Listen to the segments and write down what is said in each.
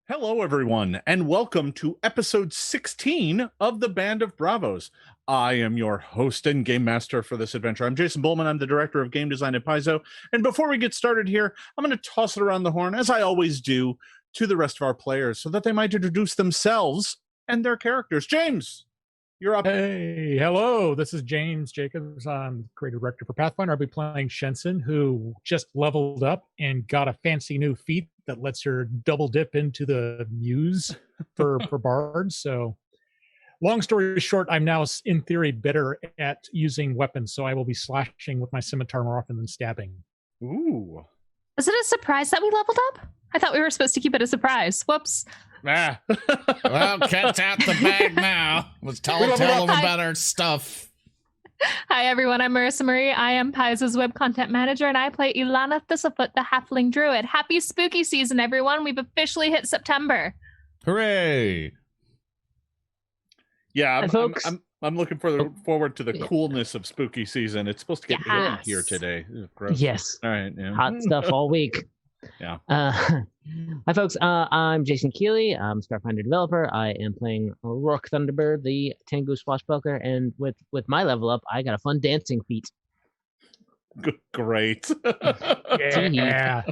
Hello, everyone, and welcome to episode 16 of the Band of Bravos. I am your host and game master for this adventure. I'm Jason Bulmahn. I'm the director of game design at Paizo. And before we get started here, I'm going to toss it around the horn, as I always do, to the rest of our players so that they might introduce themselves and their characters. James, you're up. Hey, hello. This is James Jacobs. I'm creative director for Pathfinder. I'll be playing Shensen, who just leveled up and got a fancy new feat that lets her double dip into the muse for bards. So long story short, I'm now in theory better at using weapons. So I will be slashing with my scimitar more often than stabbing. Ooh. Was it a surprise that we leveled up? I thought we were supposed to keep it a surprise. Whoops. Well, cat's out the bag now. Let's tell them about our stuff. Hi, everyone. I'm Maryssa Marie. I am Paizo's web content manager, and I play Ilana Thistlefoot, the halfling druid. Happy spooky season, everyone. We've officially hit September. Hooray. Yeah, folks. I'm looking forward to the coolness of spooky season. It's supposed to get warm here today. Gross. Yes. All right. Yeah. Hot stuff all week. Yeah. Hi, folks. I'm Jason Keeley. I'm Starfinder developer. I am playing Roark Thunderbird, the Tengu swashbuckler, and with my level up, I got a fun dancing feat. Great. Yeah.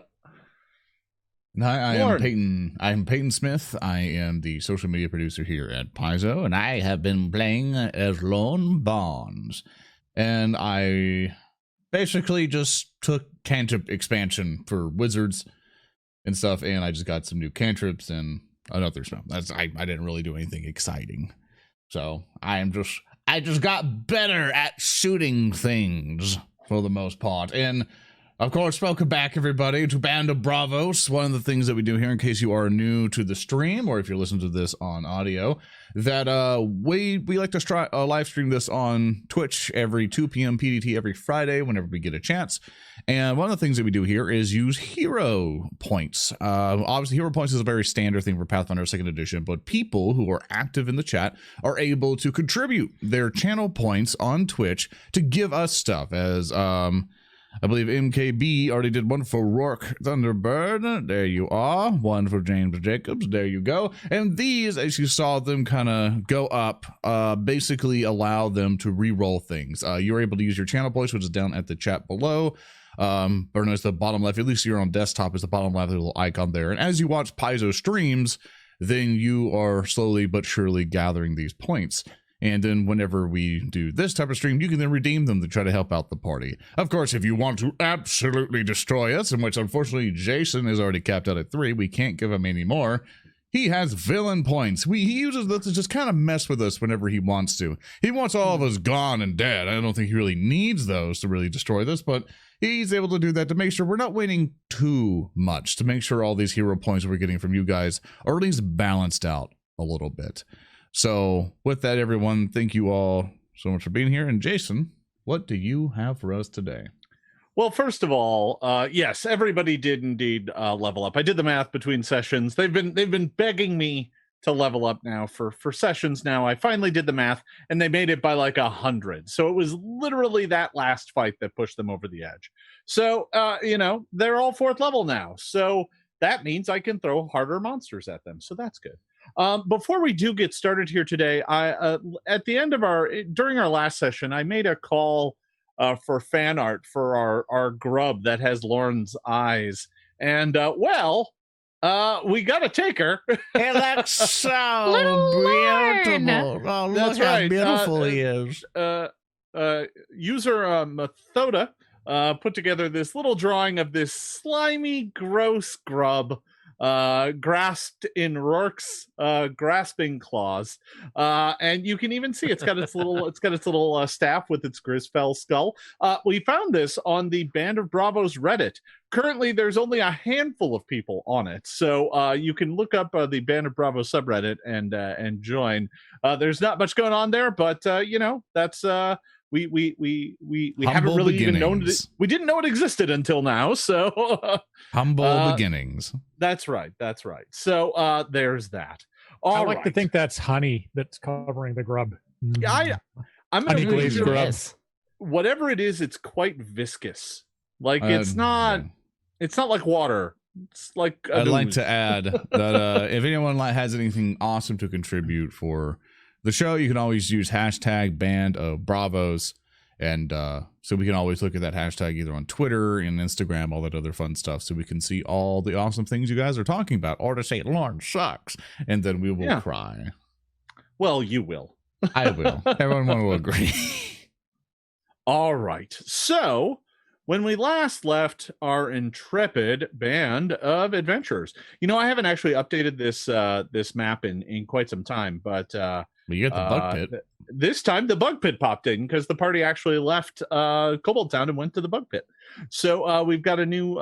Hi, I Lord. am Peyton. I'm Peyton Smith. I am the social media producer here at Paizo, and I have been playing as Lone Bonds. And I basically just took cantrip expansion for wizards and stuff, and I just got some new cantrips and another stuff. I didn't really do anything exciting. So I just got better at shooting things for the most part. And of course, welcome back, everybody, to Band of Bravos. One of the things that we do here, in case you are new to the stream, or if you're listening to this on audio, that we like to live stream this on Twitch every 2 p.m. PDT every Friday, whenever we get a chance. And one of the things that we do here is use hero points. Obviously, hero points is a very standard thing for Pathfinder Second Edition, but people who are active in the chat are able to contribute their channel points on Twitch to give us stuff, as I believe MKB already did one for Roark Thunderbird. There you are. One for James Jacobs. There you go. And these, as you saw them kind of go up, basically allow them to re-roll things. You're able to use your channel points, which is down at the chat below. Or notice the bottom left, at least you're on desktop, is the bottom left little icon there. And as you watch Paizo streams, then you are slowly but surely gathering these points. And then whenever we do this type of stream, you can then redeem them to try to help out the party. Of course, if you want to absolutely destroy us, in which unfortunately Jason is already capped out at 3, we can't give him any more. He has villain points. He uses this to just kind of mess with us whenever he wants to. He wants all of us gone and dead. I don't think he really needs those to really destroy this, but he's able to do that to make sure we're not winning too much, to make sure all these hero points we're getting from you guys are at least balanced out a little bit. So with that, everyone, thank you all so much for being here. And Jason, what do you have for us today? Well, first of all, yes, everybody did indeed level up. I did the math between sessions. They've been begging me to level up now for sessions now. I finally did the math, and they made it by like 100. So it was literally that last fight that pushed them over the edge. So, they're all 4th level now. So that means I can throw harder monsters at them. So that's good. Before we do get started here today, at the end of during our last session, I made a call for fan art for our grub that has Lauren's eyes, and we got a taker. It looks so beautiful. Oh, That's look right. how beautiful he is. User Methoda put together this little drawing of this slimy, gross grub grasped in Roark's grasping claws, and you can even see it's got its little staff with its Grisfell skull. We found this on the Band of Bravos Reddit. Currently, there's only a handful of people on it, so you can look up the Band of Bravos subreddit and join. There's not much going on there, but that's we haven't really even known it. We didn't know it existed until now. So humble beginnings. That's right. So there's that. I like to think that's honey that's covering the grub. I'm honey glazed grub. Whatever it is, it's quite viscous. Like it's not like water. It's like I'd like to add that if anyone has anything awesome to contribute for the show, you can always use hashtag band of bravos. And so we can always look at that hashtag either on Twitter and Instagram, all that other fun stuff, so we can see all the awesome things you guys are talking about, or to say Lauren sucks, and then we will cry. Well, you will. I will. Everyone will agree. All right. So when we last left our intrepid band of adventurers, I haven't actually updated this map in quite some time, but you get the bug pit. This time the bug pit popped in because the party actually left Kobold Town and went to the bug pit. So we've got a new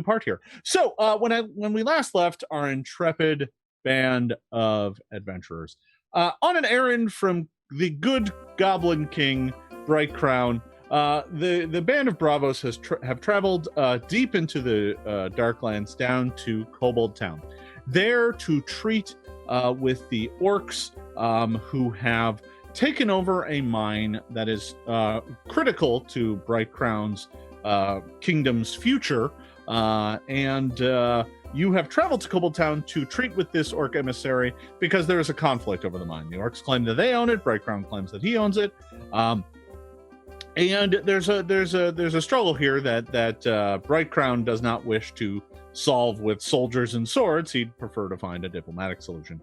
part here. So when we last left our intrepid band of adventurers on an errand from the good Goblin King Bright Crown, the band of Bravos have traveled deep into the Darklands down to Kobold Town, there to treat with the orcs who have taken over a mine that is critical to Bright Crown's kingdom's future, and you have traveled to Kobold Town to treat with this orc emissary because there is a conflict over the mine. The orcs claim that they own it. Bright Crown claims that he owns it. And there's a struggle here that Bright Crown does not wish to solve with soldiers and swords. He'd prefer to find a diplomatic solution.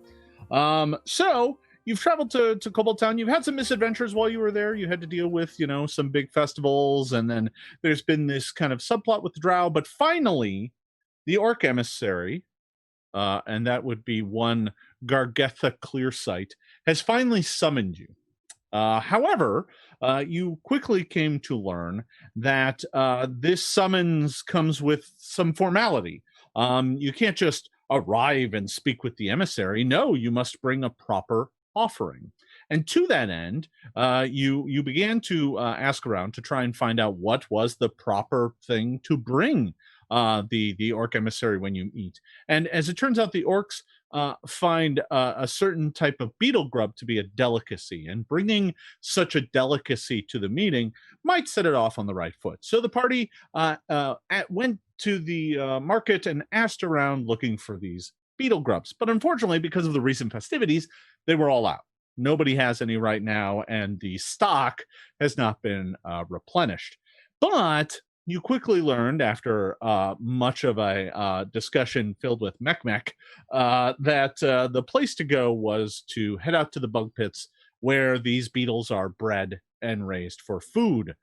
So you've traveled to Kobold Town. You've had some misadventures while you were there. You had to deal with, some big festivals, and then there's been this kind of subplot with the drow. But finally, the orc emissary, and that would be one Gargetha Clearsight, has finally summoned you. However, you quickly came to learn that this summons comes with some formality. You can't just arrive and speak with the emissary. No, you must bring a proper offering. And to that end, you began to ask around to try and find out what was the proper thing to bring the orc emissary when you eat. And as it turns out, the orcs find a certain type of beetle grub to be a delicacy, and bringing such a delicacy to the meeting might set it off on the right foot. So the party went to the market and asked around looking for these beetle grubs. But unfortunately, because of the recent festivities, they were all out. Nobody has any right now, and the stock has not been replenished. But you quickly learned, after much of a discussion filled with mech, that the place to go was to head out to the bug pits where these beetles are bred and raised for food.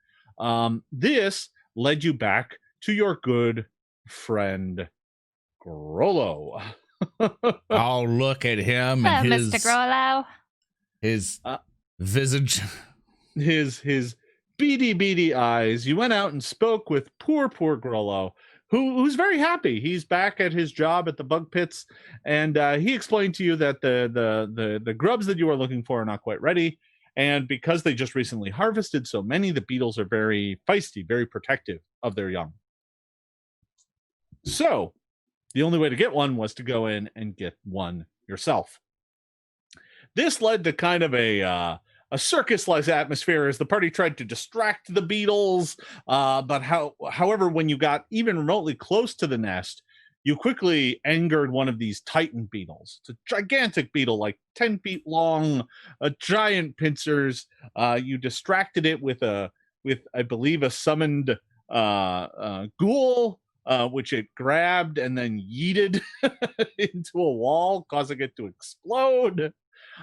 This led you back to your good friend Grollo. Oh, look at him and Mr. Grollo. His visage, his beady eyes. You went out and spoke with poor Grollo, who's very happy. He's back at his job at the bug pits, and he explained to you that the grubs that you are looking for are not quite ready, and because they just recently harvested so many, the beetles are very feisty, very protective of their young. So the only way to get one was to go in and get one yourself. This led to kind of a circus-like atmosphere as the party tried to distract the beetles. However, when you got even remotely close to the nest, you quickly angered one of these titan beetles. It's a gigantic beetle, like 10 feet long, giant pincers. You distracted it with I believe, a summoned ghoul, which it grabbed and then yeeted into a wall, causing it to explode.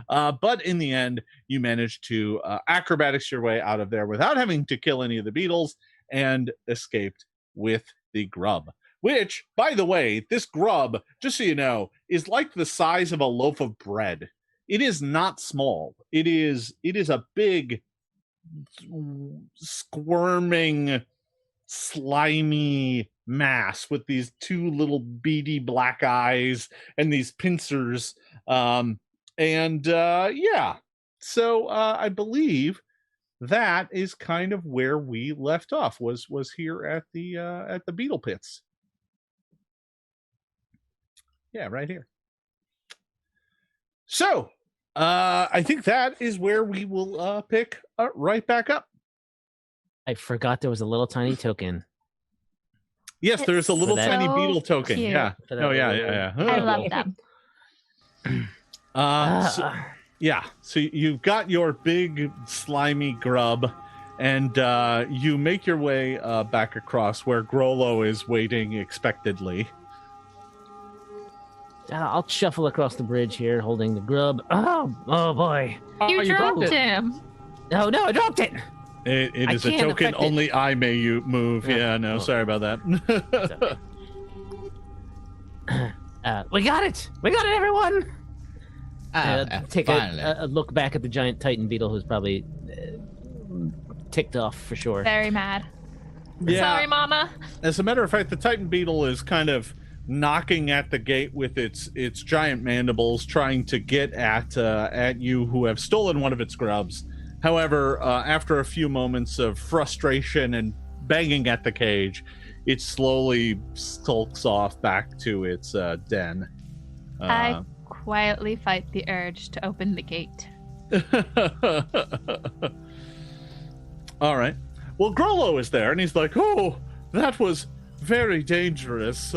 But in the end, you managed to acrobatics your way out of there without having to kill any of the beetles, and escaped with the grub. Which, by the way, this grub, just so you know, is like the size of a loaf of bread. It is not small. It is a big, squirming, slimy mass with these two little beady black eyes and these pincers. So I believe that is kind of where we left off, was here at the beetle pits. Yeah, right here. So I think that is where we will pick right back up. I forgot there was a little tiny token. Yes, there's a little So tiny beetle token. cute. Yeah. Oh, yeah. I love them. So you've got your big slimy grub, and you make your way back across where Grollo is waiting expectedly. I'll shuffle across the bridge here, holding the grub. Oh boy! You dropped him. Oh no, I dropped it. It is a can't token affect it. only I may move. Oh. Sorry about that. We got it, everyone. Take finally. a look back at the giant Titan beetle, who's probably ticked off for sure. Very mad. Yeah. Sorry, Mama. As a matter of fact, the Titan beetle is kind of knocking at the gate with its giant mandibles, trying to get at you who have stolen one of its grubs. However, after a few moments of frustration and banging at the cage, it slowly skulks off back to its den. I quietly fight the urge to open the gate. All right. Well, Grollo is there, and he's like, "Oh, that was very dangerous.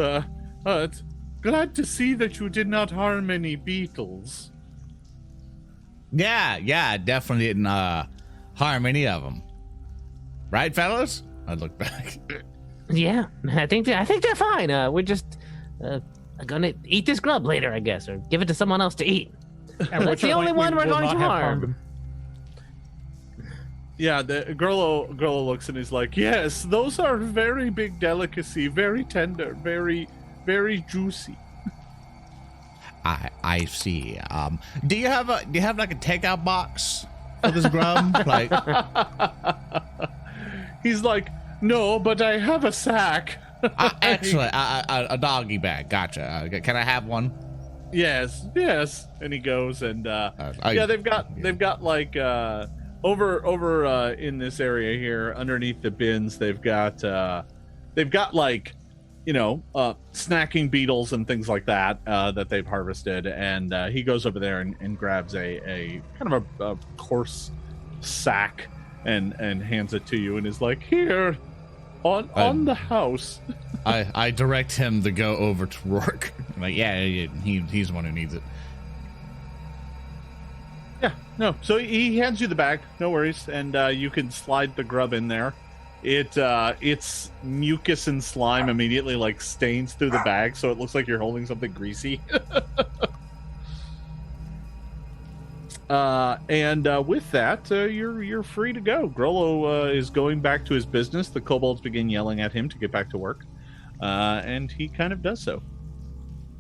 It's glad to see that you did not harm any beetles." Yeah, definitely didn't harm any of them. Right, fellas? I look back. Yeah, I think they're fine. We're just gonna eat this grub later, I guess, or give it to someone else to eat. And That's the only one we're going to harm. Yeah, the Grollo looks and he's like, "Yes, those are very big delicacy, very tender, very, very juicy." I see. Do you have like a takeout box for this grub? Like, He's like, "No, but I have a sack." excellent. A doggy bag. Gotcha. Can I have one? Yes. And he goes and they've got like over in this area here underneath the bins, they've got like, snacking beetles and things like that that they've harvested, and he goes over there and grabs a kind of a coarse sack and hands it to you and is like, "Here, on the house." I direct him to go over to Roark. I'm like, yeah, he's the one who needs it. Yeah, no. So he hands you the bag, no worries, and you can slide the grub in there. Its mucus and slime immediately like stains through the bag, so it looks like you're holding something greasy. And with that, you're free to go. Grollo is going back to his business. The kobolds begin yelling at him to get back to work, and he kind of does so,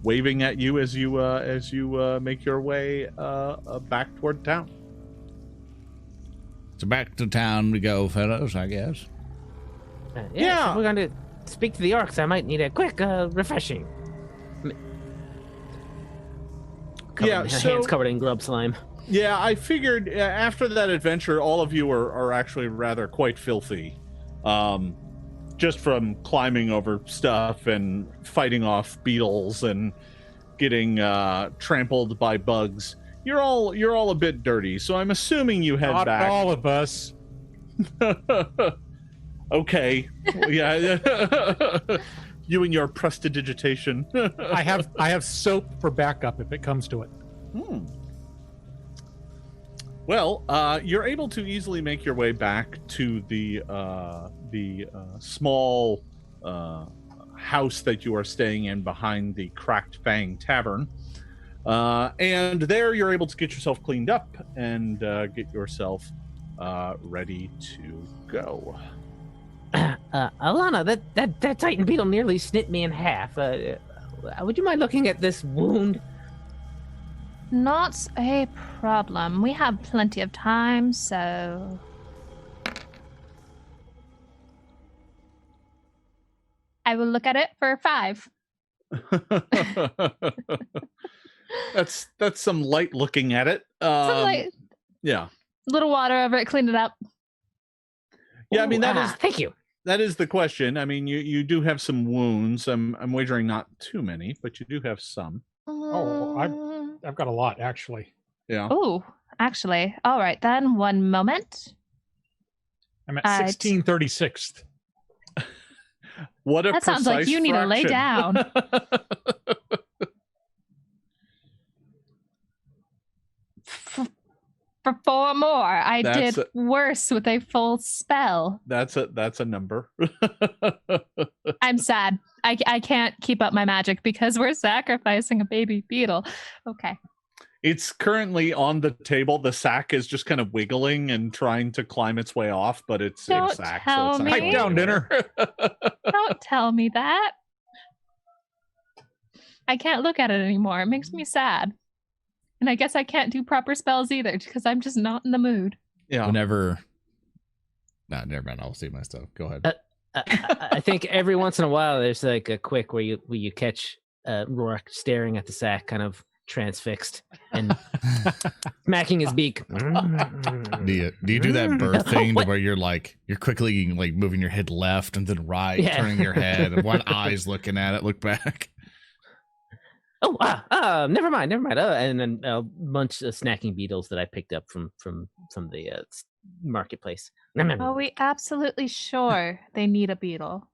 waving at you as you make your way back toward town. So back to town we go, fellows, I guess. If we're going to speak to the orcs, I might need a quick refreshing. Hands covered in grub slime. Yeah, I figured after that adventure, all of you are actually rather quite filthy. Just from climbing over stuff and fighting off beetles and getting trampled by bugs. You're all a bit dirty, so I'm assuming you head Not back. all of us. Okay. Yeah. You and your prestidigitation. I have soap for backup if it comes to it. Well, you're able to easily make your way back to the small house that you are staying in behind the Cracked Fang Tavern. And there you're able to get yourself cleaned up and get yourself ready to go. Ilana, that Titan beetle nearly snit me in half. Would you mind looking at this wound? Not a problem. We have plenty of time, so... I will look at it for 5. That's some light looking at it. Yeah. Little water over it, clean it up. Yeah, I mean Thank you. That is the question. I mean, you do have some wounds. I'm wagering not too many, but you do have some. Oh, I've got a lot actually. Yeah. Oh, actually. All right, then. One moment. I'm at 1636th. What a That sounds like precise you need to lay fraction. down. For 4 more, I That's did worse with a full spell. That's a number. I'm sad. I can't keep up my magic because we're sacrificing a baby beetle. Okay. It's currently on the table. The sack is just kind of wiggling and trying to climb its way off, but it's Don't a sack. tell So it's me. not Pipe going down, anywhere. Don't tell me that. I can't look at it anymore. It makes me sad. And I guess I can't do proper spells either because I'm just not in the mood. Yeah. Whenever. Nah, never mind. I'll see my stuff. Go ahead. I think every once in a while there's like a quick where you catch Roark staring at the sack, kind of transfixed and smacking his beak. Do you do that bird thing to where you're quickly like moving your head left and then right, Yeah. turning your head, and one eye's looking at it, look back. Oh, never mind. And then a bunch of snacking beetles that I picked up from the marketplace. Are we absolutely sure they need a beetle?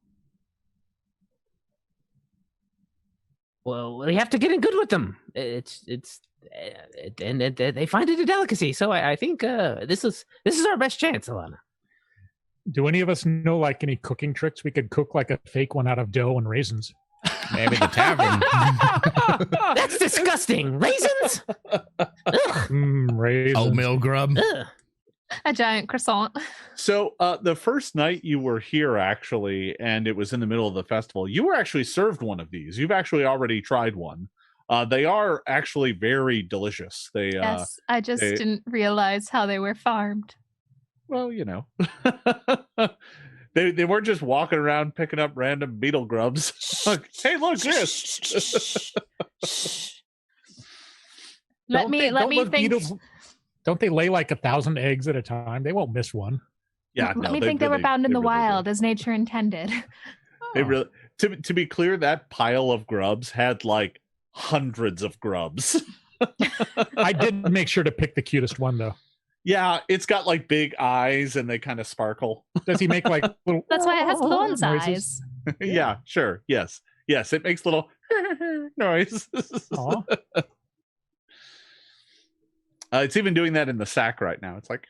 Well, we have to get in good with them. And they find it a delicacy. So I think this is our best chance, Ilana. Do any of us know like any cooking tricks we could cook like a fake one out of dough and raisins? Maybe the tavern. That's disgusting. Raisins? Ugh. Raisins. Oatmeal grub. Ugh. A giant croissant. So the first night you were here, actually, and it was in the middle of the festival, you were actually served one of these. You've actually already tried one. They are actually very delicious. They Yes, I just didn't realize how they were farmed. well, you know. They weren't just walking around picking up random beetle grubs. Like, hey, look this. Let me think. Beetles, don't they lay like 1,000 eggs at a time? They won't miss one. Yeah, Let no, me think they were found in the really wild do. as nature intended. They Oh. really to be clear, that pile of grubs had like hundreds of grubs. I did make sure to pick the cutest one though. Yeah, it's got like big eyes and they kind of sparkle. Does he make like little? That's why it has thorns noises? eyes. Yeah, sure. Yes. Yes, it makes little noise. Aw. It's even doing that in the sack right now. It's like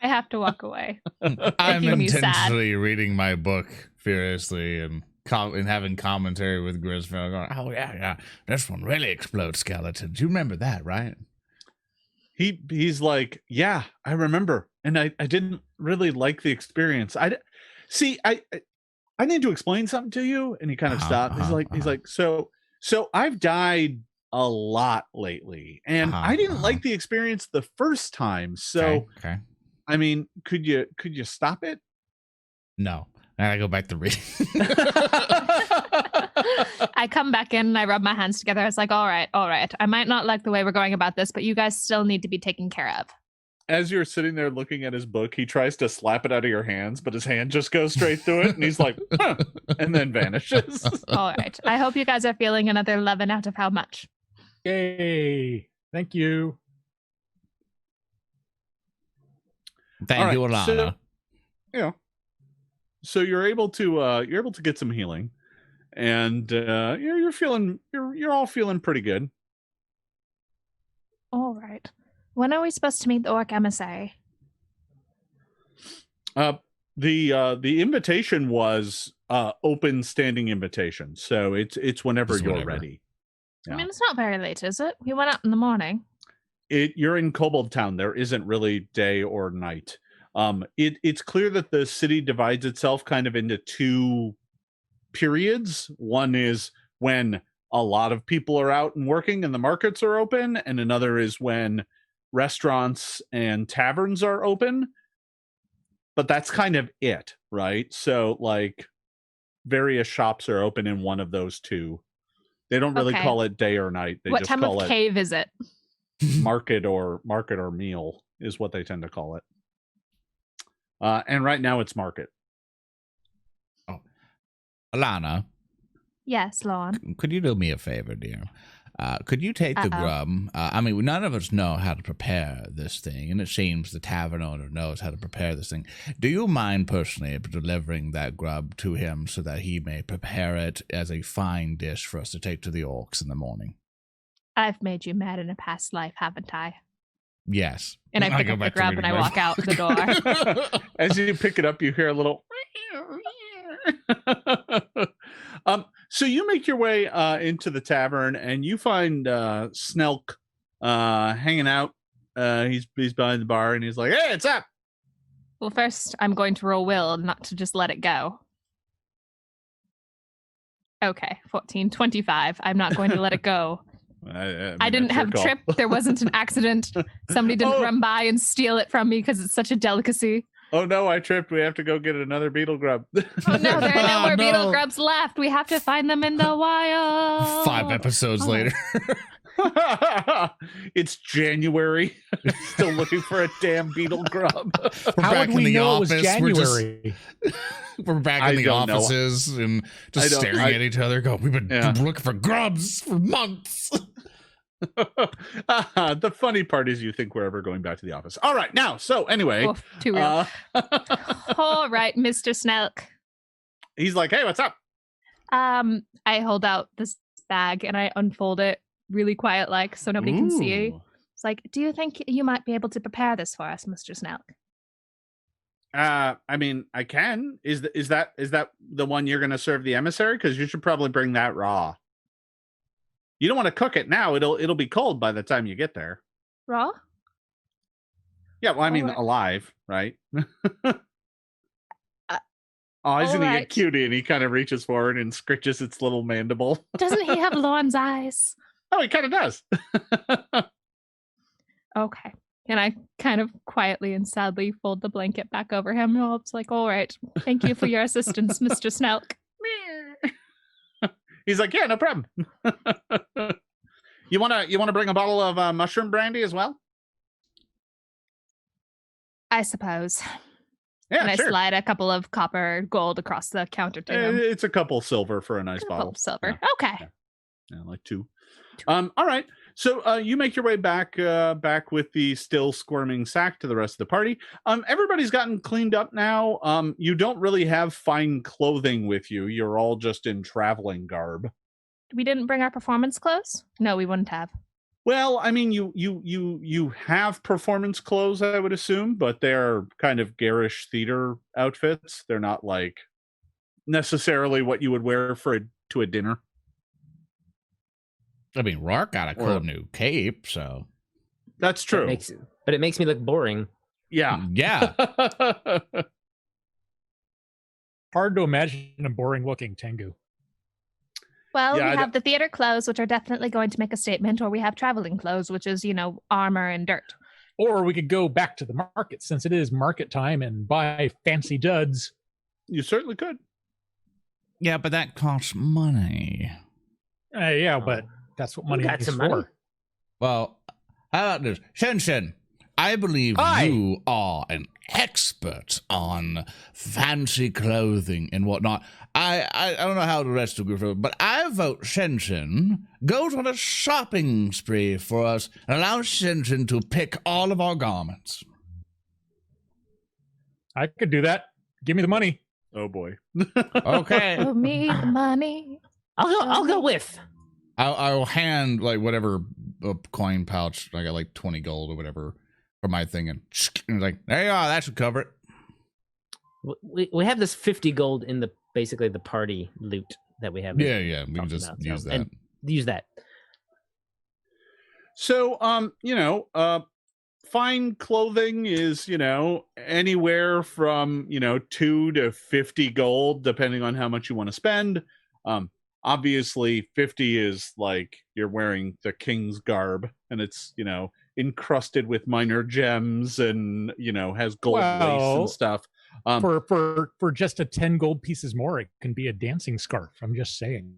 I have to walk away. I'm Making me sad. intentionally reading my book furiously and having commentary with Grisfell going, oh, yeah, this one really explodes skeletons. You remember that, right? he's like, yeah, I remember, and I didn't really like the experience. I need to explain something to you, and he kind of stopped. He's like, so I've died a lot lately, and I didn't like the experience the first time. So, okay. I mean, could you stop it? No, I gotta go back to reading. I come back in and I rub my hands together. I was like, all right. I might not like the way we're going about this, but you guys still need to be taken care of. As you're sitting there looking at his book, he tries to slap it out of your hands, but his hand just goes straight through it, and he's like, huh, and then vanishes. All right. I hope you guys are feeling another 11 out of how much? Yay! Thank you. Thank you, All right, Ilana. So you're able to get some healing, and you're all feeling pretty good. All right. When are we supposed to meet the orc emissary? The invitation was open standing invitation, so it's whenever Just you're whenever. ready. I mean, it's not very late, is it? We went out in the morning. You're in Kobold Town. There isn't really day or night. It's clear that the city divides itself kind of into two periods. One is when a lot of people are out and working and the markets are open, and another is when restaurants and taverns are open. But that's kind of it, right? So like various shops are open in one of those two. They don't really Okay. call it day or night. They What just time call of it cave is it? market or meal is what they tend to call it. And right now it's market. Ilana, Yes, Lon. could you do me a favor, dear? Could you take the Uh-oh. grub? I mean, none of us know how to prepare this thing, and it seems the tavern owner knows how to prepare this thing. Do you mind personally delivering that grub to him so that he may prepare it as a fine dish for us to take to the orcs in the morning? I've made you mad in a past life, haven't I? Yes. And I pick go up the back to grub and I reading my walk out the door. As you pick it up, you hear a little. So you make your way into the tavern, and you find Snelk hanging out. He's behind the bar, and he's like, "Hey, what's up?" Well, first, I'm going to roll will, not to just let it go. Okay, 14, 25. I'm not going to let it go. I didn't have trip. There wasn't an accident. Somebody didn't run by and steal it from me because it's such a delicacy. Oh no, I tripped. We have to go get another beetle grub. Oh no, there are no more beetle grubs left. We have to find them in the wild. 5 episodes later. It's January. Still looking for a damn beetle grub. How would we know it was January? We're back in the offices and just staring at each other. We've been looking for grubs for months. The funny part is you think we're ever going back to the office. All right, now, so anyway. Oof, too real. All right, Mr. Snelk. He's like, hey, what's up? I hold out this bag and I unfold it really quiet like so nobody can see. It's like, do you think you might be able to prepare this for us, Mr. Snelk? I mean, I can. Is that the one you're going to serve the emissary? Because you should probably bring that raw. You don't want to cook it now. It'll be cold by the time you get there. Raw? Yeah, well, I mean, alive, right? Isn't he a cutie? And he kind of reaches forward and scritches its little mandible. Doesn't he have Lorne's eyes? Oh, he kind of does. Okay. And I kind of quietly and sadly fold the blanket back over him. And it's like, all right, thank you for your assistance, Mr. Snelk. He's like, yeah, no problem. You wanna bring a bottle of mushroom brandy as well? I suppose. Yeah, and I sure. slide a couple of copper gold across the counter to him. It's a couple silver for a nice bottle. Silver. Yeah. Okay. Yeah, like 2. All right. So you make your way back with the still squirming sack to the rest of the party. Everybody's gotten cleaned up now. You don't really have fine clothing with you. You're all just in traveling garb. We didn't bring our performance clothes? No, we wouldn't have. Well, I mean, you have performance clothes, I would assume, but they're kind of garish theater outfits. They're not like necessarily what you would wear to a dinner. I mean, Roark got a cool new cape, so that's true. But it makes me look boring. Yeah. Yeah. Hard to imagine a boring looking Tengu. Well, we have the theater clothes, which are definitely going to make a statement, or we have traveling clothes, which is, armor and dirt. Or we could go back to the market since it is market time and buy fancy duds. You certainly could. Yeah, but that costs money. But that's what money is for. Well, how about this? Shensen, I believe you are an expert on fancy clothing and whatnot. I don't know how the rest of the group feel, but I vote Shensen goes on a shopping spree for us and allows Shensen to pick all of our garments. I could do that. Give me the money. Oh boy. Okay. Show me the money. I'll go with. I'll hand like whatever coin pouch. I got like 20 gold or whatever for my thing, and like, there you are. That should cover it. We have this 50 gold in basically the party loot that we have. Yeah. We can just use that. And use that. So, fine clothing is, anywhere from, 2 to 50 gold, depending on how much you want to spend. Obviously 50 is like you're wearing the king's garb and it's, encrusted with minor gems and, has gold lace and stuff. For just a 10 gold pieces more, it can be a dancing scarf. I'm just saying.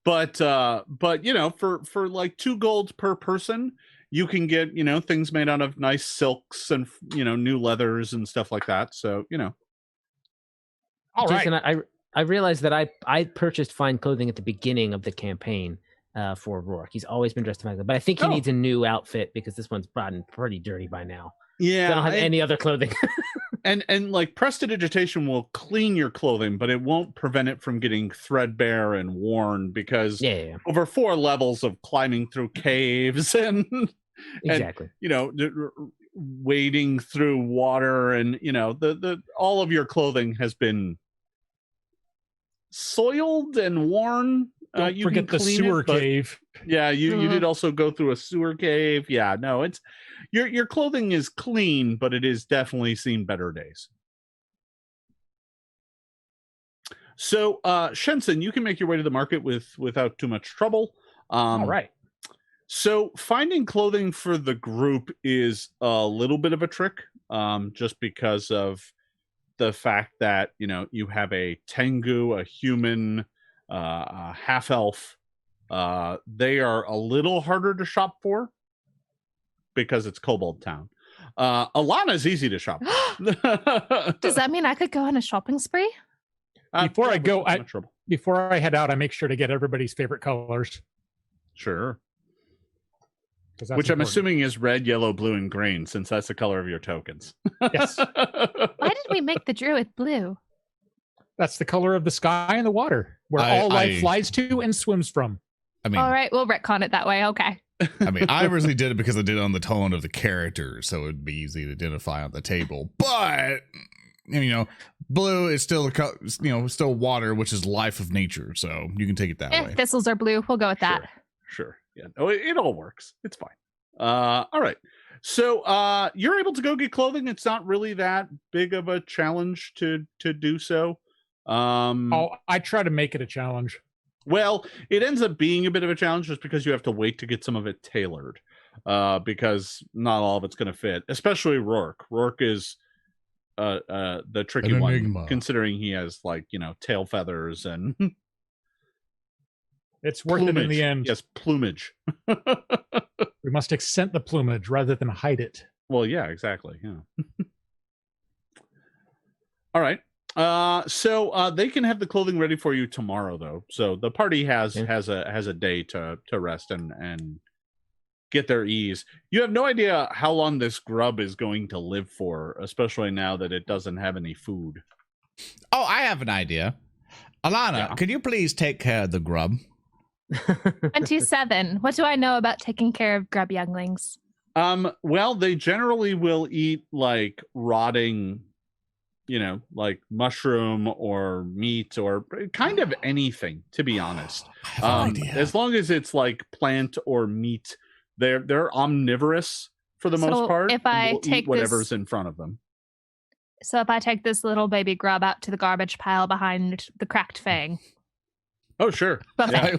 But for like 2 gold per person, you can get, things made out of nice silks and, new leathers and stuff like that. So, All Jason, right. I realized that I purchased fine clothing at the beginning of the campaign, for Roark. He's always been dressed in my, but I think he needs a new outfit because this one's gotten pretty dirty by now. Yeah, so I don't have any other clothing. and like prestidigitation will clean your clothing, but it won't prevent it from getting threadbare and worn because over 4 levels of climbing through caves and exactly, wading through water and the all of your clothing has been soiled and worn. Don't you forget the sewer cave. Yeah, you did also go through a sewer cave. Yeah, no, it's your clothing is clean, but it is definitely seen better days. So, Shensen, you can make your way to the market without too much trouble. All right. So finding clothing for the group is a little bit of a trick, just because of the fact that you have a Tengu, a human, a half elf. They are a little harder to shop for because it's Kobold Town. Ilana is easy to shop for. Does that mean I could go on a shopping spree? Before I head out, I make sure to get everybody's favorite colors. Sure. Which I'm assuming is red, yellow, blue, and green, since that's the color of your tokens. Yes. Why did we make the druid blue? That's the color of the sky and the water, where all life flies to and swims from. I mean, all right, we'll retcon it that way. Okay. I mean, I originally did it because I did it on the tone of the character, so it'd be easy to identify on the table. But blue is still still water, which is life of nature, so you can take it that way. Thistles are blue. We'll go with that. Sure. Yeah. No, it all works. It's fine. All right. So you're able to go get clothing. It's not really that big of a challenge to do so. I try to make it a challenge. Well, it ends up being a bit of a challenge just because you have to wait to get some of it tailored. Because not all of it's going to fit, especially Roark. Roark is the tricky one, considering he has tail feathers and it's worth it in the end. Yes, plumage. We must accent the plumage rather than hide it. Well, yeah, exactly. Yeah. All right. So they can have the clothing ready for you tomorrow, though. So the party has a day to rest and get their ease. You have no idea how long this grub is going to live for, especially now that it doesn't have any food. Oh, I have an idea. Ilana, could you please take care of the grub? 27. What do I know about taking care of grub younglings? Well, they generally will eat rotting, mushroom or meat or kind of anything, to be honest. As long as it's plant or meat, they're omnivorous for the most part. If I take whatever's in front of them. So if I take this little baby grub out to the garbage pile behind the cracked fang. Oh, sure. Yeah,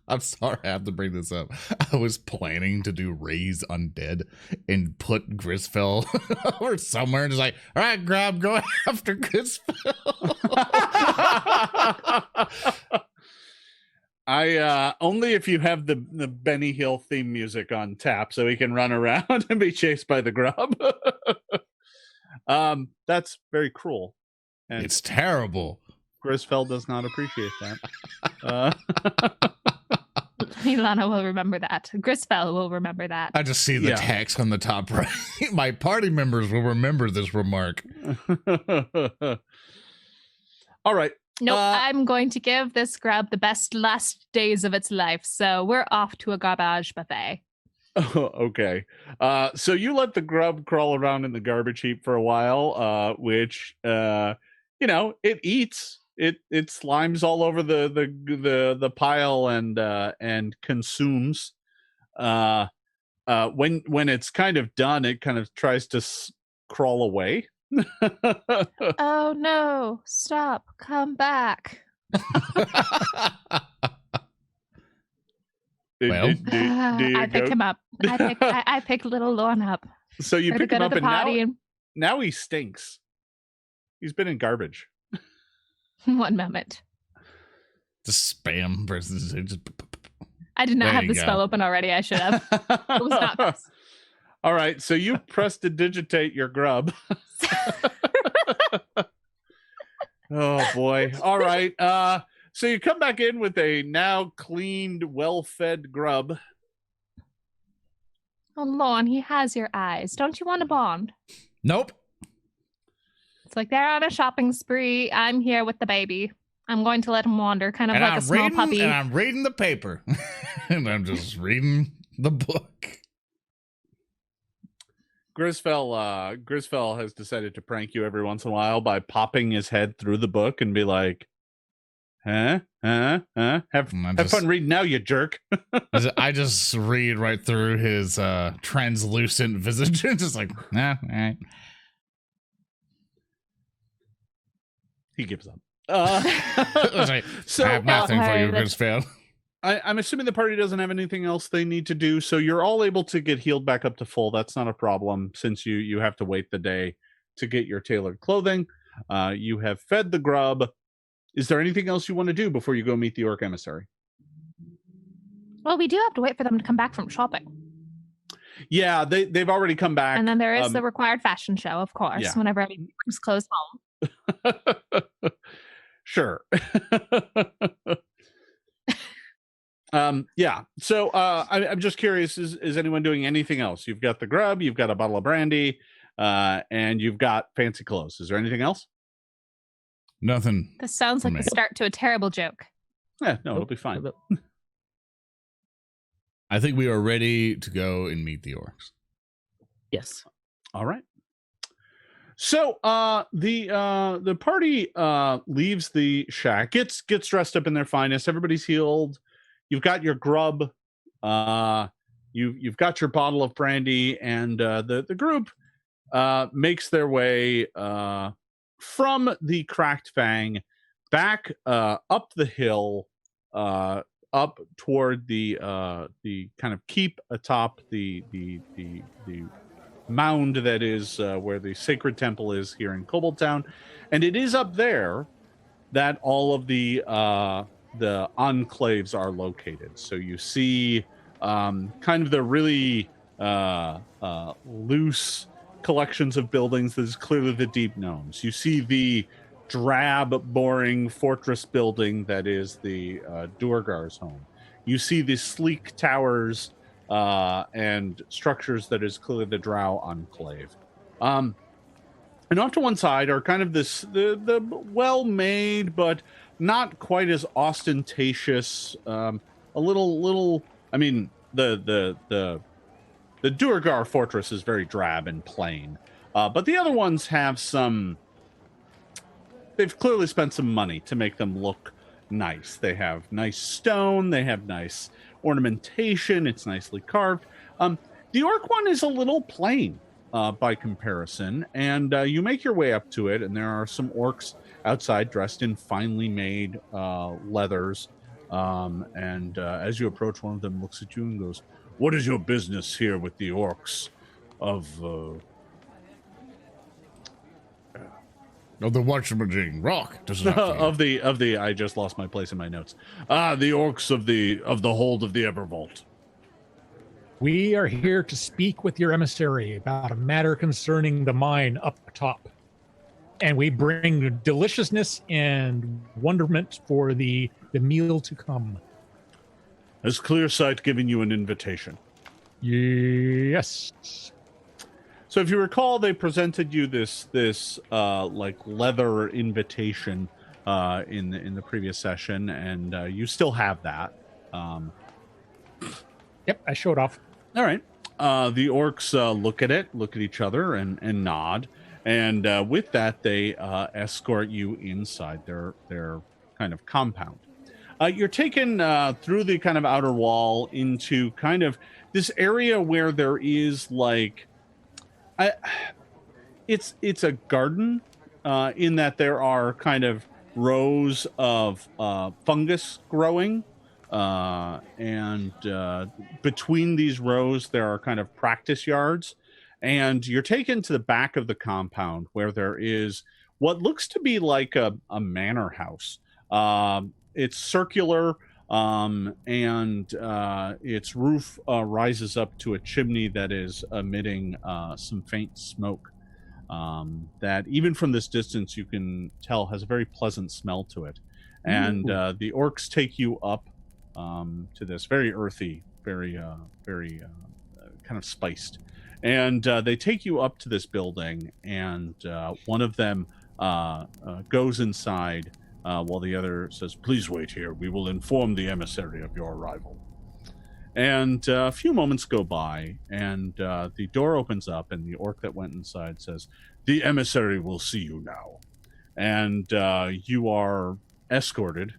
I'm sorry, I have to bring this up. I was planning to do Raise Undead and put Grisfell or somewhere and just all right, Grub, go after Grisfell. Only if you have the Benny Hill theme music on tap so he can run around and be chased by the grub. That's very cruel. And it's terrible. Grisfell does not appreciate that. Ilana will remember that. Grisfell will remember that. I just see the text on the top right. My party members will remember this remark. All right. Nope, I'm going to give this grub the best last days of its life. So we're off to a garbage buffet. Oh, okay. So you let the grub crawl around in the garbage heap for a while, which it eats. It slimes all over the pile and consumes. When it's kind of done, it kind of tries to crawl away. Oh no! Stop! Come back! I pick him up. I pick little Lorne up. So you pick him up, and now he stinks. He's been in garbage. One moment. The spam versus. I did not have the spell open already. I should have. It was not this. All right, so you prestidigitate your grub. Oh boy. All right. So you come back in with a now cleaned, well-fed grub. Oh, Lorne, he has your eyes. Don't you want a bond? Nope. It's like they're on a shopping spree. I'm here with the baby. I'm going to let him wander, kind of like a small puppy. And I'm reading the paper. And I'm just reading the book. Grisfell has decided to prank you every once in a while by popping his head through the book and be like, Have fun reading now, you jerk. I just read right through his translucent visage. Just like, nah, all right. He gives up. So I have nothing for you, Grisfell. I'm assuming the party doesn't have anything else they need to do, so you're all able to get healed back up to full. That's not a problem, since you have to wait the day to get your tailored clothing. You have fed the grub. Is there anything else you want to do before you go meet the orc emissary? Well, we do have to wait for them to come back from shopping. Yeah, they've already come back. And then there is the required fashion show, of course, whenever everyone brings clothes home. Sure. So I'm just curious, is anyone doing anything else? You've got the grub, you've got a bottle of brandy, and you've got fancy clothes. Is there anything else? Nothing. This sounds like the start to a terrible joke. Yeah, no, it'll be fine. I think we are ready to go and meet the orcs. Yes. All right. So the party leaves the shack, gets dressed up in their finest. Everybody's healed. You've got your grub. You've got your bottle of brandy, and the group makes their way from the Cracked Fang back up the hill, up toward the kind of keep atop the mound that is where the sacred temple is here in Kobold Town, and it is up there that all of the enclaves are located. So you see kind of the really loose collections of buildings. There's clearly the deep gnomes. You see the drab, boring fortress building that is the Duergar's home. You see the sleek towers and structures that is clearly the Drow enclave. And off to one side are kind of the well-made but not quite as ostentatious, a little. I mean, the Duergar fortress is very drab and plain, but the other ones have some. They've clearly spent some money to make them look nice. They have nice stone. They have nice ornamentation. It's nicely carved. The orc one is a little plain by comparison, and you make your way up to it, and there are some orcs outside dressed in finely made leathers. And as you approach, one of them looks at you and goes, "What is your business here with the orcs of the Watchmaging Rock does not of the I just lost my place in my notes. The orcs of the hold of the Evervault." We are here to speak with your emissary about a matter concerning the mine up top. And we bring deliciousness and wonderment for the meal to come. Has Clearsight given you an invitation? Yes. So if you recall, they presented you this like leather invitation in the previous session, and you still have that. Yep, I showed off. All right. The orcs look at each other and nod. And with that, they escort you inside their kind of compound. You're taken through the kind of outer wall into kind of this area where there is like, it's a garden in that there are kind of rows of fungus growing. And between these rows, there are kind of practice yards. And you're taken to the back of the compound where there is what looks to be like a manor house. It's circular, and its roof rises up to a chimney that is emitting some faint smoke that even from this distance you can tell has a very pleasant smell to it. And the orcs take you up to this very earthy, very kind of spiced. And they take you up to this building, and one of them goes inside while the other says, "Please wait here. We will inform the emissary of your arrival." And a few moments go by, and the door opens up, and the orc that went inside says, "The emissary will see you now." And you are escorted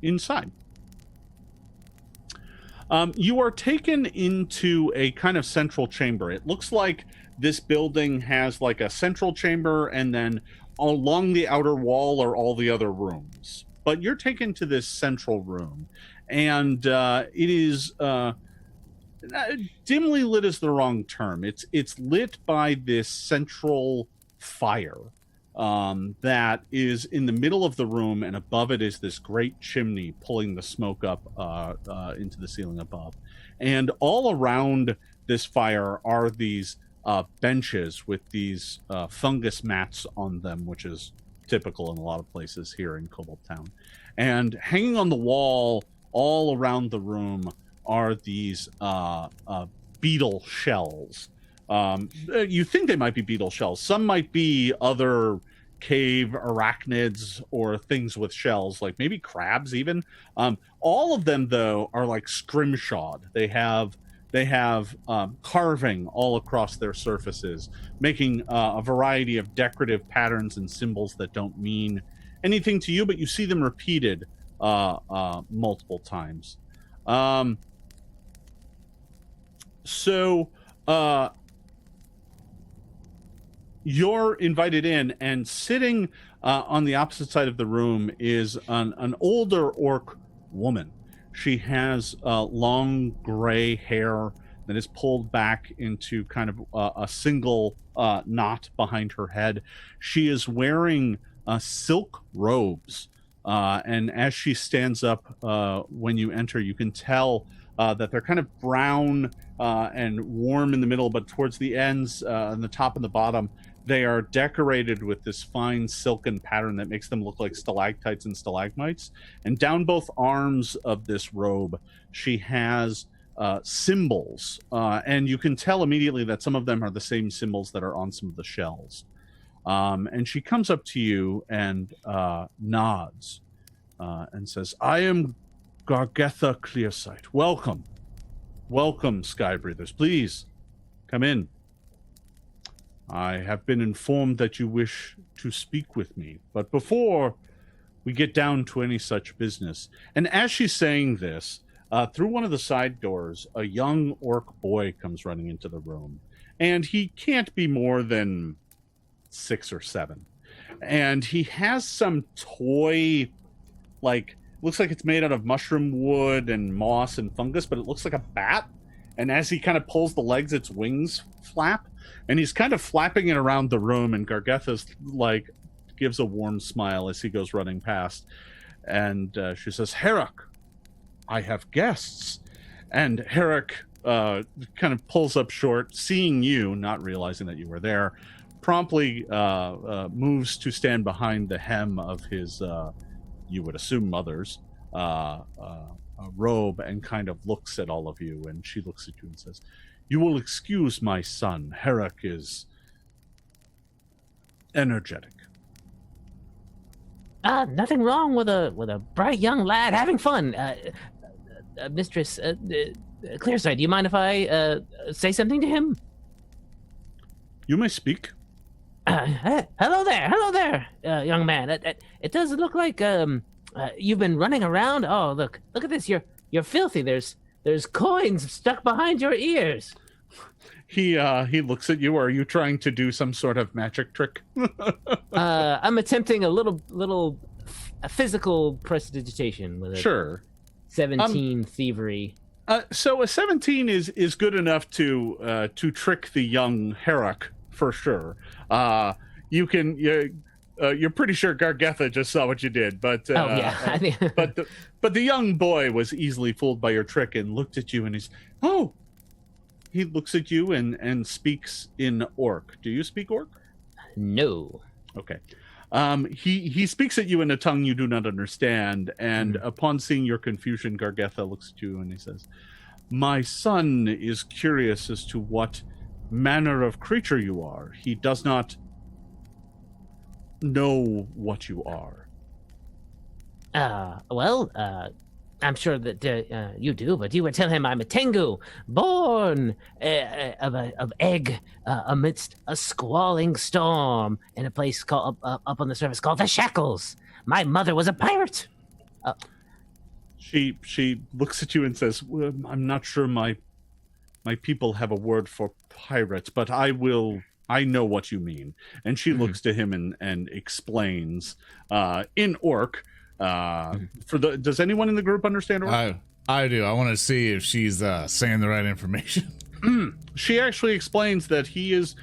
inside. You are taken into a kind of central chamber. It looks like this building has like a central chamber, and then along the outer wall are all the other rooms. But you're taken to this central room, and it is dimly lit is the wrong term. It's lit by this central fire that is in the middle of the room, and above it is this great chimney pulling the smoke up into the ceiling above. And all around this fire are these benches with these fungus mats on them, which is typical in a lot of places here in Cobalt Town. And hanging on the wall all around the room are these beetle shells. You think they might be beetle shells. Some might be other cave arachnids or things with shells, like maybe crabs even. All of them, though, are like scrimshawed. They have carving all across their surfaces, making a variety of decorative patterns and symbols that don't mean anything to you, but you see them repeated multiple times. You're invited in, and sitting on the opposite side of the room is an older orc woman. She has long gray hair that is pulled back into kind of a single knot behind her head. She is wearing silk robes, and as she stands up when you enter, you can tell that they're kind of brown and warm in the middle, but towards the ends, on the top and the bottom, they are decorated with this fine silken pattern that makes them look like stalactites and stalagmites. And down both arms of this robe, she has symbols. And you can tell immediately that some of them are the same symbols that are on some of the shells. And she comes up to you and nods and says, "I am Gargetha Clearsight. Welcome. Welcome, Skybreathers. Please, come in. I have been informed that you wish to speak with me, but before we get down to any such business..." And as she's saying this, through one of the side doors, a young orc boy comes running into the room. And he can't be more than 6 or 7. And he has some toy, like, looks like it's made out of mushroom wood and moss and fungus, but it looks like a bat. And as he kind of pulls the legs, its wings flap. And he's kind of flapping it around the room, and Gargetha's like gives a warm smile as he goes running past. And she says, "Herrick, I have guests." And Herrick kind of pulls up short, seeing you, not realizing that you were there, promptly moves to stand behind the hem of his, you would assume mother's, robe, and kind of looks at all of you. And she looks at you and says, "You will excuse my son. Herrick is energetic." Nothing wrong with a bright young lad having fun. Mistress Clearsight, do you mind if I say something to him? You may speak. Hello there, young man. It does look like you've been running around. Oh, look at this. You're filthy. There's coins stuck behind your ears. He looks at you. Are you trying to do some sort of magic trick? I'm attempting a little physical prestidigitation with a 17 thievery. So a 17 is good enough to trick the young Herrick for sure. You're pretty sure Gargetha just saw what you did, but but the young boy was easily fooled by your trick and looked at you, and he looks at you and speaks in Orc. Do you speak Orc? No. Okay. He speaks at you in a tongue you do not understand, and upon seeing your confusion, Gargetha looks at you and he says, "My son is curious as to what manner of creature you are. He does not know what you are." I'm sure that you do, but you would tell him I'm a Tengu, born of egg amidst a squalling storm in a place called up on the surface called the Shackles. My mother was a pirate. She looks at you and says, well, "I'm not sure my people have a word for pirates, but I know what you mean." And she looks to him and explains in Orc. Does anyone in the group understand Orc? I do. I want to see if she's saying the right information. She actually explains that he is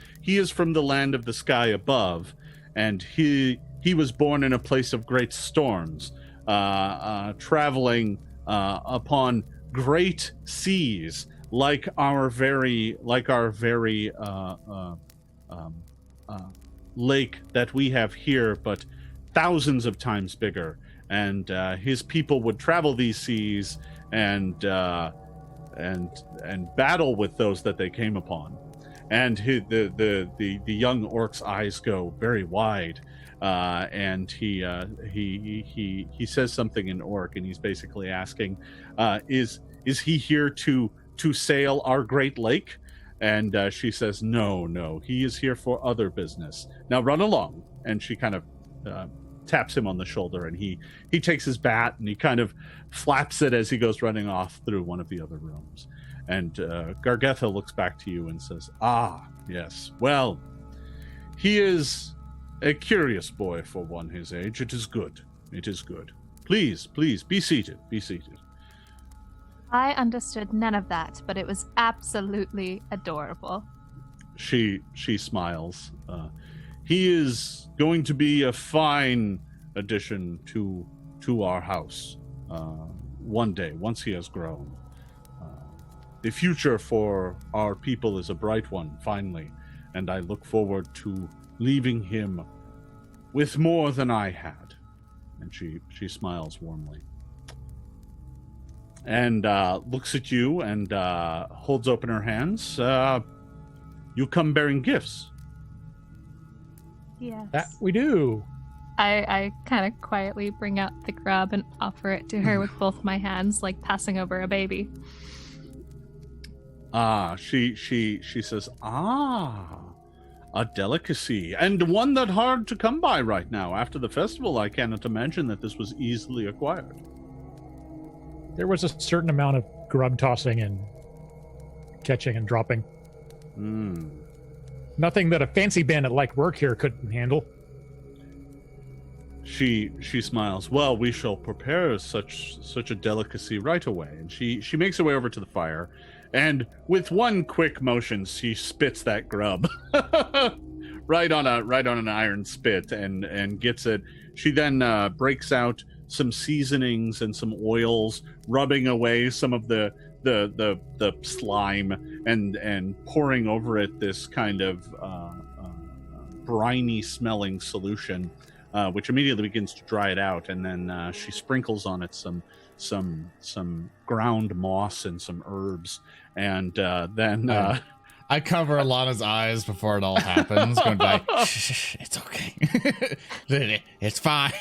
from the land of the sky above, and he was born in a place of great storms, traveling upon great seas, like our very lake that we have here, but thousands of times bigger. And his people would travel these seas and battle with those that they came upon. And the young orc's eyes go very wide, and he says something in Orc, and he's basically asking, "Is he here to sail our great lake?" And she says, "No, he is here for other business. Now run along." And she kind of taps him on the shoulder, and he takes his bat and he kind of flaps it as he goes running off through one of the other rooms. And Gargetha looks back to you and says, "Ah, yes. Well, he is a curious boy for one his age. It is good. It is good. Please, be seated. Be seated." I understood none of that, but it was absolutely adorable. She smiles. He is going to be a fine addition to our house one day, once he has grown. The future for our people is a bright one, finally, and I look forward to leaving him with more than I had. And she smiles warmly. And looks at you and holds open her hands. You come bearing gifts. Yes. That we do. I kind of quietly bring out the grub and offer it to her with both my hands, like passing over a baby. She says, a delicacy, and one that hard to come by right now. After the festival, I cannot imagine that this was easily acquired. There was a certain amount of grub tossing and catching and dropping. Nothing that a fancy bandit like Roark here couldn't handle. She smiles. Well, we shall prepare such a delicacy right away. And she makes her way over to the fire, and with one quick motion, she spits that grub right on an iron spit and gets it. She then breaks out some seasonings and some oils, rubbing away some of the slime and pouring over it this kind of briny smelling solution, which immediately begins to dry it out. And then she sprinkles on it some ground moss and some herbs, and then I cover Ilana's eyes before it all happens, going like, shh, it's okay. It's fine.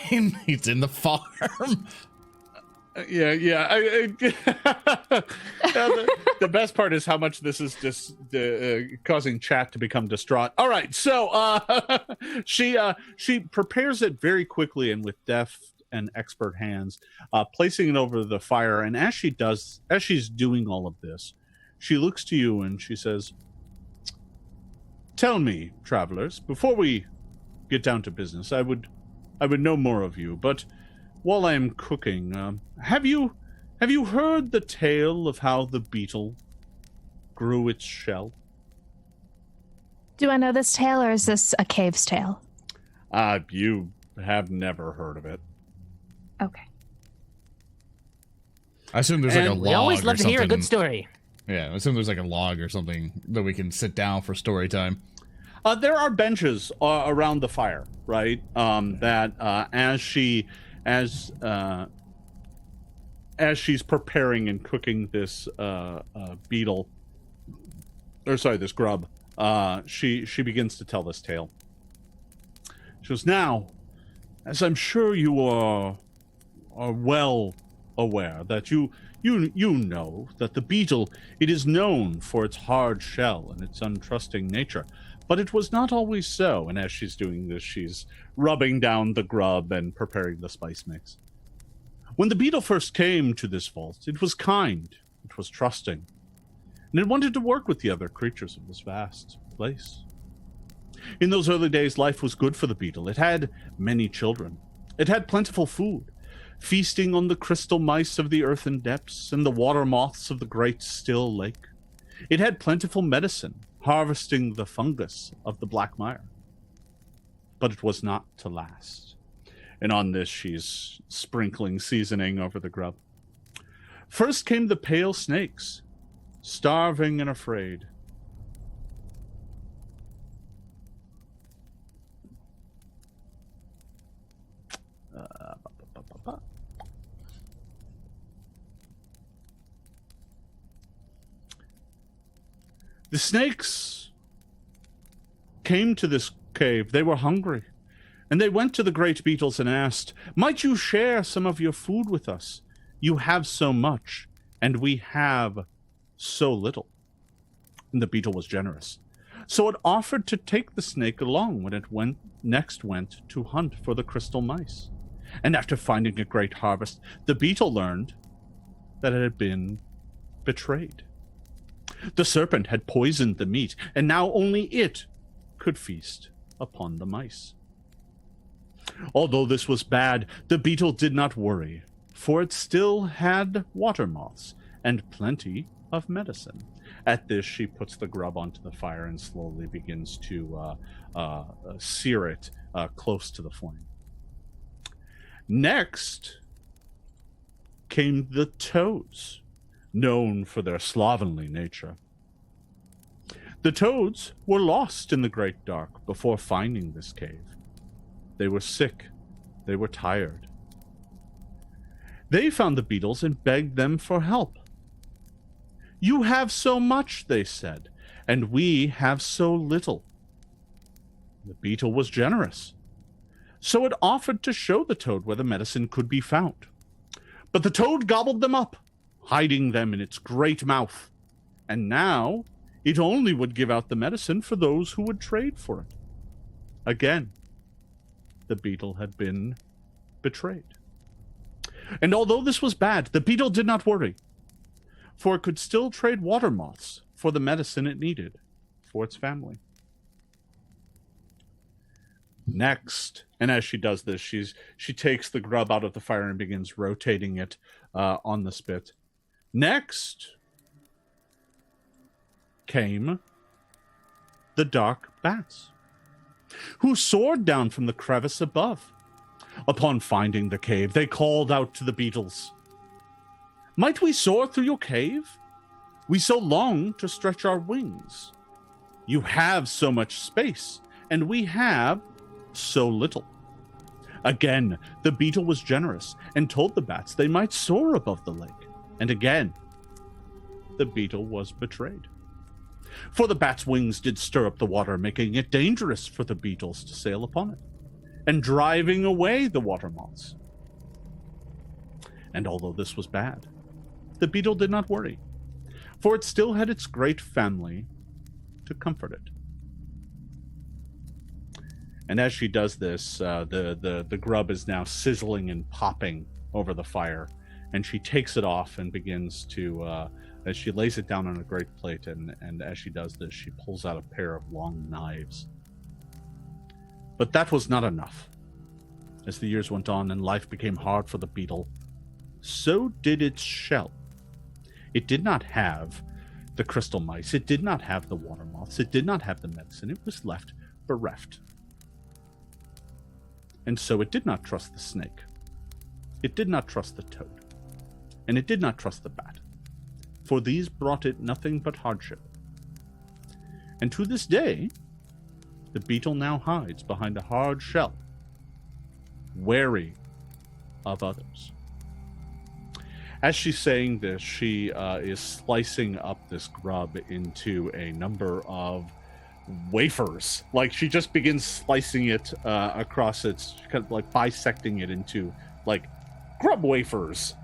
He's in the farm. Yeah. The best part is how much this is just causing chat to become distraught. All right, so she prepares it very quickly and with deft and expert hands, placing it over the fire. And as she's doing all of this, she looks to you and she says, "Tell me, travelers, before we get down to business, I would know more of you, but while I am cooking, have you heard the tale of how the beetle grew its shell?" Do I know this tale, or is this a cave's tale? You have never heard of it. Okay. I assume there's like a log. We always love or to hear a something. good story. Yeah, I assume there's like a log or something that we can sit down for story time. There are benches around the fire, right? That as she's preparing and cooking this beetle, this grub, she begins to tell this tale. She goes, now, as I'm sure you are well aware that you know that the beetle, it is known for its hard shell and its untrusting nature, but it was not always so. And as she's doing this, she's rubbing down the grub and preparing the spice mix. When the beetle first came to this vault, it was kind, it was trusting, and it wanted to work with the other creatures of this vast place. In those early days, life was good for the beetle. It had many children. It had plentiful food, feasting on the crystal mice of the earthen depths and the water moths of the great still lake. It had plentiful medicine, harvesting the fungus of the black mire. But it was not to last. And on this, she's sprinkling seasoning over the grub. First came the pale snakes, starving and afraid. The snakes came to this cave. They were hungry. And they went to the great beetles and asked, might you share some of your food with us? You have so much, and we have so little. And the beetle was generous. So it offered to take the snake along when it next went to hunt for the crystal mice. And after finding a great harvest, the beetle learned that it had been betrayed. The serpent had poisoned the meat, and now only it could feast upon the mice. Although this was bad, the beetle did not worry, for it still had water moths and plenty of medicine. At this, she puts the grub onto the fire and slowly begins to sear it close to the flame. Next came the toads, known for their slovenly nature. The toads were lost in the great dark before finding this cave. They were sick. They were tired. They found the beetles and begged them for help. You have so much, they said, and we have so little. The beetle was generous, so it offered to show the toad where the medicine could be found. But the toad gobbled them up, hiding them in its great mouth, and now it only would give out the medicine for those who would trade for it. Again, the beetle had been betrayed. And although this was bad, the beetle did not worry, for it could still trade water moths for the medicine it needed for its family. Next, and as she does this, she takes the grub out of the fire and begins rotating it on the spit. Next came the dark bats, who soared down from the crevice above. Upon finding the cave, they called out to the beetles, might we soar through your cave? We so long to stretch our wings. You have so much space, and we have so little. Again, the beetle was generous and told the bats they might soar above the lake. And again, the beetle was betrayed. For the bat's wings did stir up the water, making it dangerous for the beetles to sail upon it, and driving away the water moths. And although this was bad, the beetle did not worry, for it still had its great family to comfort it. And as she does this, the grub is now sizzling and popping over the fire, and she takes it off and begins to, as she lays it down on a great plate, and as she does this, she pulls out a pair of long knives. But that was not enough. As the years went on and life became hard for the beetle, so did its shell. It did not have the crystal mice, it did not have the water moths, it did not have the medicine, it was left bereft. And so it did not trust the snake. It did not trust the toad. And it did not trust the bat. For these brought it nothing but hardship. And to this day, The beetle now hides behind a hard shell, wary of others. As she's saying this, she is slicing up this grub into a number of wafers. Like, she just begins slicing it across its, kind of like bisecting it into like grub wafers.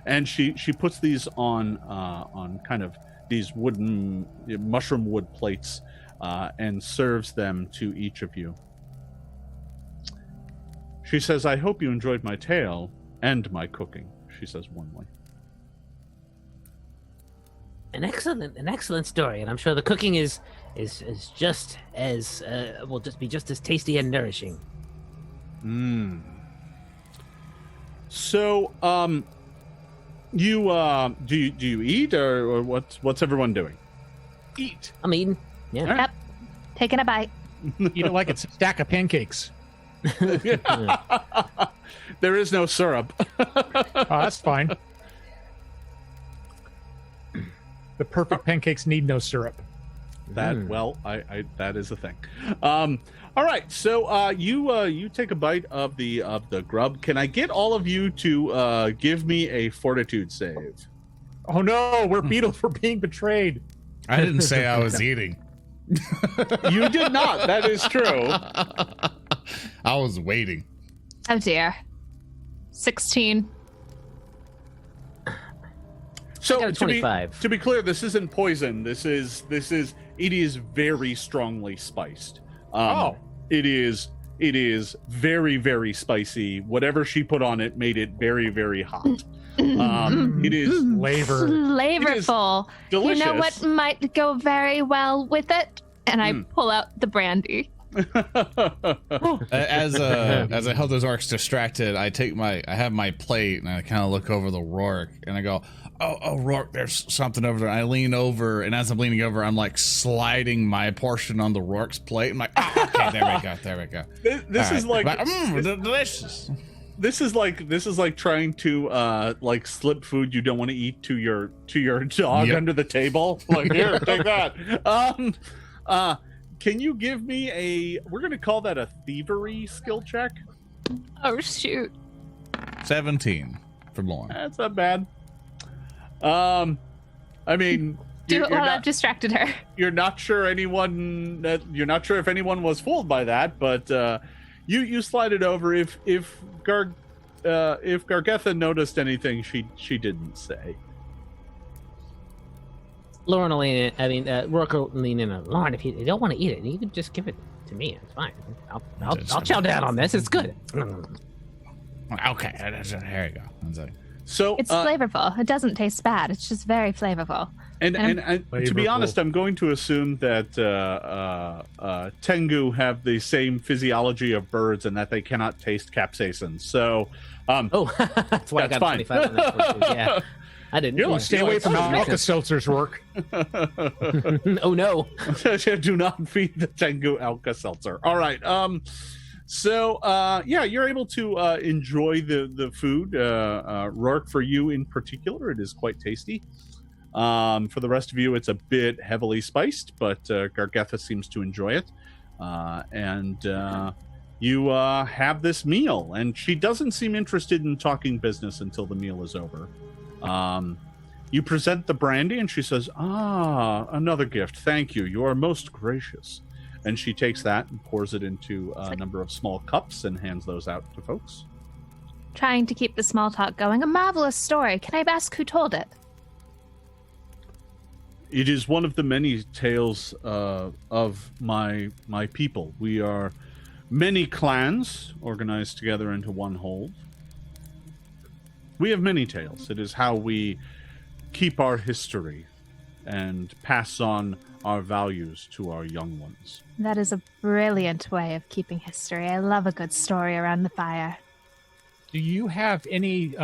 And she puts these on kind of these wooden mushroom wood plates and serves them to each of you. She says, "I hope you enjoyed my tale and my cooking," she says warmly. An excellent story, and I'm sure the cooking is just as will just be just as tasty and nourishing. So, you do you eat, or what's everyone doing? Eat. I'm eating. Yeah. Yep. Taking a bite. Eat it like it's a stack of pancakes. There is no syrup. Oh, that's fine. The perfect pancakes need no syrup. Well, I that is a thing. All right, so you take a bite of the grub. Can I get all of you to give me a fortitude save? Oh no, we're Beetle for being betrayed. I didn't say I was eating. You did not. That is true. I was waiting. Oh dear. 16. So 25. To be clear, this isn't poison. This is it is very strongly spiced. It is very, very spicy. Whatever she put on it made it very, very hot. It is flavorful. Delicious. You know what might go very well with it? And I pull out the brandy. As I help those orcs distracted, I have my plate and I kind of look over the Roark and I go, oh Roark, there's something over there. I lean over, and as I'm leaning over, I'm like sliding my portion on the Roark's plate. I'm like, okay, there we go. This is right. like delicious. This is like trying to like slip food you don't want to eat to your dog under the table. Like, here, take that. Can you give me we're going to call that a thievery skill check? Oh, shoot. 17 for Lauren. That's not bad. I mean, do it while I've distracted her. You're not sure if anyone was fooled by that, but you slide it over. If Gargetha noticed anything, she didn't say. Lauren will lean in. Roark will lean in. Lauren, if you don't want to eat it, you can just give it to me. It's fine. I'll chow down on this. It's good. Okay, here you go. So it's flavorful. It doesn't taste bad. It's just very flavorful. And to be honest, I'm going to assume that Tengu have the same physiology of birds and that they cannot taste capsaicin. So, that's why I got 25 on that one too. Yeah, I didn't. Stay away from Alka-Seltzer's work. Oh no! Do not feed the Tengu Alka-Seltzer. All right. So, you're able to enjoy the food. Roark, for you in particular, it is quite tasty. For the rest of you, it's a bit heavily spiced, but Gargetha seems to enjoy it. You have this meal, and she doesn't seem interested in talking business until the meal is over. You present the brandy, and she says, another gift. Thank you. You are most gracious. And she takes that and pours it into a number of small cups and hands those out to folks. Trying to keep the small talk going. A marvelous story. Can I ask who told it? It is one of the many tales of my people. We are many clans organized together into one whole. We have many tales. It is how we keep our history and pass on our values to our young ones. That is a brilliant way of keeping history. I love a good story around the fire. Do you have any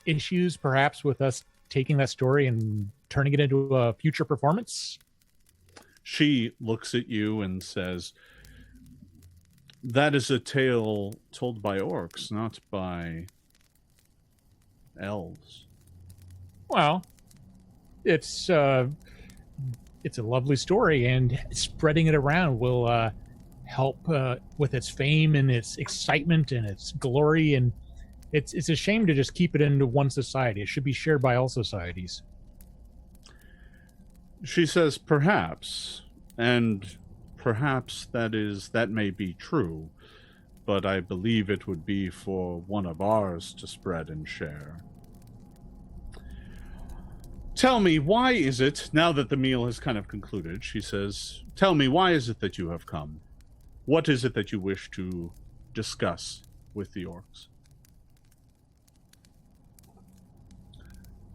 issues, perhaps, with us taking that story and turning it into a future performance? She looks at you and says, that is a tale told by orcs, not by elves. Well, it's it's a lovely story, and spreading it around will help with its fame and its excitement and its glory. And it's a shame to just keep it into one society. It should be shared by all societies. She says, perhaps, and perhaps that may be true, but I believe it would be for one of ours to spread and share. Tell me, why is it, now that the meal has kind of concluded, she says, tell me, why is it that you have come? What is it that you wish to discuss with the orcs?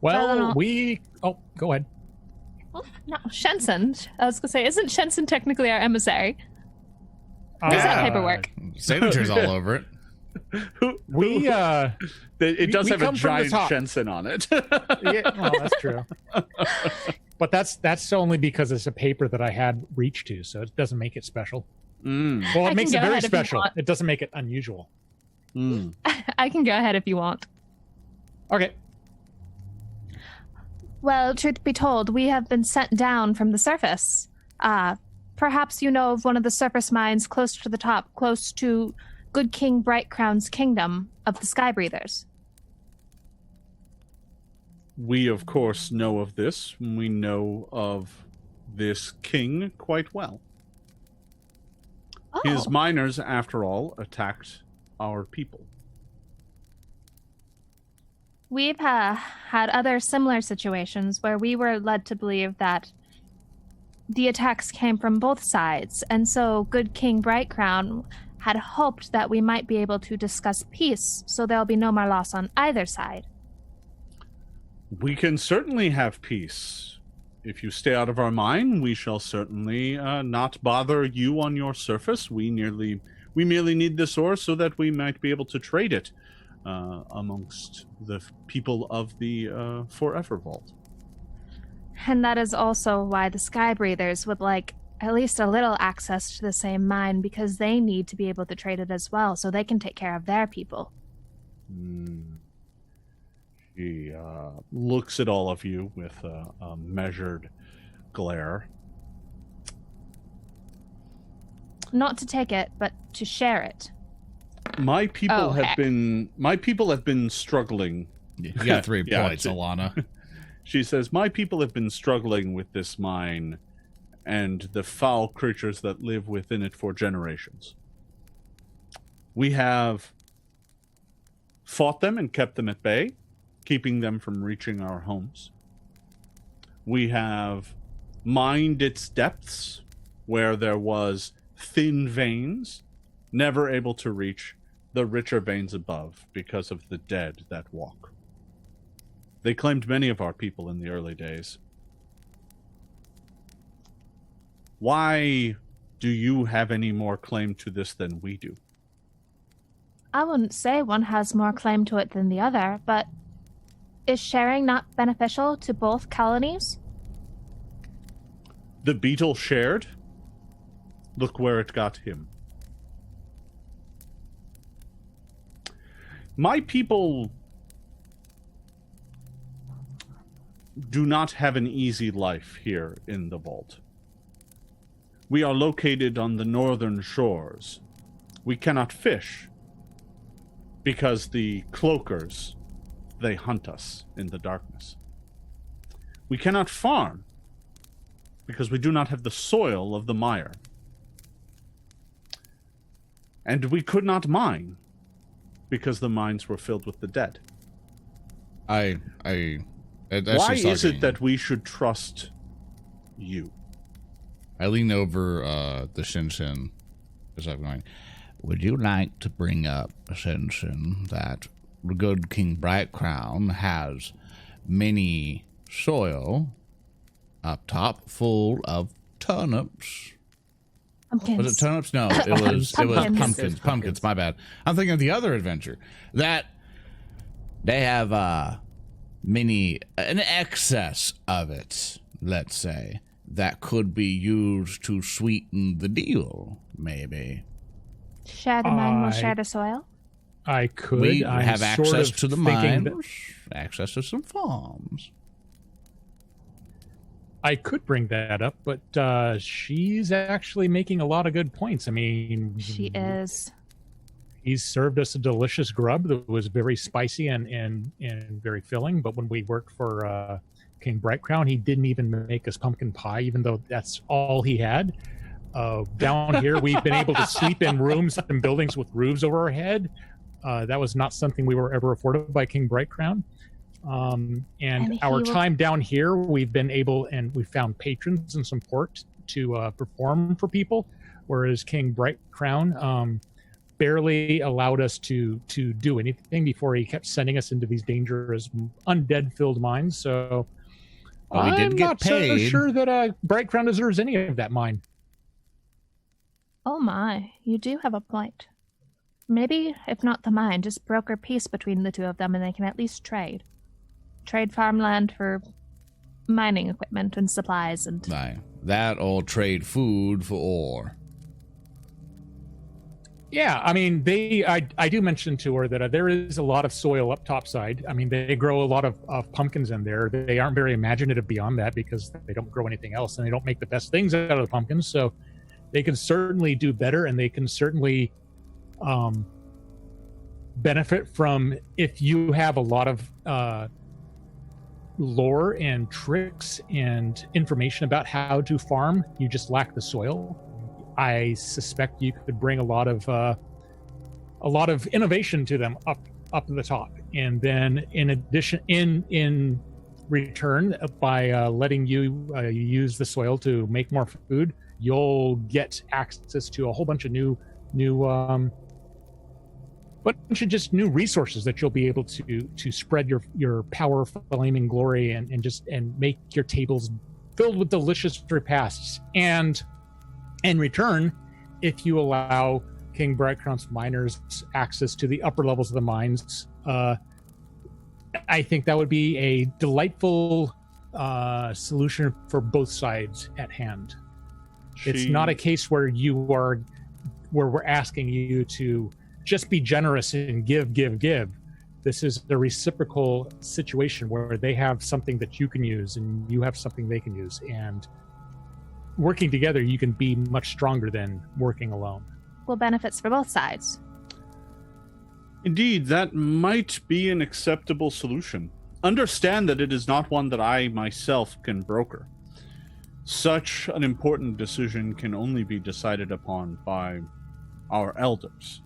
Well, go ahead. Well, no, Shensen. I was going to say, isn't Shensen technically our emissary? There's that paperwork. Signatures all over it. It does have a giant Shensen on it. Yeah, well, that's true. But that's only because it's a paper that I had reach to, so it doesn't make it special. Well, it makes it very special. It doesn't make it unusual. I can go ahead if you want. Okay. Well, truth be told, we have been sent down from the surface. Perhaps you know of one of the surface mines close to the top, close to Good King Brightcrown's kingdom of the Sky Breathers. We, of course, know of this. We know of this king quite well. Oh. His miners, after all, attacked our people. We've had other similar situations where we were led to believe that the attacks came from both sides, and so Good King Brightcrown had hoped that we might be able to discuss peace, so there'll be no more loss on either side. We can certainly have peace. If you stay out of our mine, we shall certainly not bother you on your surface. We merely need this ore so that we might be able to trade it amongst the people of the Forever Vault. And that is also why the Sky Breathers would like at least a little access to the same mine, because they need to be able to trade it as well, so they can take care of their people. She looks at all of you with a measured glare. Not to take it, but to share it. My people have been struggling. You got 3 points, Ilana. She says, my people have been struggling with this mine and the foul creatures that live within it for generations. We have fought them and kept them at bay, keeping them from reaching our homes. We have mined its depths where there was thin veins, never able to reach the richer veins above because of the dead that walk. They claimed many of our people in the early days. Why do you have any more claim to this than we do? I wouldn't say one has more claim to it than the other, but is sharing not beneficial to both colonies? The Beetle shared. Look where it got him. My people do not have an easy life here in the vault. We are located on the northern shores. We cannot fish because the cloakers, they hunt us in the darkness. We cannot farm because we do not have the soil of the mire. And we could not mine because the mines were filled with the dead. Why is it that we should trust you? I lean over the Shensen as I'm going, would you like to bring up, Shensen, that good King Brightcrown has many soil up top full of turnips? Pumpkins. Was it turnips? No, it was pumpkins. My bad. I'm thinking of the other adventure that they have an excess of it, let's say, that could be used to sweeten the deal, maybe. Share the mine will share the soil? I could. We have access to the mines, access to some farms. I could bring that up, but she's actually making a lot of good points. I mean, She is. He's served us a delicious grub that was very spicy and very filling. But when we worked for King Brightcrown, he didn't even make us pumpkin pie, even though that's all he had. Down here, we've been able to sleep in rooms and buildings with roofs over our head. That was not something we were ever afforded by King Brightcrown. And our time down here, we've been able, and we found patrons and support to perform for people, whereas King Brightcrown barely allowed us to do anything before he kept sending us into these dangerous undead-filled mines. So we did I'm get not paid. so sure that Brightcrown deserves any of that mine. Oh my, you do have a point. Maybe, if not the mine, just broker peace between the two of them and they can at least trade. Trade farmland for mining equipment and supplies and... Aye. That or trade food for ore. Yeah, I mean, I do mention to her that there is a lot of soil up topside. I mean, they grow a lot of pumpkins in there. They aren't very imaginative beyond that because they don't grow anything else and they don't make the best things out of the pumpkins. So they can certainly do better, and they can certainly benefit from if you have a lot of lore and tricks and information about how to farm. You just lack the soil. I suspect you could bring a lot of innovation to them up at the top, and then in addition, in return, by letting you use the soil to make more food, you'll get access to a whole bunch of new new resources that you'll be able to spread your power, flaming glory, and make your tables filled with delicious repasts. And in return, if you allow King Brightcrown's miners access to the upper levels of the mines, I think that would be a delightful solution for both sides at hand. It's not a case where we're asking you to just be generous and give. This is a reciprocal situation where they have something that you can use and you have something they can use, and working together, you can be much stronger than working alone. Well, benefits for both sides. Indeed, that might be an acceptable solution. Understand that it is not one that I myself can broker. Such an important decision can only be decided upon by our elders,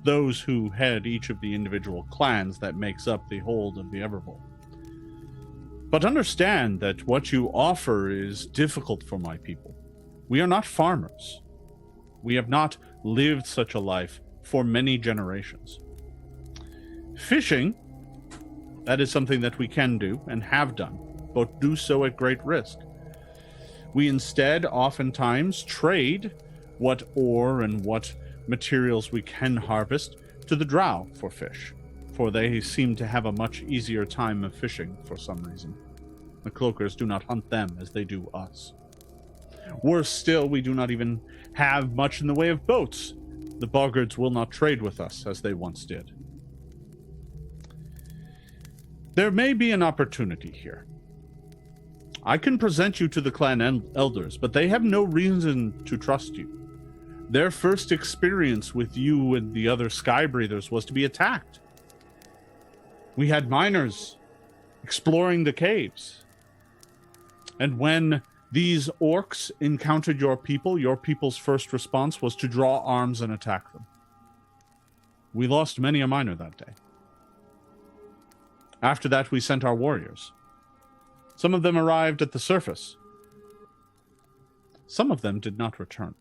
those who head each of the individual clans that makes up the hold of the Evervall. But understand that what you offer is difficult for my people. We are not farmers. We have not lived such a life for many generations. Fishing, that is something that we can do and have done, but do so at great risk. We instead oftentimes trade what ore and what materials we can harvest to the drow for fish, for they seem to have a much easier time of fishing for some reason. The cloakers do not hunt them as they do us. Worse still, we do not even have much in the way of boats. The boggards will not trade with us as they once did. There may be an opportunity here. I can present you to the clan elders, but they have no reason to trust you. Their first experience with you and the other Skybreathers was to be attacked. We had miners exploring the caves. And when these orcs encountered your people's first response was to draw arms and attack them. We lost many a miner that day. After that, we sent our warriors. Some of them arrived at the surface. Some of them did not return.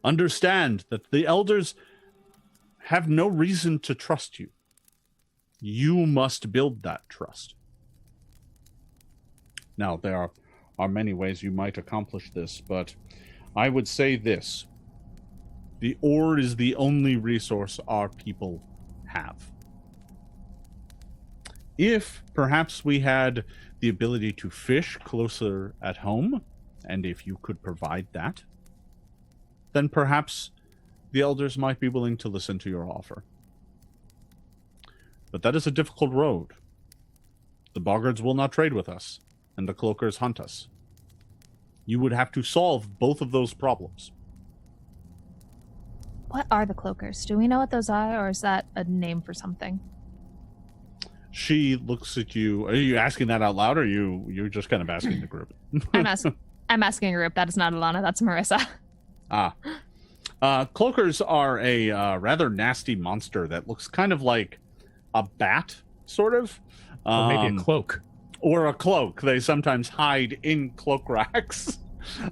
Understand that the elders have no reason to trust you. You must build that trust. Now, there are many ways you might accomplish this, but I would say this. The ore is the only resource our people have. If perhaps we had the ability to fish closer at home, and if you could provide that, then perhaps the elders might be willing to listen to your offer. But that is a difficult road. The boggards will not trade with us, and the cloakers hunt us. You would have to solve both of those problems. What are the cloakers? Do we know what those are, or is that a name for something? She looks at you. Are you asking that out loud, or you're just kind of asking the group? I'm asking a group. That is not Ilana. That's Maryssa. Cloakers are a rather nasty monster that looks kind of like a bat, sort of. Or maybe a cloak. Or a cloak. They sometimes hide in cloak racks.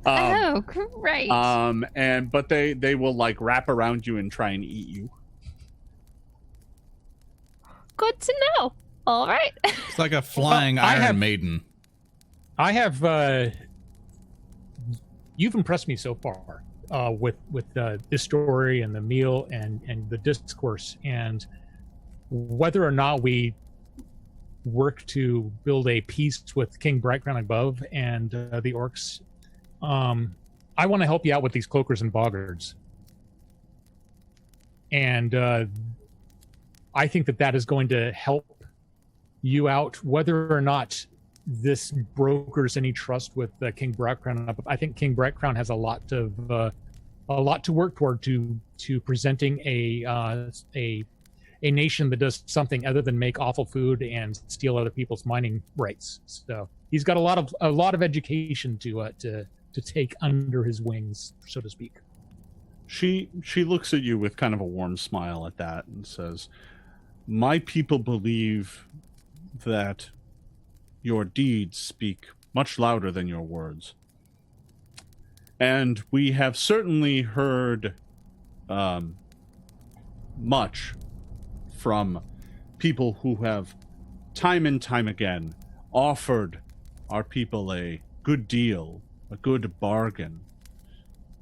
Oh, great. But they will like wrap around you and try and eat you. Good to know. All right. It's like a flying Iron Maiden. I have. You've impressed me so far with this story and the meal and the discourse, and whether or not we work to build a peace with King Brightcrown above and the orcs. I want to help you out with these cloakers and boggards, and I think that is going to help you out, whether or not this brokers any trust with King Brightcrown. I think King Brightcrown has a lot to work toward to presenting a nation that does something other than make awful food and steal other people's mining rights. So he's got a lot of education to take under his wings, so to speak. She looks at you with kind of a warm smile at that and says, "My people believe that your deeds speak much louder than your words. And we have certainly heard much from people who have time and time again offered our people a good deal, a good bargain,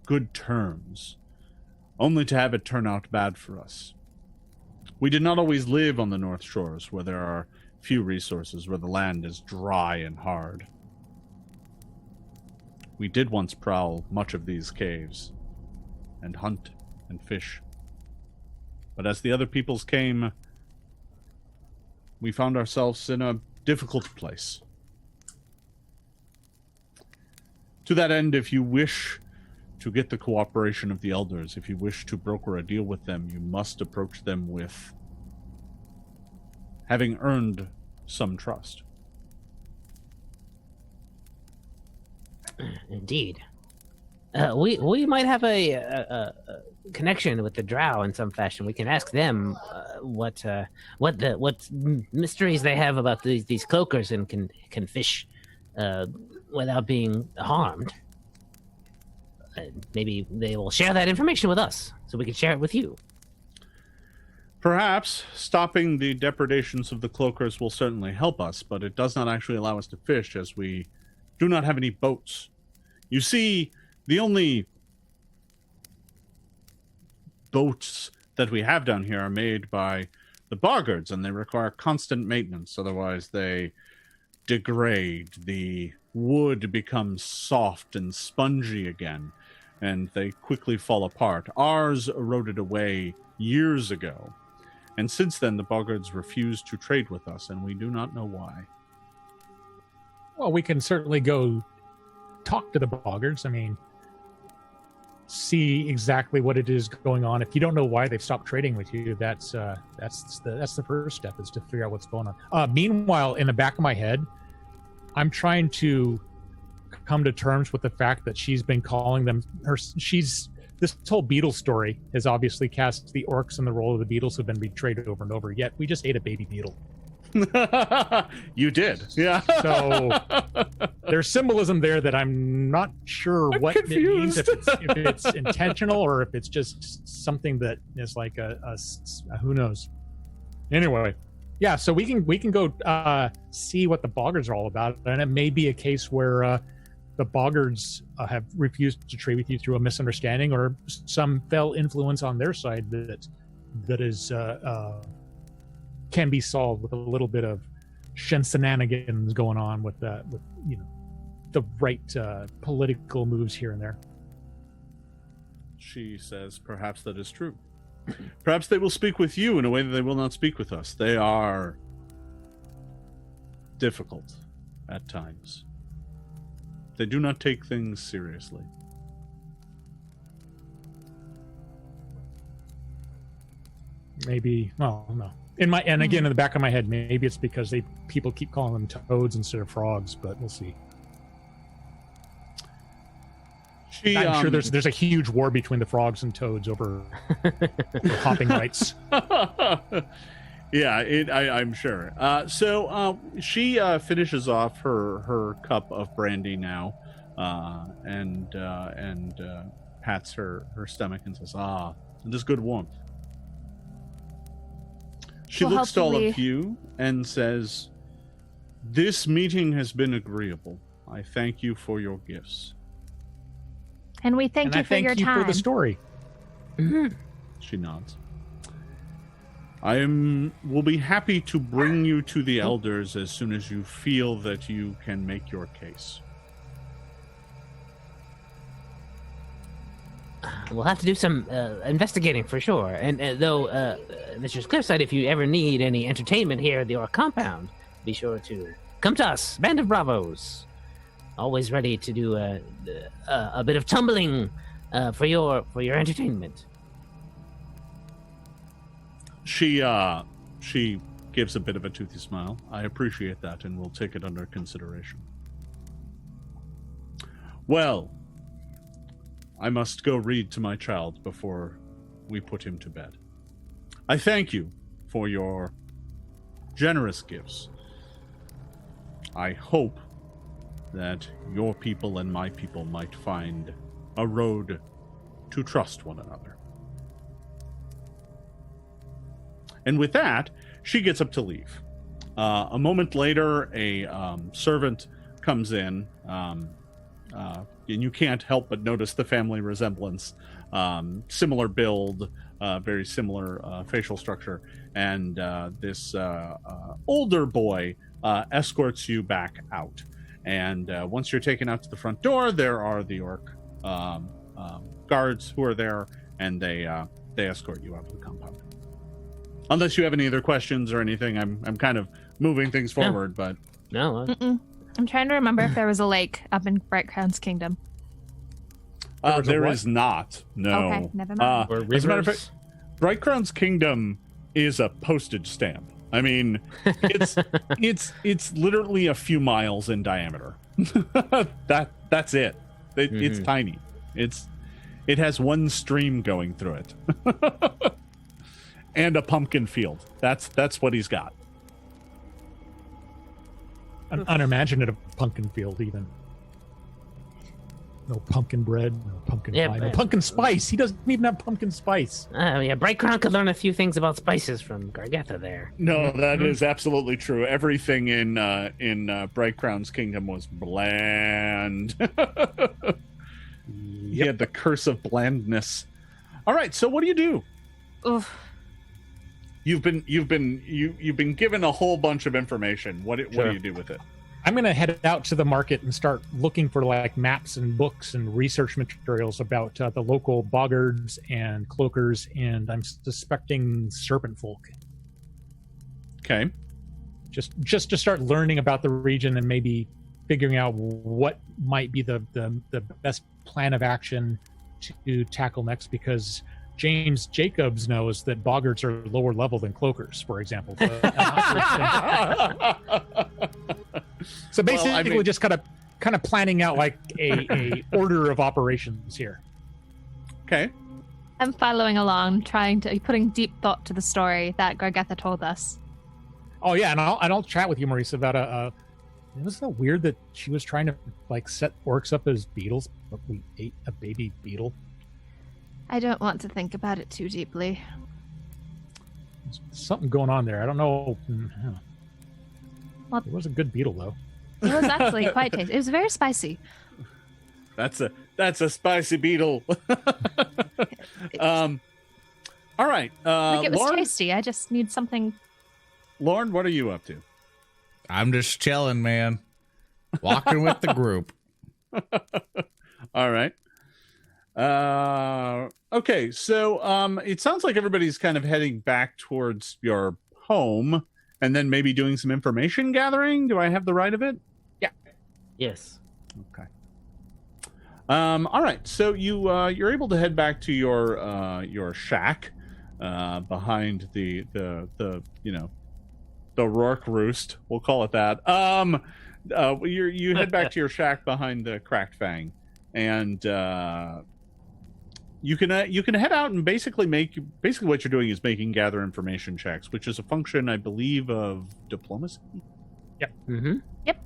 good terms, only to have it turn out bad for us. We did not always live on the North Shores, where there are few resources, where the land is dry and hard. We did once prowl much of these caves, and hunt and fish. But as the other peoples came, we found ourselves in a difficult place. To that end, if you wish to get the cooperation of the elders, if you wish to broker a deal with them, you must approach them with having earned some trust." Indeed. We might have a connection with the Drow in some fashion. We can ask them what mysteries they have about these cloakers and can fish without being harmed. Maybe they will share that information with us, so we can share it with you. Perhaps stopping the depredations of the cloakers will certainly help us, but it does not actually allow us to fish, as we do not have any boats. You see, the only boats that we have down here are made by the boggards, and they require constant maintenance, otherwise they degrade. The wood becomes soft and spongy again, and they quickly fall apart. Ours eroded away years ago, and since then the boggards refuse to trade with us, and we do not know why. Well, we can certainly go talk to the boggards. I mean, see exactly what it is going on. If you don't know why they've stopped trading with you, that's the first step, is to figure out what's going on. Meanwhile, in the back of my head, I'm trying to come to terms with the fact that she's been calling them this whole Beetle story has obviously cast the orcs in the role of the Beetles who've been betrayed over and over, yet we just ate a baby beetle. You did, yeah. So there's symbolism there that I'm not sure what it means, if it's intentional or if it's just something that is like a who knows. Anyway, yeah. So we can go see what the boggards are all about, and it may be a case where the boggards have refused to trade with you through a misunderstanding or some fell influence on their side that is can be solved with a little bit of shenanigans going on with the right political moves here and there. She says, "Perhaps that is true. Perhaps they will speak with you in a way that they will not speak with us. They are difficult at times. They do not take things seriously. Maybe, well, no. And again, in the back of my head, maybe it's because people keep calling them toads instead of frogs, but we'll see. I'm sure there's a huge war between the frogs and toads over hopping rights. Yeah, I'm sure. So she finishes off her cup of brandy now, and pats her stomach and says, "Ah, it is good warmth." She Well, looks to all hopefully- of you and says, "This meeting has been agreeable. I thank you for your gifts." And we thank you for your Thank you time. for the story. She nods. Will be happy to bring you to the elders as soon as you feel that you can make your case. We'll have to do some investigating for sure. And though, Mr. Cliffside, if you ever need any entertainment here at your compound, be sure to come to us, Band of Bravos. Always ready to do a bit of tumbling for your entertainment. She gives a bit of a toothy smile. I appreciate that, and we'll take it under consideration. Well, I must go read to my child before we put him to bed. I thank you for your generous gifts. I hope that your people and my people might find a road to trust one another. And with that, she gets up to leave. A moment later, a servant comes in, and you can't help but notice the family resemblance. Similar build, very similar facial structure, and this older boy escorts you back out. And once you're taken out to the front door, there are the orc guards who are there, and they escort you out of the compound. Unless you have any other questions or anything, I'm kind of moving things forward, but No, I'm trying to remember if there was a lake up in Bright Crown's kingdom. there is not. No. Okay, never mind. or As a matter of rivers. fact, Bright Crown's kingdom is a postage stamp. I mean, it's literally a few miles in diameter. That's it. It's tiny. It has one stream going through it, and a pumpkin field. That's what he's got. An unimaginative pumpkin field, even. No pumpkin bread, no pumpkin Yeah, pie, no but- pumpkin spice. He doesn't even have pumpkin spice. Yeah, Bright Crown could learn a few things about spices from Gargatha there. No, that is absolutely true. Everything in Bright Crown's kingdom was bland. He had the curse of blandness. All right, so what do you do? Oof. You've been given a whole bunch of information. What do Sure. you do with it? I'm going to head out to the market and start looking for like maps and books and research materials about the local boggards and cloakers, and I'm suspecting serpent folk. Okay. Just to start learning about the region and maybe figuring out what might be the best plan of action to tackle next, because James Jacobs knows that boggards are lower level than cloakers, for example. So basically, Well, I mean- just kind of planning out like a order of operations here. Okay. I'm following along, putting deep thought to the story that Gargatha told us. Oh yeah, and I'll chat with you, Maryssa, about wasn't it weird that she was trying to like set orcs up as beetles, but we ate a baby beetle? I don't want to think about it too deeply. There's something going on there. I don't know. Well- It was a good beetle though. It was actually quite tasty. It was very spicy. That's a spicy beetle. All right. Like it was Lauren, tasty. I just need something. Lauren, what are you up to? I'm just chilling, man. Walking with the group. All right. Okay, so it sounds like everybody's kind of heading back towards your home and then maybe doing some information gathering. Do I have the right of it? Yes. Okay. All right, so you're able to head back to your shack behind the Roark roost. We'll call it that. You head back to your shack behind the Cracked Fang, and you can head out and basically what you're doing is making gather information checks, which is a function, I believe, of diplomacy. Yep. Mm-hmm. Yep.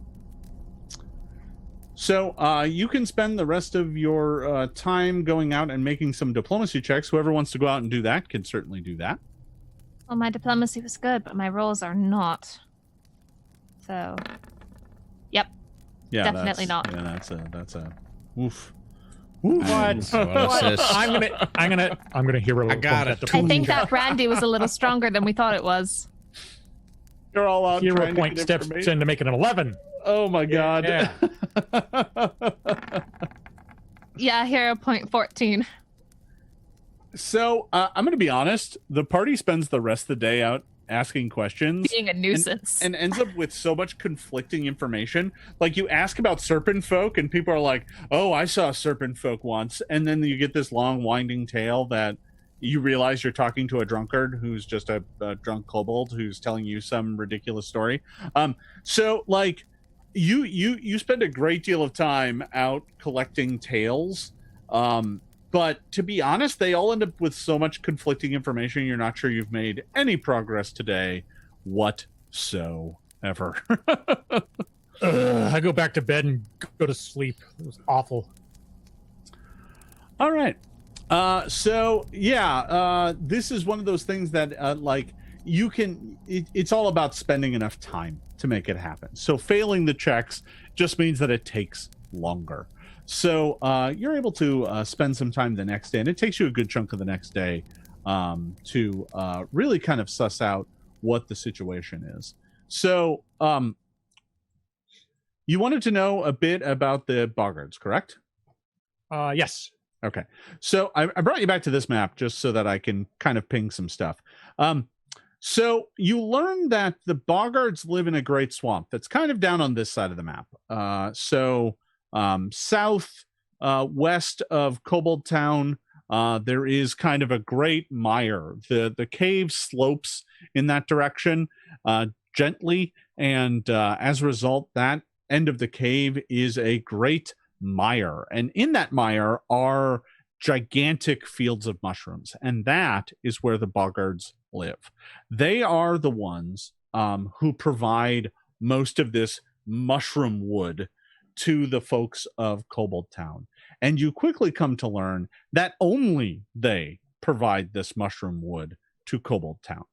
So you can spend the rest of your time going out and making some diplomacy checks. Whoever wants to go out and do that can certainly do that. Well, my diplomacy was good, but my rolls are not. So, yep. Yeah, Definitely not. Yeah, that's a oof. What? Assist. I'm gonna hero. I got it. I think that brandy was a little stronger than we thought it was. You're all out. Hero trying to point get steps information. in to make it an 11. Oh my god. Yeah. Yeah, hero point 14. So I'm going to be honest. The party spends the rest of the day out asking questions. Being a nuisance. And ends up with so much conflicting information. Like, you ask about serpent folk and people are like, oh, I saw serpent folk once. And then you get this long winding tale that you realize you're talking to a drunkard who's just a drunk kobold who's telling you some ridiculous story. So like you spend a great deal of time out collecting tales. But to be honest, they all end up with so much conflicting information, you're not sure you've made any progress today whatsoever. I go back to bed and go to sleep. It was awful. All right. This is one of those things that like you can, it's all about spending enough time to make it happen. So failing the checks just means that it takes longer. So you're able to spend some time the next day, and it takes you a good chunk of the next day to really kind of suss out what the situation is. So you wanted to know a bit about the boggards, correct? Yes. Okay. So I brought you back to this map just so that I can kind of ping some stuff. So you learn that the boggards live in a great swamp that's kind of down on this side of the map. South west of Kobold Town, there is kind of a great mire. The cave slopes in that direction gently, and as a result, that end of the cave is a great mire. And in that mire are gigantic fields of mushrooms, and that is where the boggards live. They are the ones who provide most of this mushroom wood to the folks of Kobold Town. And you quickly come to learn that only they provide this mushroom wood to Kobold Town.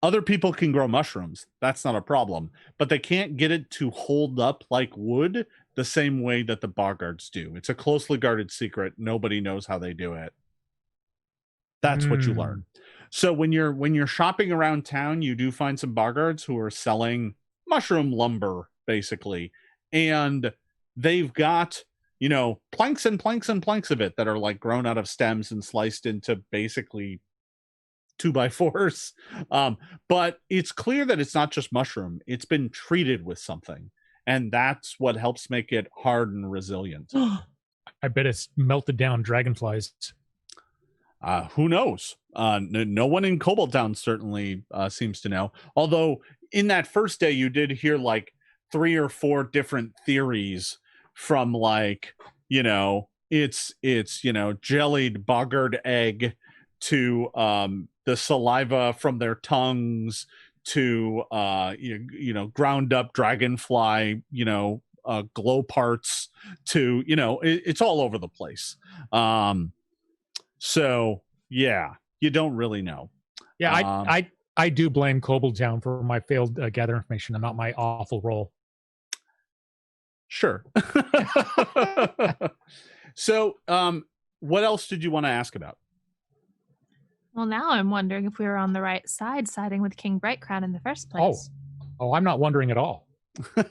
Other people can grow mushrooms. That's not a problem. But they can't get it to hold up like wood the same way that the boggards do. It's a closely guarded secret. Nobody knows how they do it. That's what you learn. So when you're shopping around town, you do find some boggards who are selling mushroom lumber, basically. And they've got, planks and planks and planks of it that are like grown out of stems and sliced into basically 2x4s. But it's clear that it's not just mushroom. It's been treated with something. And that's what helps make it hard and resilient. I bet it's melted down dragonflies. Who knows? No one in Kobold Town certainly seems to know. Although in that first day, you did hear like 3 or 4 different theories from like, it's jellied boggard egg to the saliva from their tongues to ground up dragonfly, glow parts to, it's all over the place. So yeah, you don't really know. Yeah, I do blame Kobold Town for my failed gather information and not my awful roll. Sure. So what else did you want to ask about? Well, now I'm wondering if we were on the right side, siding with King Brightcrown in the first place. Oh, I'm not wondering at all. It's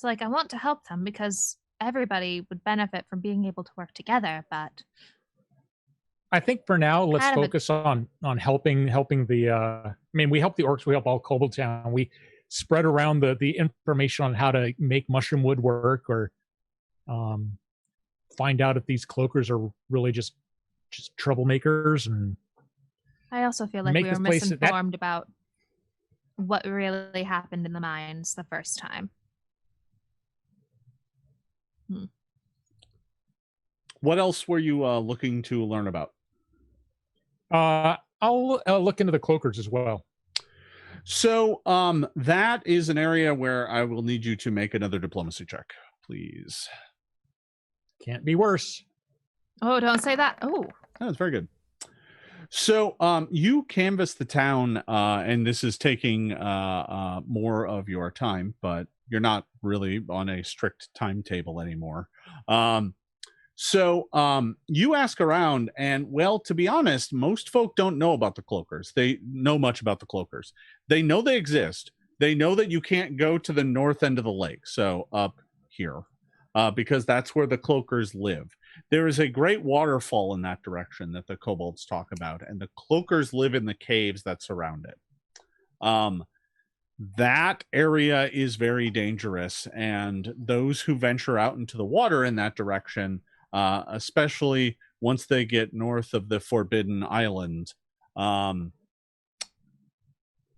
like, I want to help them because everybody would benefit from being able to work together, but I think for now, let's focus on helping the. We help the orcs. We help all Kobold Town. We spread around the information on how to make mushroom wood work, or find out if these cloakers are really just troublemakers. And I also feel like make we were this place misinformed about what really happened in the mines the first time. What else were you looking to learn about? I'll look into the cloakers as well. So that is an area where I will need you to make another diplomacy check, please. Can't be worse. Oh, don't say that. Oh, that's very good. So you canvass the town, and this is taking more of your time, but you're not really on a strict timetable anymore. So you ask around, and well, to be honest, most folk don't know about the cloakers. They know much about the cloakers. They know they exist. They know that you can't go to the north end of the lake, so up here, because that's where the cloakers live. There is a great waterfall in that direction that the kobolds talk about, and the cloakers live in the caves that surround it. That area is very dangerous, and those who venture out into the water in that direction, especially once they get north of the Forbidden Island,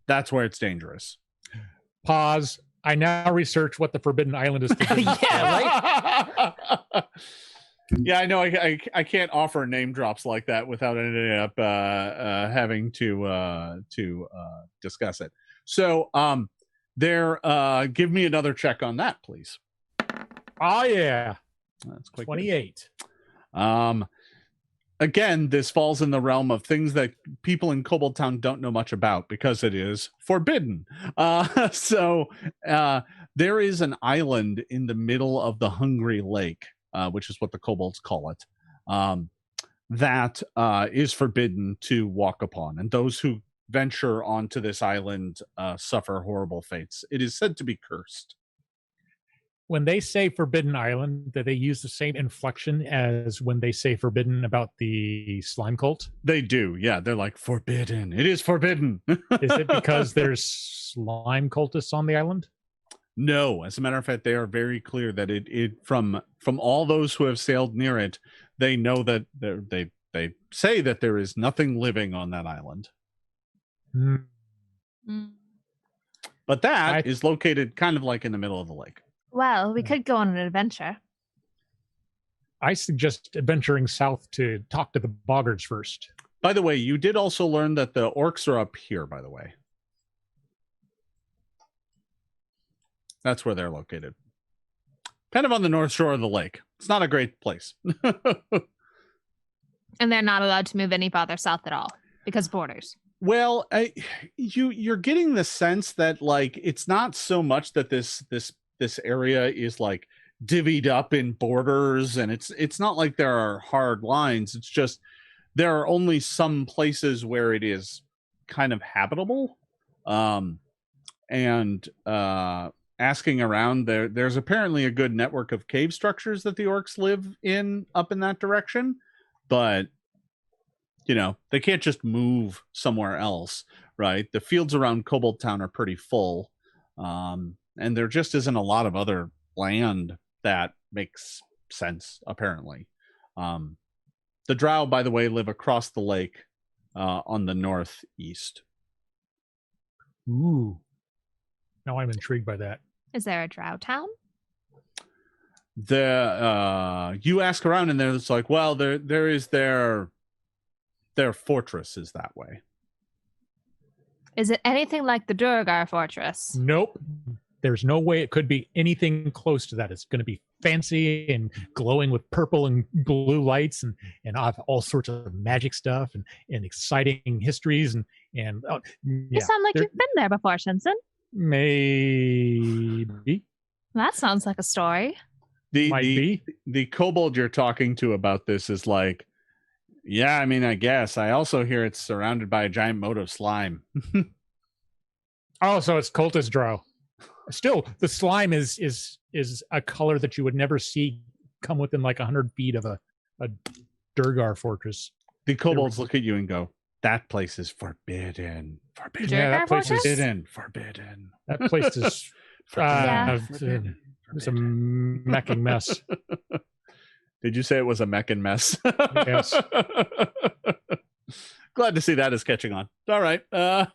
that's where it's dangerous. Pause. I now research what the Forbidden Island is. Yeah, right. Yeah, I know. I can't offer name drops like that without ending up having to discuss it. So, give me another check on that, please. Oh yeah, that's quite 28. Good. Again, this falls in the realm of things that people in Kobold Town don't know much about because it is forbidden. So there is an island in the middle of the Hungry Lake, which is what the kobolds call it, that is forbidden to walk upon. And those who venture onto this island suffer horrible fates. It is said to be cursed. When they say Forbidden Island, do they use the same inflection as when they say forbidden about the slime cult? They do, yeah. They're like, forbidden. It is forbidden. Is it because there's slime cultists on the island? No, as a matter of fact, they are very clear that it from all those who have sailed near it, they know that they say that there is nothing living on that island. But that is located kind of like in the middle of the lake. Well, we could go on an adventure. I suggest adventuring south to talk to the boggards first. By the way, you did also learn that the orcs are up here, by the way. That's where they're located. Kind of on the north shore of the lake. It's not a great place. And they're not allowed to move any farther south at all because borders. Well, you're getting the sense that like it's not so much that this area is like divvied up in borders, and it's not like there are hard lines. It's just there are only some places where it is kind of habitable. And asking around, there's apparently a good network of cave structures that the orcs live in up in that direction, but you know, they can't just move somewhere else, right? The fields around Kobold Town are pretty full. And there just isn't a lot of other land that makes sense, apparently. The Drow, by the way, live across the lake on the northeast. Ooh. Now I'm intrigued by that. Is there a Drow town? You ask around and there's like, well, there is their fortress is that way. Is it anything like the Durgar fortress? Nope. There's no way it could be anything close to that. It's going to be fancy and glowing with purple and blue lights and all sorts of magic stuff and exciting histories and yeah. You sound like you've been there before, Shensen. Maybe. That sounds like a story. The kobold you're talking to about this is like, yeah, I mean, I guess. I also hear it's surrounded by a giant moat of slime. Oh, so it's cultist drow. Still, the slime is a color that you would never see come within like 100 feet of a Durgar fortress. The kobolds look at you and go, That place is forbidden. Forbidden. Jerk that our place is- fortress? Forbidden. That place is Yeah. Forbidden. it's a mecking mess. Did you say it was a meckin' mess? Yes. Glad to see that is catching on. All right. All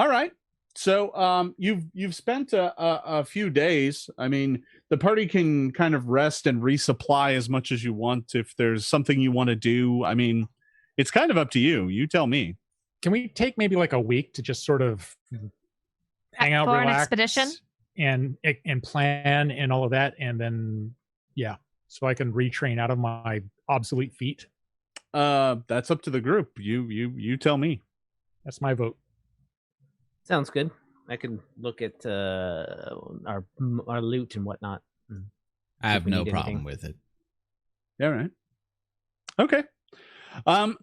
right. So you've spent a few days. I mean, the party can kind of rest and resupply as much as you want if there's something you want to do. I mean, it's kind of up to you. You tell me. Can we take maybe like a week to just sort of hang out, For an relax, expedition? and plan and all of that, and then so I can retrain out of my obsolete feat? That's up to the group. You tell me. That's my vote. Sounds good. I can look at our loot and whatnot. I have we no need problem anything. with it. All right. Okay.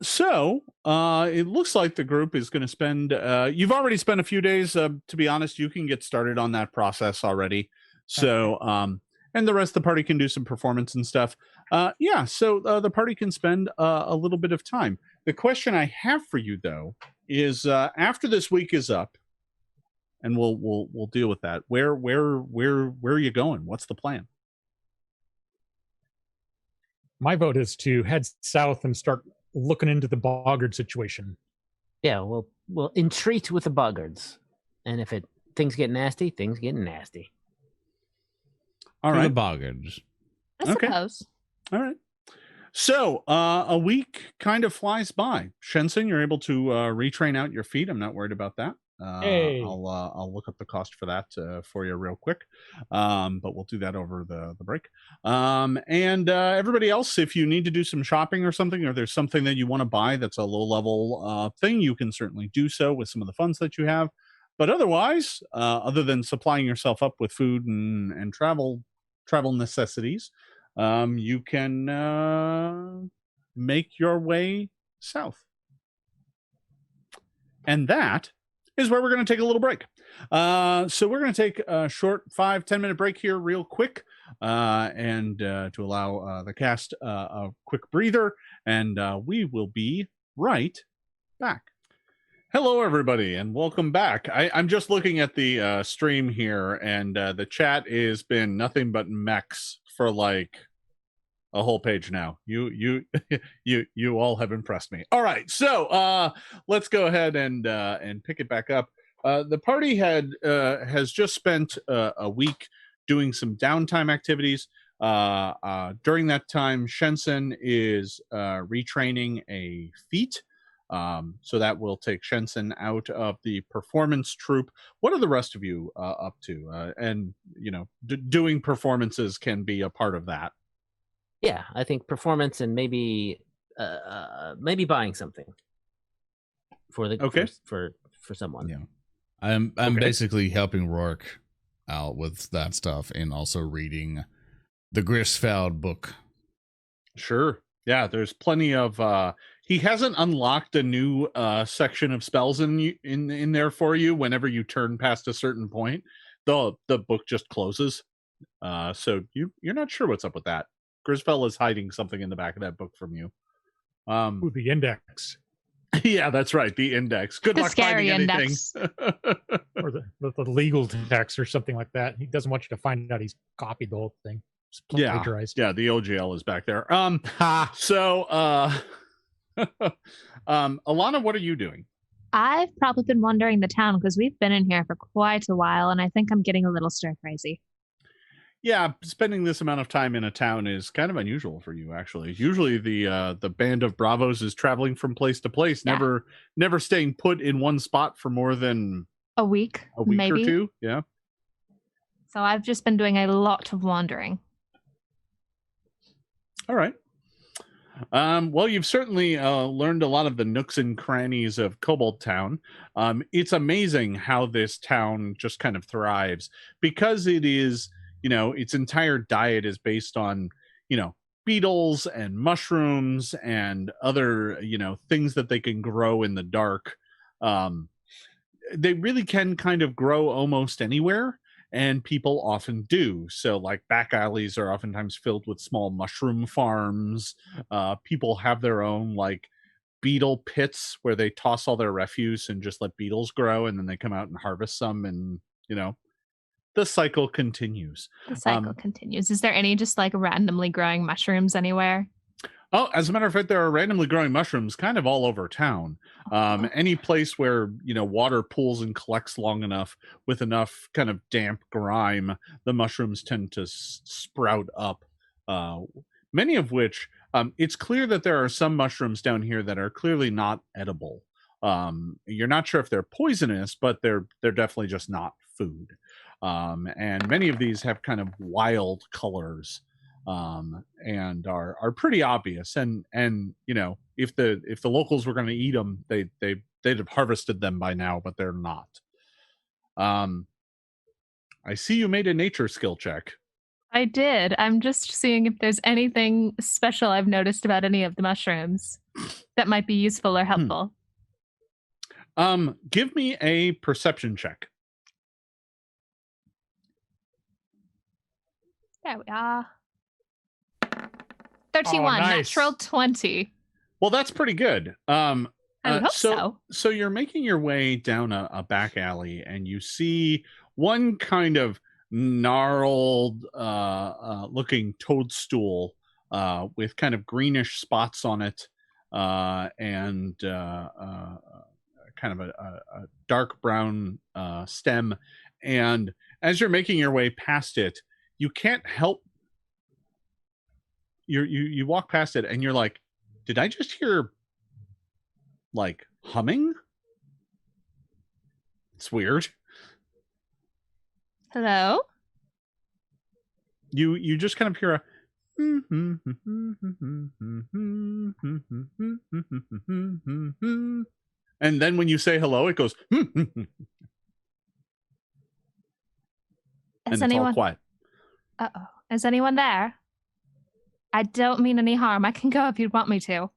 So it looks like the group is going to spend, you've already spent a few days. To be honest, you can get started on that process already. So, and the rest of the party can do some performance and stuff. So the party can spend a little bit of time. The question I have for you though is after this week is up, and we'll deal with that. Where are you going? What's the plan? My vote is to head south and start looking into the boggard situation. Yeah, we'll entreat with the boggards, and if things get nasty, things get nasty. All To right. the boggards. I Okay. suppose. All right. So a week kind of flies by. Shensen, you're able to retrain out your feet. I'm not worried about that. Hey. I'll look up the cost for that for you real quick. But we'll do that over the break. And everybody else, if you need to do some shopping or something, or there's something that you want to buy that's a low level thing, you can certainly do so with some of the funds that you have. But otherwise, other than supplying yourself up with food and travel necessities, you can make your way south. And that is where we're going to take a little break. So we're going to take a short 5-10 minute break here real quick and to allow the cast a quick breather. And we will be right back. Hello, everybody, and welcome back. I'm just looking at the stream here, and the chat has been nothing but mechs for like a whole page now. You all have impressed me. All right, so let's go ahead and pick it back up. The party has just spent a week doing some downtime activities. During that time, Shensen is retraining a feat. So that will take Shensen out of the performance troupe. What are the rest of you up to? And doing performances can be a part of that. Yeah, I think performance and maybe buying something for the Okay. for someone. Yeah. I'm Okay. basically helping Roark out with that stuff and also reading the Grisfeld book. Sure. Yeah, there's plenty of he hasn't unlocked a new section of spells in there for you whenever you turn past a certain point. The book just closes. So you're not sure what's up with that. Grisfell is hiding something in the back of that book from you. Ooh, the index. Yeah, that's right. The index. Good The luck scary finding anything. index. Or the legal text or something like that. He doesn't want you to find out he's copied the whole thing. It's plagiarized. Yeah, the OGL is back there. So Ilana, what are you doing? I've probably been wandering the town because we've been in here for quite a while, and I think I'm getting a little stir crazy. Yeah, spending this amount of time in a town is kind of unusual for you, actually. Usually the band of Bravos is traveling from place to place, Yeah. never staying put in one spot for more than A week, a week maybe. or two. Yeah. So I've just been doing a lot of wandering. All right. Well, you've certainly learned a lot of the nooks and crannies of Cobalt Town. It's amazing how this town just kind of thrives because it is, its entire diet is based on, beetles and mushrooms and other, things that they can grow in the dark. They really can kind of grow almost anywhere. And people often do. So like back alleys are oftentimes filled with small mushroom farms. People have their own like beetle pits where they toss all their refuse and just let beetles grow, and then they come out and harvest some, and the cycle continues. The cycle continues. Is there any just like randomly growing mushrooms anywhere? Oh, as a matter of fact, there are randomly growing mushrooms kind of all over town. Any place where, water pools and collects long enough with enough kind of damp grime, the mushrooms tend to sprout up. Many of which, it's clear that there are some mushrooms down here that are clearly not edible. You're not sure if they're poisonous, but they're definitely just not food. And many of these have kind of wild colors. And are pretty obvious, and if the locals were going to eat them, they'd have harvested them by now, but they're not. I see you made a nature skill check. I did. I'm just seeing if there's anything special I've noticed about any of the mushrooms that might be useful or helpful. Give me a perception check. There we are. 31, nice. Natural 20. Well, that's pretty good. I would hope so. So you're making your way down a back alley, and you see one kind of gnarled looking toadstool with kind of greenish spots on it, and kind of a dark brown stem. And as you're making your way past it, you can't help. You walk past it and you're like, did I just hear like humming? It's weird. Hello? You just kind of hear a and then when you say hello, it goes and it's all quiet. Uh-oh. Is anyone there? I don't mean any harm. I can go if you'd want me to.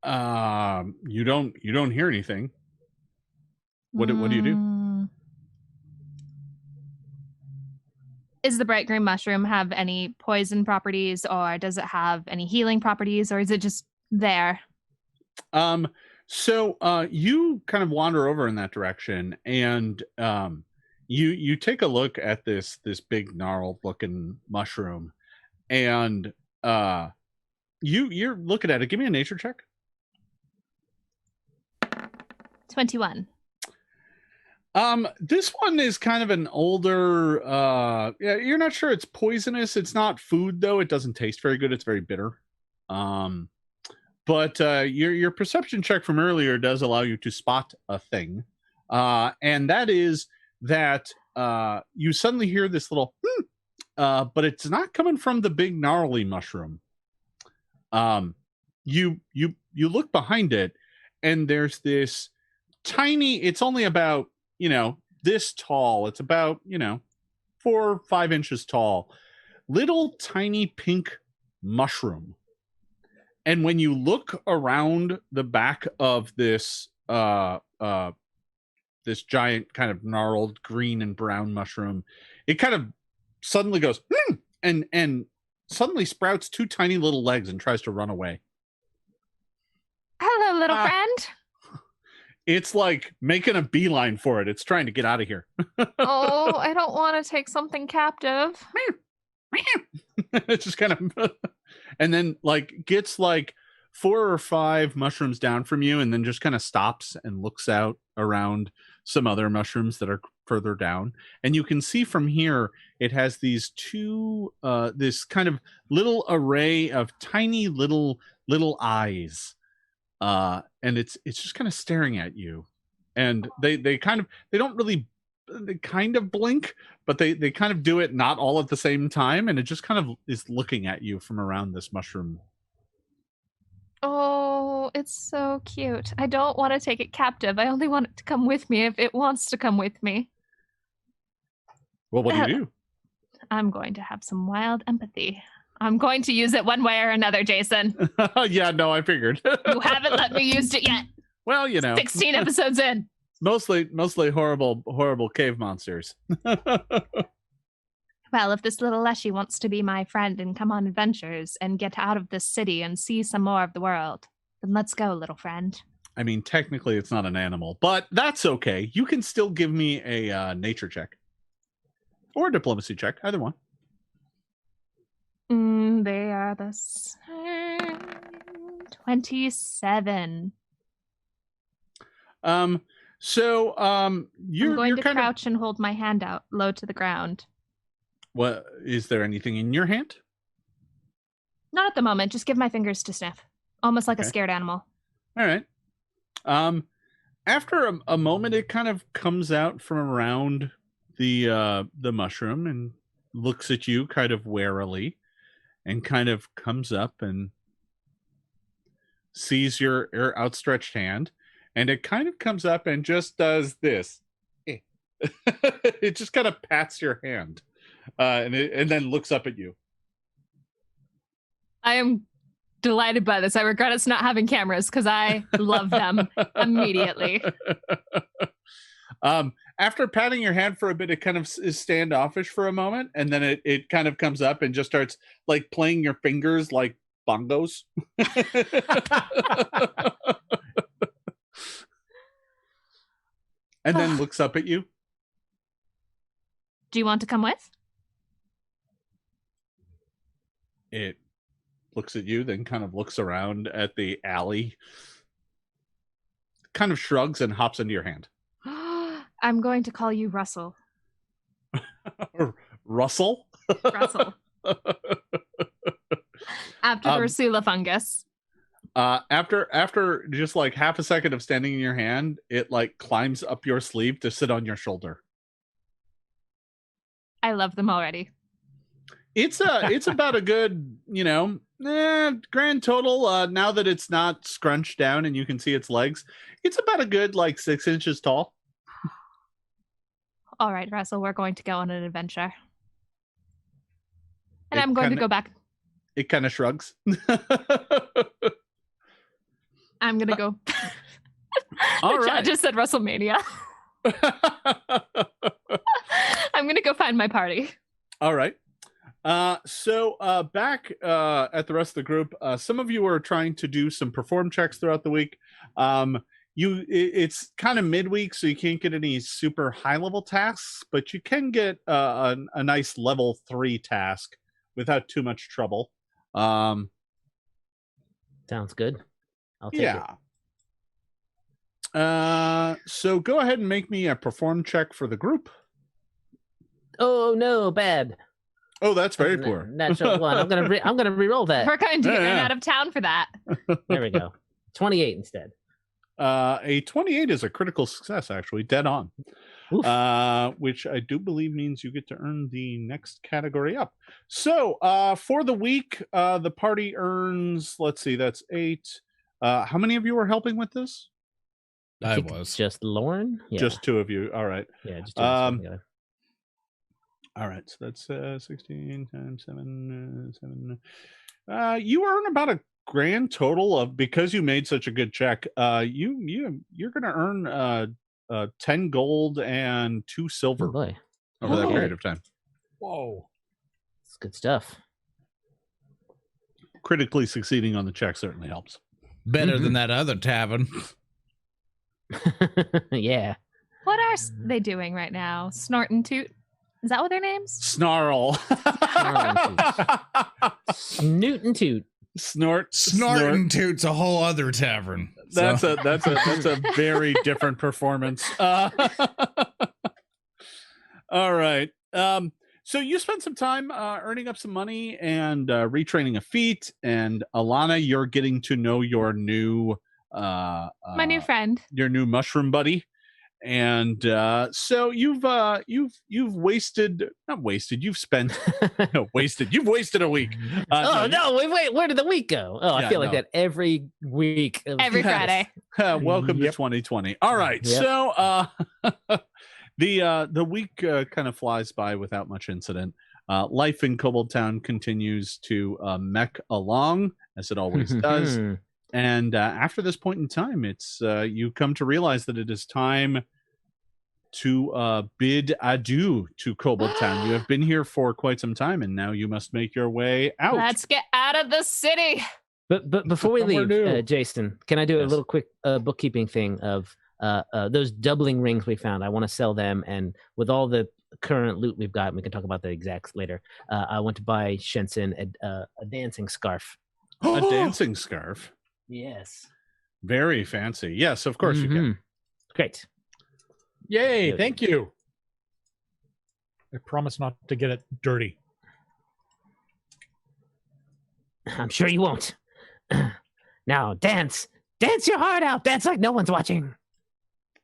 You don't hear anything. What do you do? Is the bright green mushroom have any poison properties, or does it have any healing properties, or is it just there? So you kind of wander over in that direction, and you take a look at this big gnarled looking mushroom, and you're looking at it. Give me a nature check. 21. This one is kind of an older, you're not sure it's poisonous. It's not food though. It doesn't taste very good. It's very bitter. But your perception check from earlier does allow you to spot a thing. And that is that you suddenly hear this little, but it's not coming from the big gnarly mushroom. You look behind it, and there's this tiny, it's only about, this tall. It's about, 4 or 5 inches tall, little tiny pink mushroom. And when you look around the back of this this giant kind of gnarled green and brown mushroom, it kind of suddenly goes and suddenly sprouts 2 tiny little legs and tries to run away. Hello, little friend. It's like making a beeline for it. It's trying to get out of here. Oh, I don't want to take something captive. It's just kind of, and then like gets like 4 or 5 mushrooms down from you, and then just kind of stops and looks out around some other mushrooms that are further down. And you can see from here, it has these 2, this kind of little array of tiny little eyes. And it's just kind of staring at you, and they don't really, they kind of blink, but they kind of do it not all at the same time, and it just kind of is looking at you from around this mushroom. Oh, it's so cute. I don't want to take it captive. I only want it to come with me if it wants to come with me. Well, what do you do? I'm going to have some wild empathy. I'm going to use it one way or another, Jason. Yeah, no, I figured. You haven't let me use it yet. Well, 16 episodes in. Mostly horrible cave monsters. But Well, if this little Leshy wants to be my friend and come on adventures and get out of this city and see some more of the world, then let's go, little friend. I mean, technically it's not an animal, but that's okay. You can still give me a nature check. Or a diplomacy check, either one. They are the same. 27. So I'm going to kind crouch and hold my hand out low to the ground. What is there anything in your hand? Not at the moment. Just give my fingers to sniff, almost like a scared animal. All right. After a moment, it kind of comes out from around the mushroom and looks at you kind of warily, and kind of comes up and sees your outstretched hand, and it kind of comes up and just does this. It just kind of pats your hand, and then looks up at you. I am delighted by this. I regret us not having cameras because I love them immediately. After patting your hand for a bit, it kind of is standoffish for a moment, and then it kind of comes up and just starts like playing your fingers like bongos. And then looks up at you. Do you want to come with? It looks at you, then kind of looks around at the alley, kind of shrugs and hops into your hand. I'm going to call you Russell. Russell? Russell. After the Ursula fungus. After just like half a second of standing in your hand, it like climbs up your sleeve to sit on your shoulder. I love them already. It's about a good, grand total. Now that it's not scrunched down and you can see its legs, it's about a good like 6 inches tall. All right, Russell, we're going to go on an adventure. And I'm going to go back. It kind of shrugs. I'm going to go. All right. I just said WrestleMania. I'm going to go find my party. All right. So back at the rest of the group, some of you are trying to do some perform checks throughout the week. It's kind of midweek, so you can't get any super high level tasks, but you can get a nice level 3 task without too much trouble. Sounds good. I'll take it. So go ahead and make me a perform check for the group. Oh no, bad. Oh, that's very poor. Natural one. I'm gonna re-roll that. We're going to get out of town for that. There we go. 28 instead. A 28 is a critical success, actually, dead on. Which I do believe means you get to earn the next category up. So for the week, the party earns, let's see, that's 8. How many of you are helping with this? I was. Just Lauren? Yeah. Just 2 of you. All right. Yeah, just 2 of us together. All right, so that's 16 times 7. You earn about a grand total of, because you made such a good check, you're going to earn 10 gold and 2 silver over that period of time. Whoa. That's good stuff. Critically succeeding on the check certainly helps. Better than that other tavern. Yeah. What are they doing right now? Snort and Toot? Is that what their names? Snarl. Snoot and Toot. Snort and Toot's a whole other tavern. That's a very different performance. All right. So you spent some time earning up some money and retraining a feat, and Ilana, you're getting to know your new my new friend, your new mushroom buddy. And so you've wasted you've spent you've wasted a week. Wait, where did the week go? I feel like that every week, every Friday. Welcome to 2020. All right. So the week kind of flies by without much incident. Life in Kobold Town continues to mech along as it always does. And after this point in time, it's you come to realize that it is time to bid adieu to Kobold Town. You have been here for quite some time, and now you must make your way out. Let's get out of the city. But before we Somewhere leave, new. Jason, can I do a Yes. little quick bookkeeping thing of those doubling rings we found? I want to sell them, and with all the current loot we've got, we can talk about the exacts later. I want to buy Shensen a dancing scarf. A dancing scarf. Yes. Very fancy. Yes, of course you can. Great. Yay, Good. thank you. I promise not to get it dirty. I'm sure you won't. Now dance your heart out. Dance like no one's watching.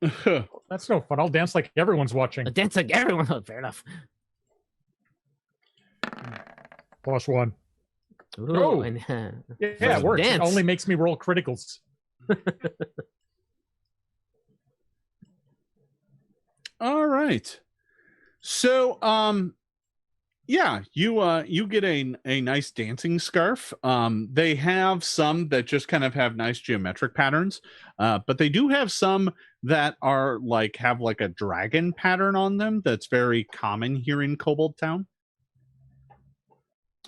That's no fun. I'll dance like everyone's watching. Dance like everyone. Oh, fair enough. +1. Ooh, Oh. and, Yeah, it works. Dance. It only makes me roll criticals. All right. So, yeah, you get a nice dancing scarf. They have some that just kind of have nice geometric patterns, but they do have some that are have a dragon pattern on them. That's very common here in Kobold Town.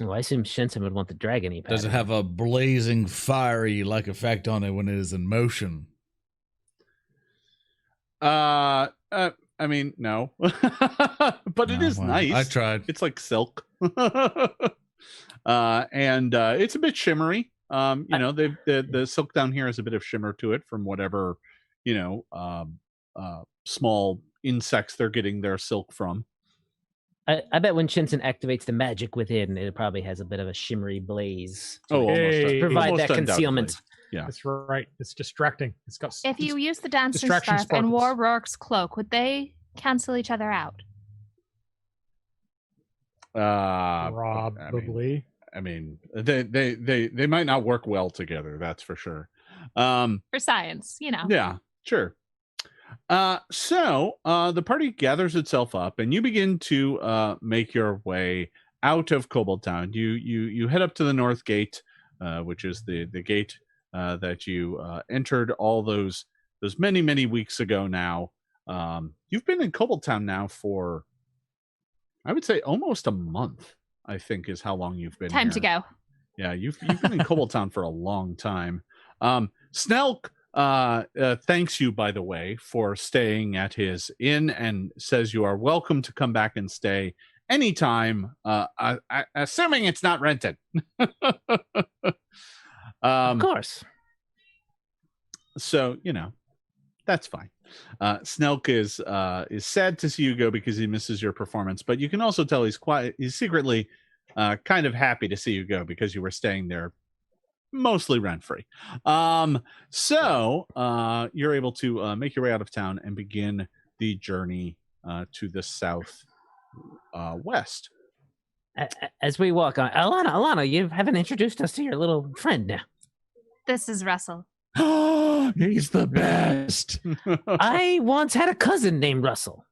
I assume Shensen would want the dragon-y pattern. Does it have a blazing, fiery like effect on it when it is in motion? I mean, no, but it Oh, is well, nice. I tried. It's like silk, and it's a bit shimmery. The silk down here has a bit of shimmer to it from whatever, small insects they're getting their silk from. I bet when Shensen activates the magic within, it probably has a bit of a shimmery blaze. to Oh, it. Hey, provide almost that concealment. undoubtedly. Yeah. That's right. It's distracting. It's got. If you use the dancing distraction scarf and sparkles. wore Roark's cloak, would they cancel each other out? Probably. I mean, they might not work well together. That's for sure. For science, Yeah, sure. So the party gathers itself up, and you begin to make your way out of Kobold Town. You head up to the North Gate, which is the gate that you entered all those many weeks ago. Now, you've been in Kobold Town now for, I would say, almost a month. I think is how long you've been. Time here. to go. Yeah, you've been in Kobold Town for a long time. Snelk thanks you, by the way, for staying at his inn and says you are welcome to come back and stay anytime, assuming it's not rented. Of course. So, that's fine. Snelk is sad to see you go because he misses your performance, but you can also tell he's secretly kind of happy to see you go because you were staying there mostly rent-free. So you're able to make your way out of town and begin the journey to the south west. As we walk on, Ilana, you haven't introduced us to your little friend now. This is Russell. He's the best. I once had a cousin named Russell.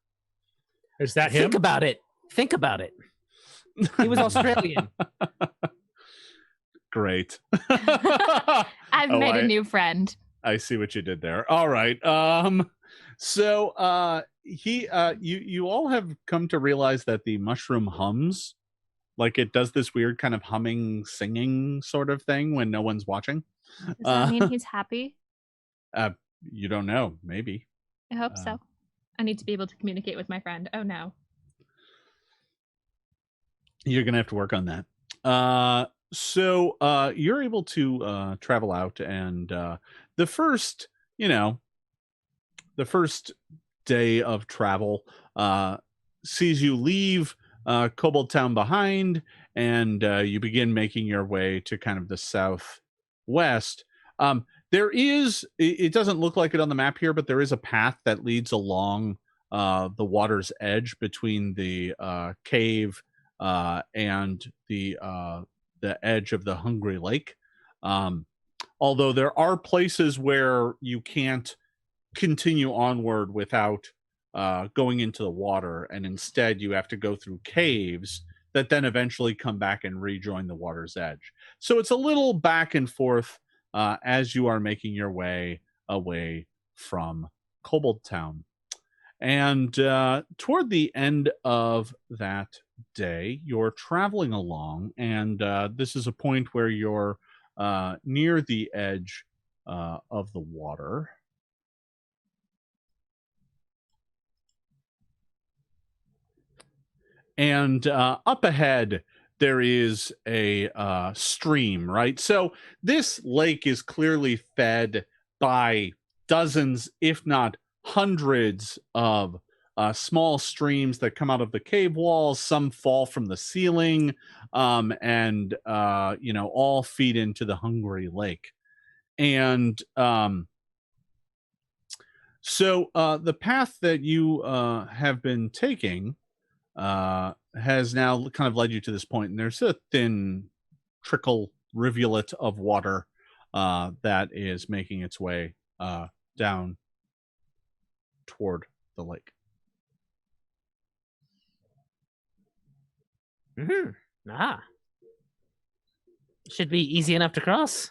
Is that him? Think about it. He was Australian. Great. I've made a new friend. I see what you did there. All right. So you all have come to realize that the mushroom hums, like it does this weird kind of humming, singing sort of thing when no one's watching. Does that mean he's happy? You don't know. Maybe. I hope so. I need to be able to communicate with my friend. Oh no. You're gonna have to work on that. So you're able to travel out, and the first day of travel sees you leave Kobold Town behind, and you begin making your way to kind of the southwest. There is, it doesn't look like it on the map here, but there is a path that leads along the water's edge between the cave and the edge of the Hungry Lake. Although there are places where you can't continue onward without going into the water, and instead you have to go through caves that then eventually come back and rejoin the water's edge. So it's a little back and forth as you are making your way away from Kobold Town. And toward the end of that day, you're traveling along, and this is a point where you're near the edge of the water. And up ahead, there is a stream, right? So this lake is clearly fed by dozens, if not hundreds of small streams that come out of the cave walls. Some fall from the ceiling, and all feed into the hungry lake. And so the path that you have been taking has now kind of led you to this point, and there's a thin trickle rivulet of water that is making its way down toward the lake. Should be easy enough to cross.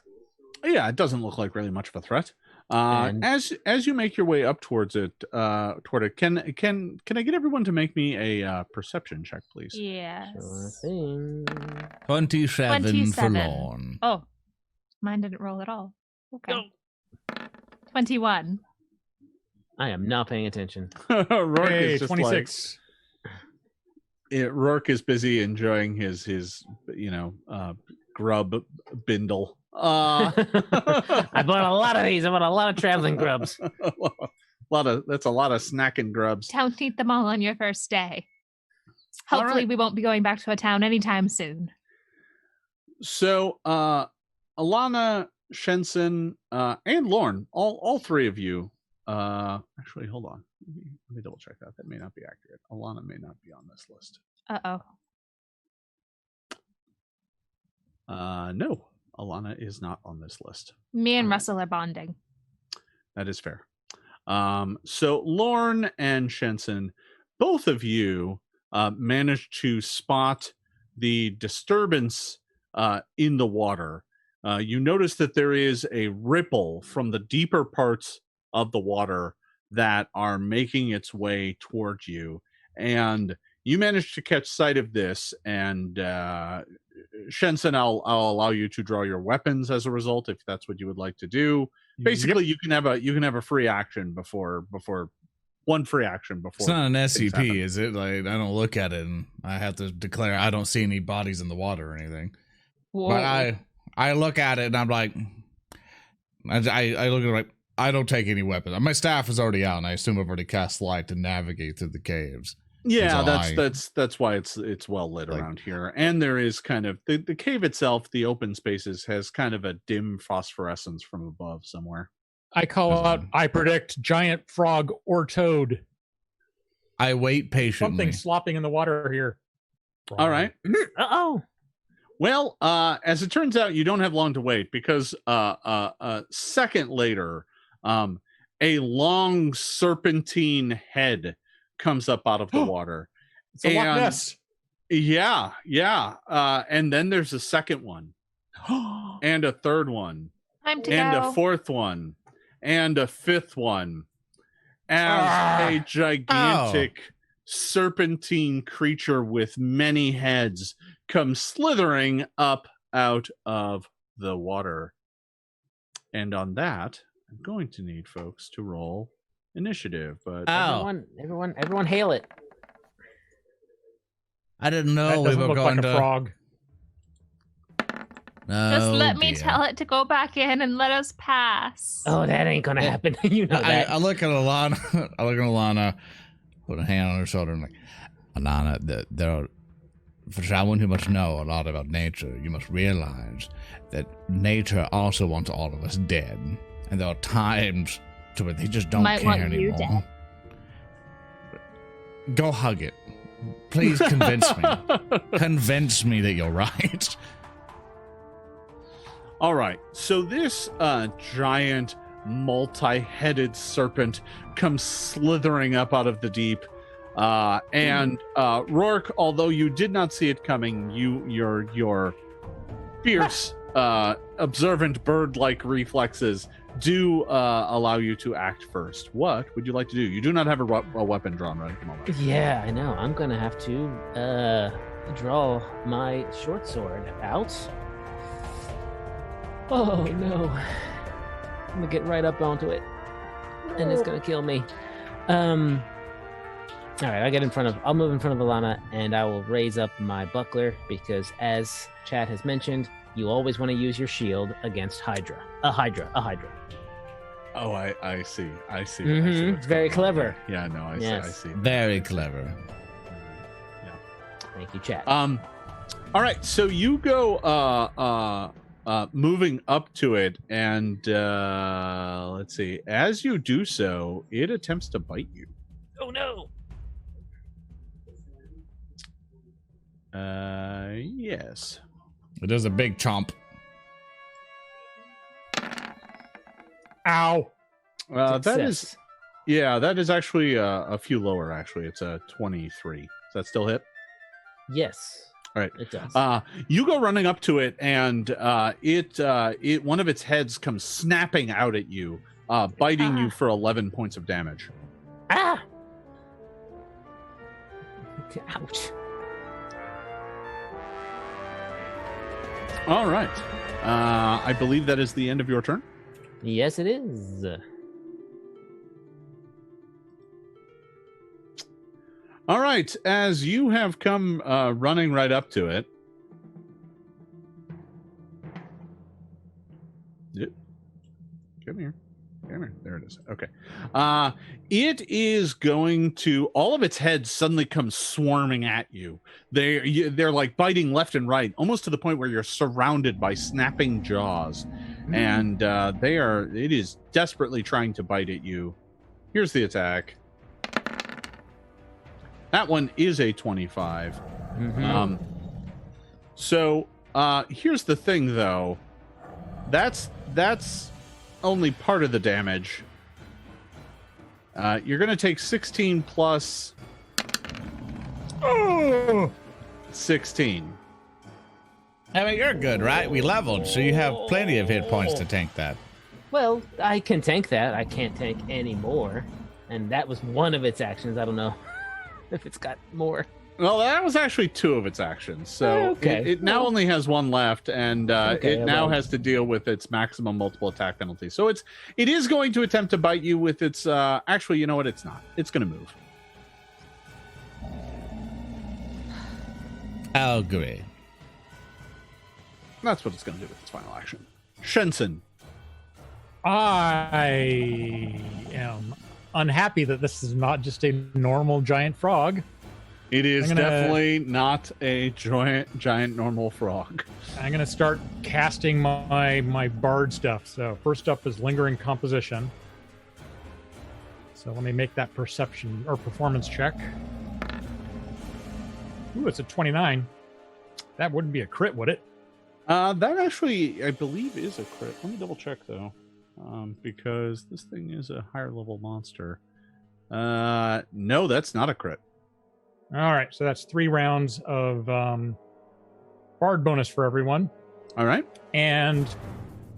Yeah, it doesn't look like really much of a threat. And- As you make your way up towards it, can I get everyone to make me a perception check, please? Yes. Sure thing. 27 for 27. Lorne. Oh, mine didn't roll at all. Okay. No. 21. I am not paying attention. Roark Hey, is just 26. Roark is busy enjoying his grub bindle. I bought a lot of these. I bought a lot of traveling grubs. That's a lot of snacking grubs. Don't eat them all on your first day. All Hopefully, right. we won't be going back to a town anytime soon. So, Ilana, Shensen, and Lorne, all three of you. Actually, hold on. Let me double check that. That may not be accurate. Ilana may not be on this list. Uh-oh. No, Ilana is not on this list. Me and All right. Russell are bonding. That is fair. So Lorne and Shensen, both of you managed to spot the disturbance in the water. You notice that there is a ripple from the deeper parts of the water that are making its way towards you. And you managed to catch sight of this, and Shensen, I'll allow you to draw your weapons as a result, if that's what you would like to do. Basically, you can have a free action before one free action before. It's not an things happen. SCP, is it? Like, I don't look at it and I have to declare I don't see any bodies in the water or anything. Whoa. But I look at it and I'm like, I look at it like, I don't take any weapons. My staff is already out, and I assume I've already cast light to navigate through the caves. Yeah, So that's why it's well lit around here. And there is kind of the cave itself, the open spaces, has kind of a dim phosphorescence from above somewhere. I call out, I predict giant frog or toad. I wait patiently. Something slopping in the water here. All right. Uh-oh. Well, as it turns out, you don't have long to wait, because a second later, a long serpentine head comes up out of the water. It's a Loch Ness. Yeah. And then there's a second one, and a third one, Time to and go. a fourth one, and a fifth one, as a gigantic serpentine creature with many heads comes slithering up out of the water. And on that, I'm going to need folks to roll initiative, but Everyone hail it. I didn't know That we doesn't were look going like a to. frog. Just Oh, let me dear. tell it to go back in and let us pass. Oh, that ain't gonna happen. You know that. I look at Ilana, put a hand on her shoulder, and like, Ilana, there are, for someone who must know a lot about nature, you must realize that nature also wants all of us dead, and there are times to where they just don't Might care want you anymore. Go hug it, please. Convince me. Convince me that you're right. all right. So this giant multi-headed serpent comes slithering up out of the deep. And Roark, although you did not see it coming, your fierce, observant bird-like reflexes do allow you to act first. What would you like to do? You do not have a weapon drawn right at the moment. Yeah, I know. I'm gonna have to draw my short sword out. Oh no! I'm gonna get right up onto it, and it's gonna kill me. All right, I'll move in front of Ilana, and I will raise up my buckler because, as Chad has mentioned, you always want to use your shield against Hydra. A Hydra. Oh, I see. I see. Mm-hmm. It's very clever. Yeah, no, I see. Very clever. Yeah. Thank you, Chad. All right, so you go moving up to it, and let's see. As you do so, it attempts to bite you. Oh no! Yes. It does a big chomp. Ow. That is actually a few lower. Actually, it's a 23. Does that still hit? Yes. All right. It does. You go running up to it, and it one of its heads comes snapping out at you, biting you for 11 points of damage. Ah! Ouch. All right. I believe that is the end of your turn. Yes, it is. All right. As you have come running right up to it. Yep. Come here. There it is. Okay. It is going to, all of its heads suddenly come swarming at you. They're like biting left and right, almost to the point where you're surrounded by snapping jaws. And it is desperately trying to bite at you. Here's the attack. That one is a 25. Mm-hmm. So here's the thing, though. That's only part of the damage. You're going to take 16 plus 16. I mean, you're good, right? We leveled, so you have plenty of hit points to tank that. Well, I can tank that. I can't tank any more. And that was one of its actions. I don't know if it's got more. Well, that was actually two of its actions. So it now only has one left, and it now has to deal with its maximum multiple attack penalty. So it is going to attempt to bite you with its... actually, you know what? It's not. It's going to move. I'll agree. That's what it's going to do with its final action. Shensen. I am unhappy that this is not just a normal giant frog. It is definitely not a giant normal frog. I'm going to start casting my bard stuff. So first up is Lingering Composition. So let me make that perception or performance check. Ooh, it's a 29. That wouldn't be a crit, would it? That actually, I believe, is a crit. Let me double check, though, because this thing is a higher level monster. No, that's not a crit. All right, so that's 3 rounds of bard bonus for everyone. All right. And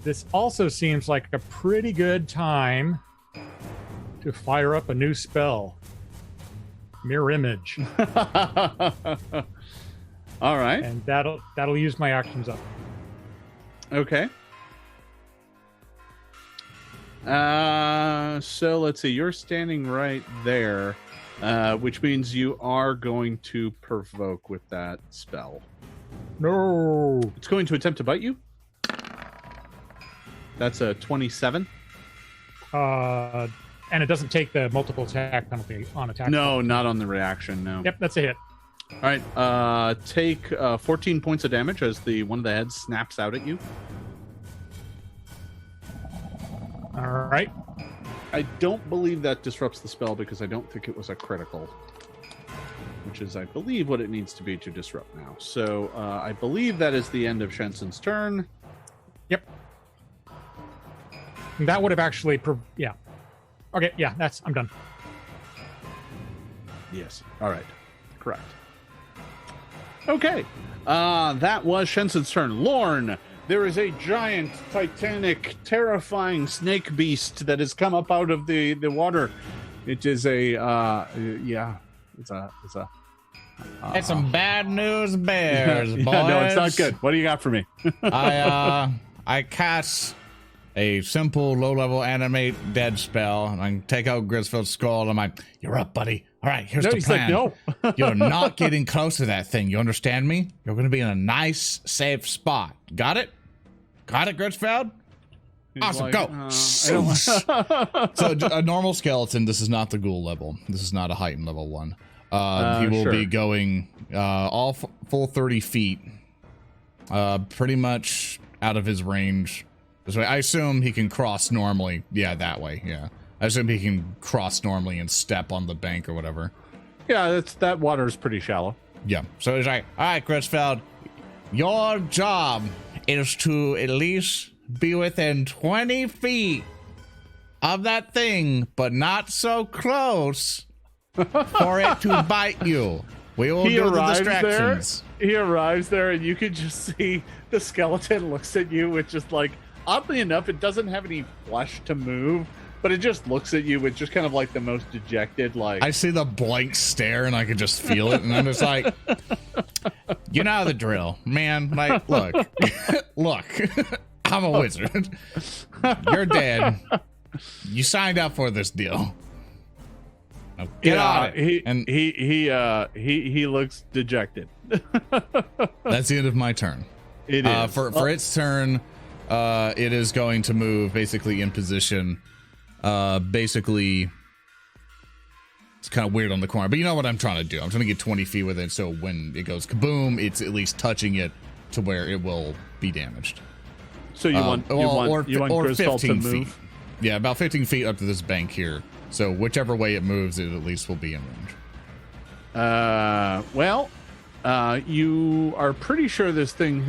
this also seems like a pretty good time to fire up a new spell. Mirror Image. All right. And that'll use my actions up. Okay. So let's see. You're standing right there, which means you are going to provoke with that spell. No. It's going to attempt to bite you. That's a 27. And it doesn't take the multiple attack penalty on attack. No, not on the reaction. No. Yep, that's a hit. All right. Take 14 points of damage as one of the heads snaps out at you. All right. I don't believe that disrupts the spell because I don't think it was a critical, which is, I believe, what it needs to be to disrupt now. So I believe that is the end of Shensen's turn. Yep. And that would have actually, yeah. Okay, yeah, I'm done. Yes. All right. Correct. Okay. That was Shensen's turn. Lorne, there is a giant, titanic, terrifying snake beast that has come up out of the water. It is a It's some bad news bears, boys. No, it's not good. What do you got for me? I cast a simple low-level animate dead spell, and I can take out Grisfeld's skull, and I'm like, you're up, buddy. All right, here's the plan. Like, no. You're not getting close to that thing. You understand me? You're going to be in a nice, safe spot. Got it? Got it, Grisfeld? Awesome, like, go. So a normal skeleton, this is not the ghoul level. This is not a heightened level 1. He will be going all full 30 feet, pretty much out of his range. This way, I assume he can cross normally. Yeah, that way. Yeah, I assume he can cross normally and step on the bank or whatever. Yeah, that water is pretty shallow. Yeah, so he's like, all right, Grisfeld, your job is to at least be within 20 feet of that thing, but not so close for it to bite you. We will do the distractions. He arrives there, and you can just see the skeleton looks at you with just like, oddly enough, it doesn't have any flesh to move, but it just looks at you with just kind of like the most dejected, like... I see the blank stare, and I can just feel it, and I'm just like, you know the drill, man. Like, look, look, I'm a wizard. You're dead. You signed up for this deal. Now get on it. He looks dejected. That's the end of my turn. It is. For its turn, it is going to move basically in position. Basically, it's kind of weird on the corner, but you know what I'm trying to do. I'm trying to get 20 feet with it, so when it goes kaboom, it's at least touching it to where it will be damaged. So you want Griswold to move? Feet. Yeah, about 15 feet up to this bank here. So whichever way it moves, it at least will be in range. You are pretty sure this thing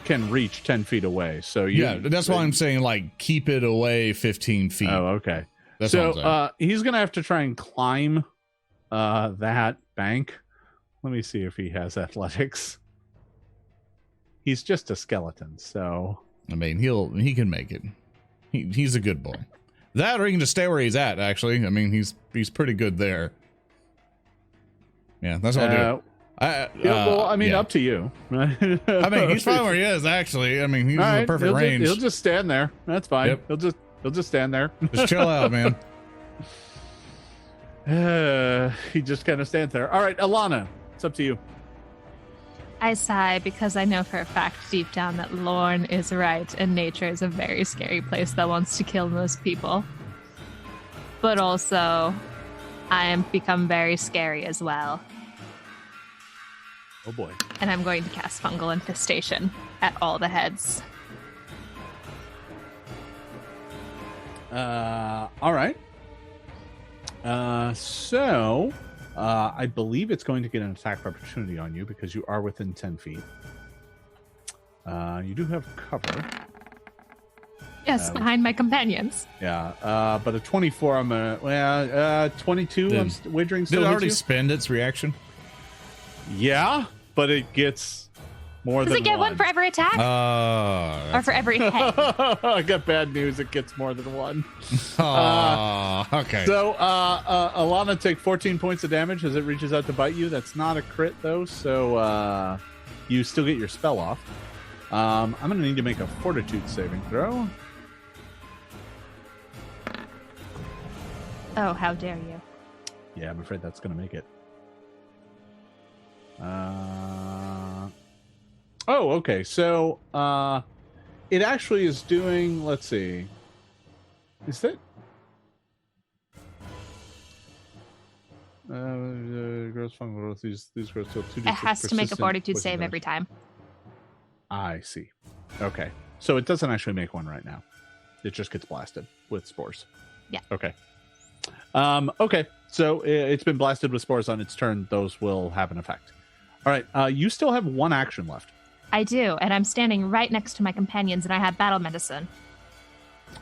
can reach 10 feet away. So that's why I'm saying, like, keep it away 15 feet. Oh, okay. That's what I'm saying. He's gonna have to try and climb that bank. Let me see if he has athletics. He's just a skeleton, so I mean he can make it. He's a good boy. That, or he can just stay where he's at. Actually, I mean he's pretty good there. Yeah, that's what I'll do. Up to you. I mean, he's fine where he is. Actually, I mean, he's in the perfect range. He'll just stand there. That's fine. Yep. He'll just stand there. Just chill out, man. He just kind of stands there. All right, Ilana, it's up to you. I sigh because I know for a fact deep down that Lorne is right and nature is a very scary place that wants to kill most people. But also, I am become very scary as well. Oh boy. And I'm going to cast Fungal Infestation at all the heads. All right. I believe it's going to get an attack opportunity on you because you are within 10 feet. You do have cover. Yes, behind my companions. Yeah, but a 24, 22, I'm wagering still Did it hits already you? spend its reaction? Yeah, but it gets more than one. Does it get one for every attack? Or for every hit? I got bad news. It gets more than one. Okay. So, Ilana, take 14 points of damage as it reaches out to bite you. That's not a crit, though, so you still get your spell off. I'm going to need to make a fortitude saving throw. Oh, how dare you. Yeah, I'm afraid that's going to make it. Okay. So, it actually is doing, let's see. Is that? Gross fungal growth. These grows till 2d6. It has to make a fortitude save every time. I see. Okay. So it doesn't actually make one right now. It just gets blasted with spores. Yeah. Okay. Okay. So it's been blasted with spores on its turn. Those will have an effect. All right. You still have one action left. I do, and I'm standing right next to my companions, and I have battle medicine.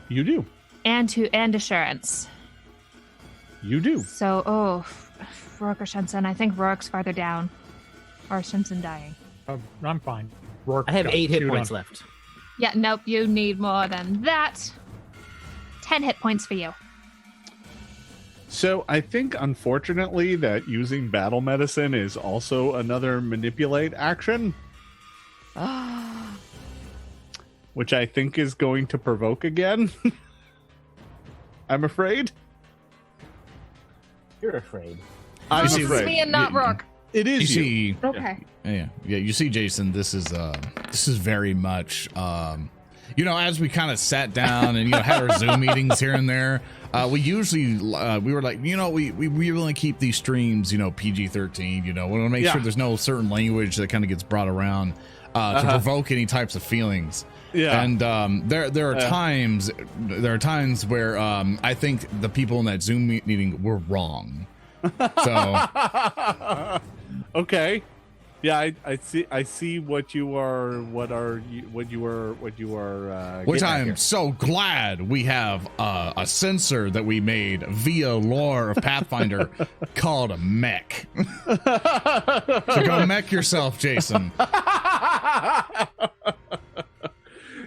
You do. And assurance. You do. So, Roark or Shensen? I think Roark's farther down. Or Shensen dying. I'm fine. Roark I have got 8 hit chewed points on. left. Yeah, nope, you need more than that. 10 hit points for you. So I think, unfortunately, that using battle medicine is also another manipulate action. Which I think is going to provoke again. I'm afraid. You're afraid. I'm It's afraid. me and not Roark. It is You you. see, Okay. yeah. You see, Jason. This is very much, as we kind of sat down and had our Zoom meetings here and there. We usually we were like, we want to keep these streams, PG-13. We want to make sure there's no certain language that kind of gets brought around to provoke any types of feelings. Yeah. And there are times where I think the people in that Zoom meeting were wrong. So okay. Yeah, I see what you are which getting at I'm here. so glad we have a sensor that we made via lore of Pathfinder called a mech. So go mech yourself, Jason.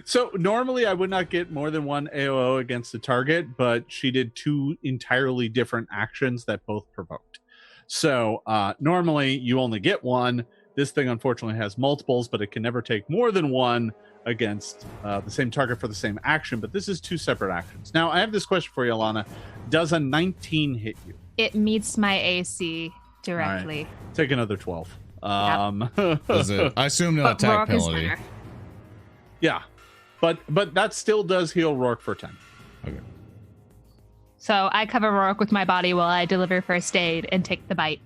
So normally I would not get more than one AOO against the target, but she did 2 entirely different actions that both provoked. So normally you only get 1. This thing unfortunately has multiples, but it can never take more than 1 against the same target for the same action. But this is 2 separate actions. Now I have this question for you, Ilana. Does a 19 hit you? It meets my AC directly. All right. Take another 12. Does it? I assume no But attack Roark is penalty. better. Yeah. But that still does heal Roark for 10. Okay. So I cover Roark with my body while I deliver first aid and take the bite.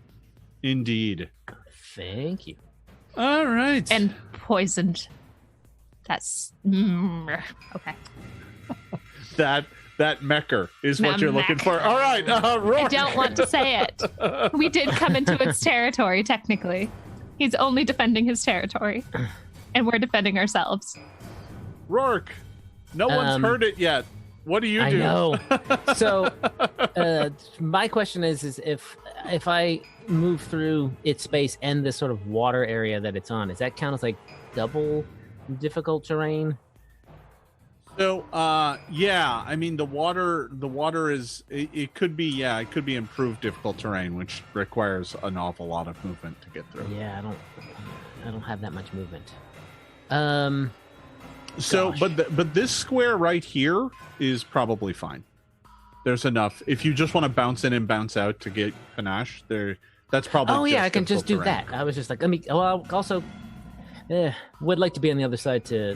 Indeed. Thank you. All right. And poisoned. That's okay. that mecher is what That you're looking mech. for. All right, Roark. I don't want to say it. We did come into its territory, technically. He's only defending his territory. And we're defending ourselves. Roark, no one's heard it yet. What do you do? I know. So, my question is if I move through its space and this sort of water area that it's on, does that count as like double difficult terrain? So, yeah, I mean the water is it could be it could be improved difficult terrain, which requires an awful lot of movement to get through. Yeah, I don't have that much movement. So, Gosh. but this square right here is probably fine. There's enough. If you just want to bounce in and bounce out to get panache, that's probably. Oh yeah, I can just do difficult that. I was just like, let me. Well, I also would like to be on the other side to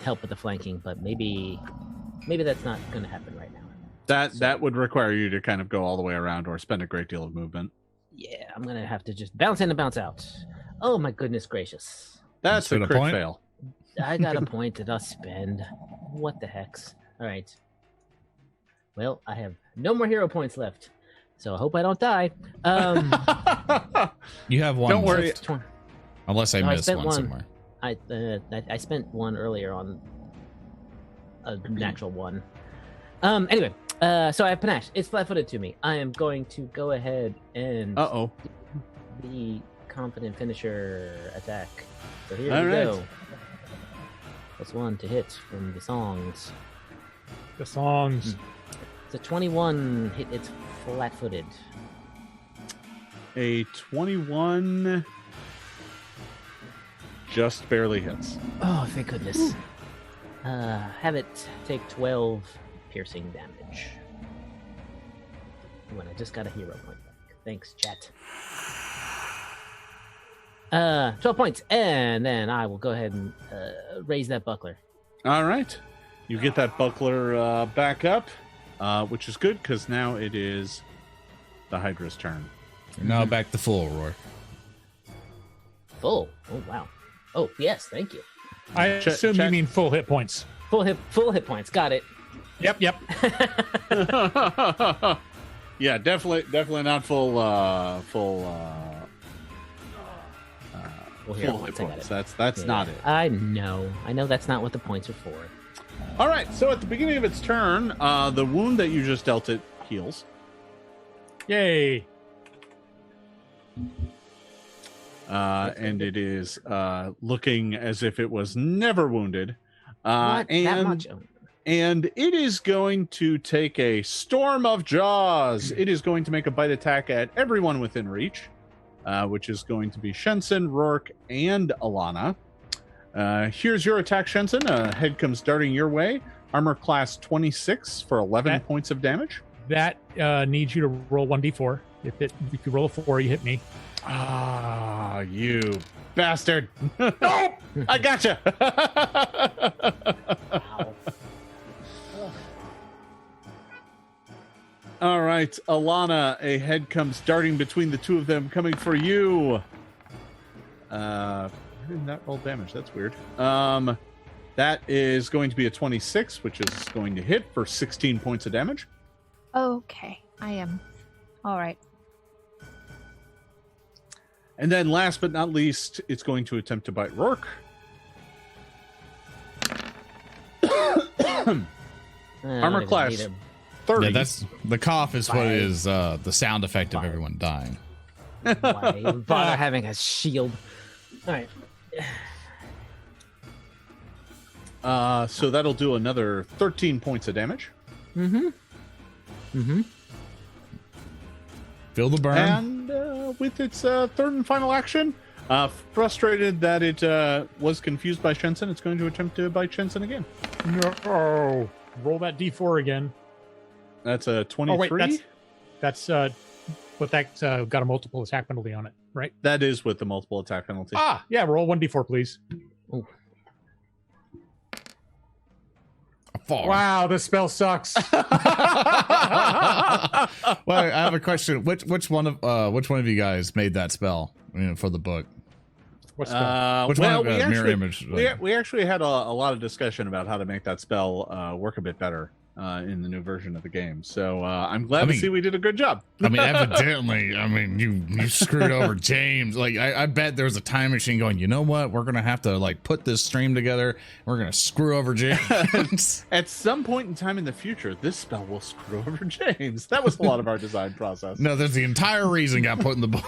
help with the flanking, but maybe that's not going to happen right now. That would require you to kind of go all the way around or spend a great deal of movement. Yeah, I'm gonna have to just bounce in and bounce out. Oh my goodness gracious! That's Spend a a crit point? fail. I got a point that I'll spend. What the hex? All right. Well, I have no more hero points left, so I hope I don't die. You have one. Don't worry. left, unless I No, I missed spent one one. somewhere. I spent one earlier on a natural one. Anyway, so I have panache. It's flat-footed to me. I am going to go ahead and the confident finisher attack. So here All we right. go. +1 to hit from the songs. The songs. It's a 21 hit. It's flat-footed. A 21 just barely hits. Oh, thank goodness. Have it take 12 piercing damage. When I just got a hero point back. Thanks, chat. 12 points, and then I will go ahead and raise that buckler. All right. You get that buckler back up, which is good because now it is the Hydra's turn. Now back to full, Roar. Full. Oh wow. Oh yes, thank you. I assume you mean full hit points. Full hit points. Got it. Yep. Yeah, definitely not full Well, hero full hit points. I got points. it. That's Yeah, not it. I know that's not what the points are for. All right. So at the beginning of its turn, the wound that you just dealt it heals. Yay. and it is looking as if it was never wounded. What? That much? And it is going to take a storm of jaws. It is going to make a bite attack at everyone within reach, which is going to be Shensen, Roark, and Ilana. Here's your attack, Shensen. Head comes darting your way. Armor class 26 for 11 points of damage. That needs you to roll 1d4. If you roll a 4, you hit me. Ah, you bastard. Nope! I gotcha. Wow. All right, Ilana, a head comes darting between the two of them, coming for you. Why didn't that roll damage? That's weird. That is going to be a 26, which is going to hit for 16 points of damage. Okay, I am. All right. And then last but not least, it's going to attempt to bite Roark. Armor class 30. Yeah, that's the cough is what is the sound effect of everyone dying. Why even bother having a shield? All right. So that'll do another 13 points of damage. Feel the burn. And with its third and final action, frustrated that it was confused by Shensen, it's going to attempt to bite Shensen again. No. Roll that d4 again. That's a 23. Oh, wait, that's but that's got a multiple attack penalty on it, right? That is with the multiple attack penalty. Ah, yeah, roll 1d4, please. Oh. A 4. Wow, this spell sucks. Well, I have a question. Which one of you guys made that spell for the book? What spell? Which well, one? Mirror image. We actually had a lot of discussion about how to make that spell work a bit better in the new version of the game. So I'm glad to see we did a good job. I mean, evidently, you screwed over James. Like, I bet there was a time machine going, you know what? We're going to have to, like, put this stream together. We're going to screw over James. At some point in time in the future, this spell will screw over James. That was a lot of our design process. No, there's the entire reason got put in the book.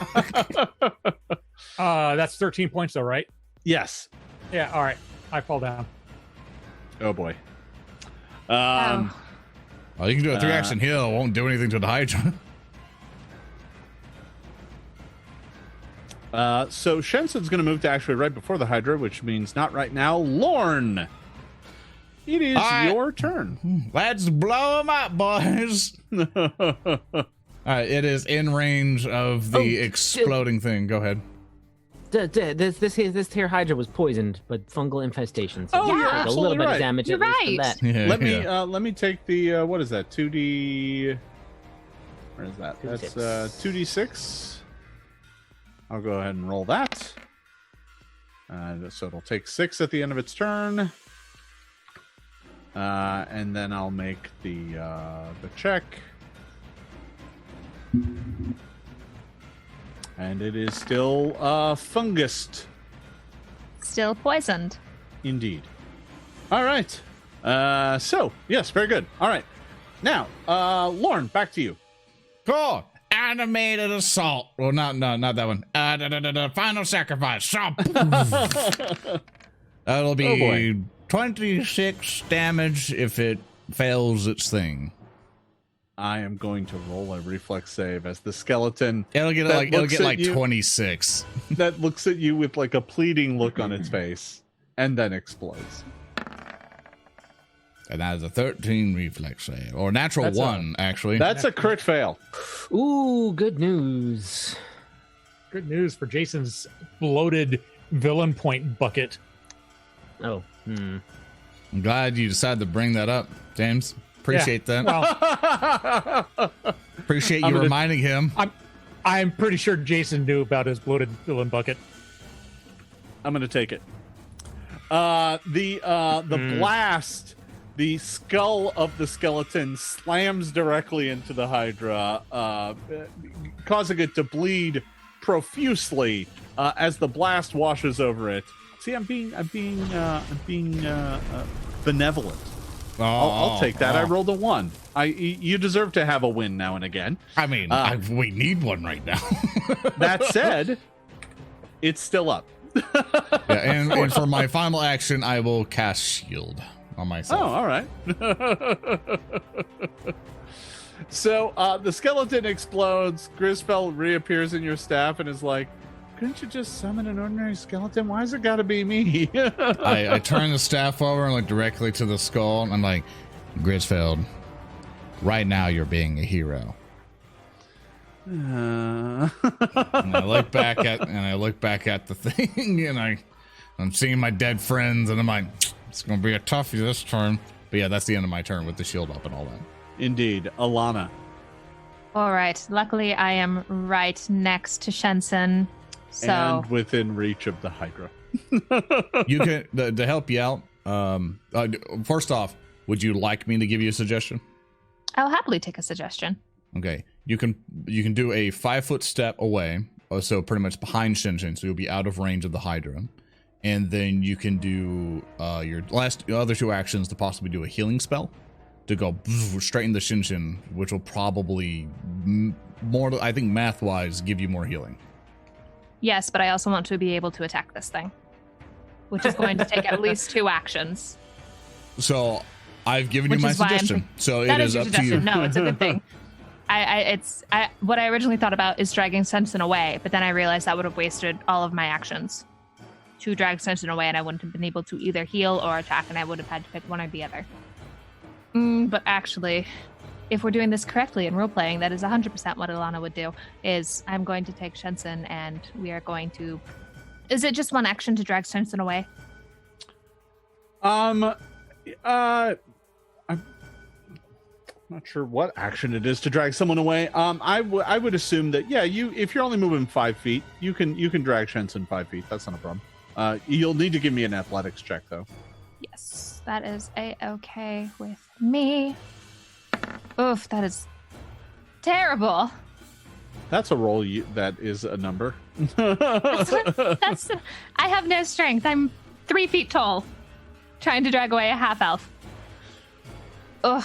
That's 13 points, though, right? Yes. Yeah, all right. I fall down. Oh, boy. Well, you can do a 3-action heal. It won't do anything to the hydra. So Shensen's going to move to actually right before the hydra, which means not right now. Lorne, it is your turn. Let's blow him up, boys. It is in range of the exploding thing. Go ahead. This here hydra was poisoned, but fungal infestation. So yeah, a little bit of damage. You're at least right. from that. Let me take the what is that? 2d. Where is that? 2d6. That's 2d6. I'll go ahead and roll that. So it'll take 6 at the end of its turn. And then I'll make the check. And it is still fungused. Still poisoned. Indeed. All right. So, yes, very good. All right. Now, Lorne, back to you. Cool. Animated assault. Well, not that one. Final sacrifice. That'll be 26 damage if it fails its thing. I am going to roll a reflex save as the skeleton. It'll get like 26. That looks at you with like a pleading look on its face, and then explodes. And that is a 13 reflex save, or natural 1 actually. That's a crit fail. Ooh, good news. Good news for Jason's bloated villain point bucket. Oh. I'm glad you decided to bring that up, James. Appreciate that. Well, appreciate you reminding him. I'm pretty sure Jason knew about his bloated villain bucket. I'm going to take it. The blast, the skull of the skeleton slams directly into the hydra, causing it to bleed profusely as the blast washes over it. See, I'm being benevolent. I'll take that. I rolled a 1. You deserve to have a win now and again. I mean, we need one right now. That said, it's still up. Yeah, and for my final action, I will cast shield on myself. Oh, all right. So the skeleton explodes. Grisfell reappears in your staff and is like, couldn't you just summon an ordinary skeleton? Why has it got to be me? I turn the staff over and look directly to the skull, and I'm like, Grisfeld, right now you're being a hero. And I look back at the thing, and I'm seeing my dead friends, and I'm like, it's gonna be a toughie this turn. But yeah, that's the end of my turn with the shield up and all that. Indeed. Ilana. All right. Luckily, I am right next to Shensen, so And within reach of the Hydra. You can to help you out. First off, would you like me to give you a suggestion? I'll happily take a suggestion. Okay, you can do a 5-foot step away, so pretty much behind Shensen, so you'll be out of range of the Hydra, and then you can do your other 2 actions to possibly do a healing spell to go straight into Shensen, which will probably more, I think, math-wise, give you more healing. Yes, but I also want to be able to attack this thing, which is going to take at least 2 actions. So I've given you my suggestion. So that it is is your up to suggestion. you. No, it's a good thing. What I originally thought about is dragging Shensen away, but then I realized that would have wasted all of my actions to drag Shensen away, and I wouldn't have been able to either heal or attack, and I would have had to pick one or the other. But actually, if we're doing this correctly in role-playing, that is 100% what Ilana would do, is I'm going to take Shensen, and we are going to... Is it just one action to drag Shensen away? I'm not sure what action it is to drag someone away. I would assume that, yeah, if you're only moving 5 feet, you can drag Shensen 5 feet. That's not a problem. You'll need to give me an athletics check, though. Yes, that is a-okay with me. Oof, that is terrible. That's a roll that is a number. I have no strength. I'm 3 feet tall, trying to drag away a half-elf. Ugh.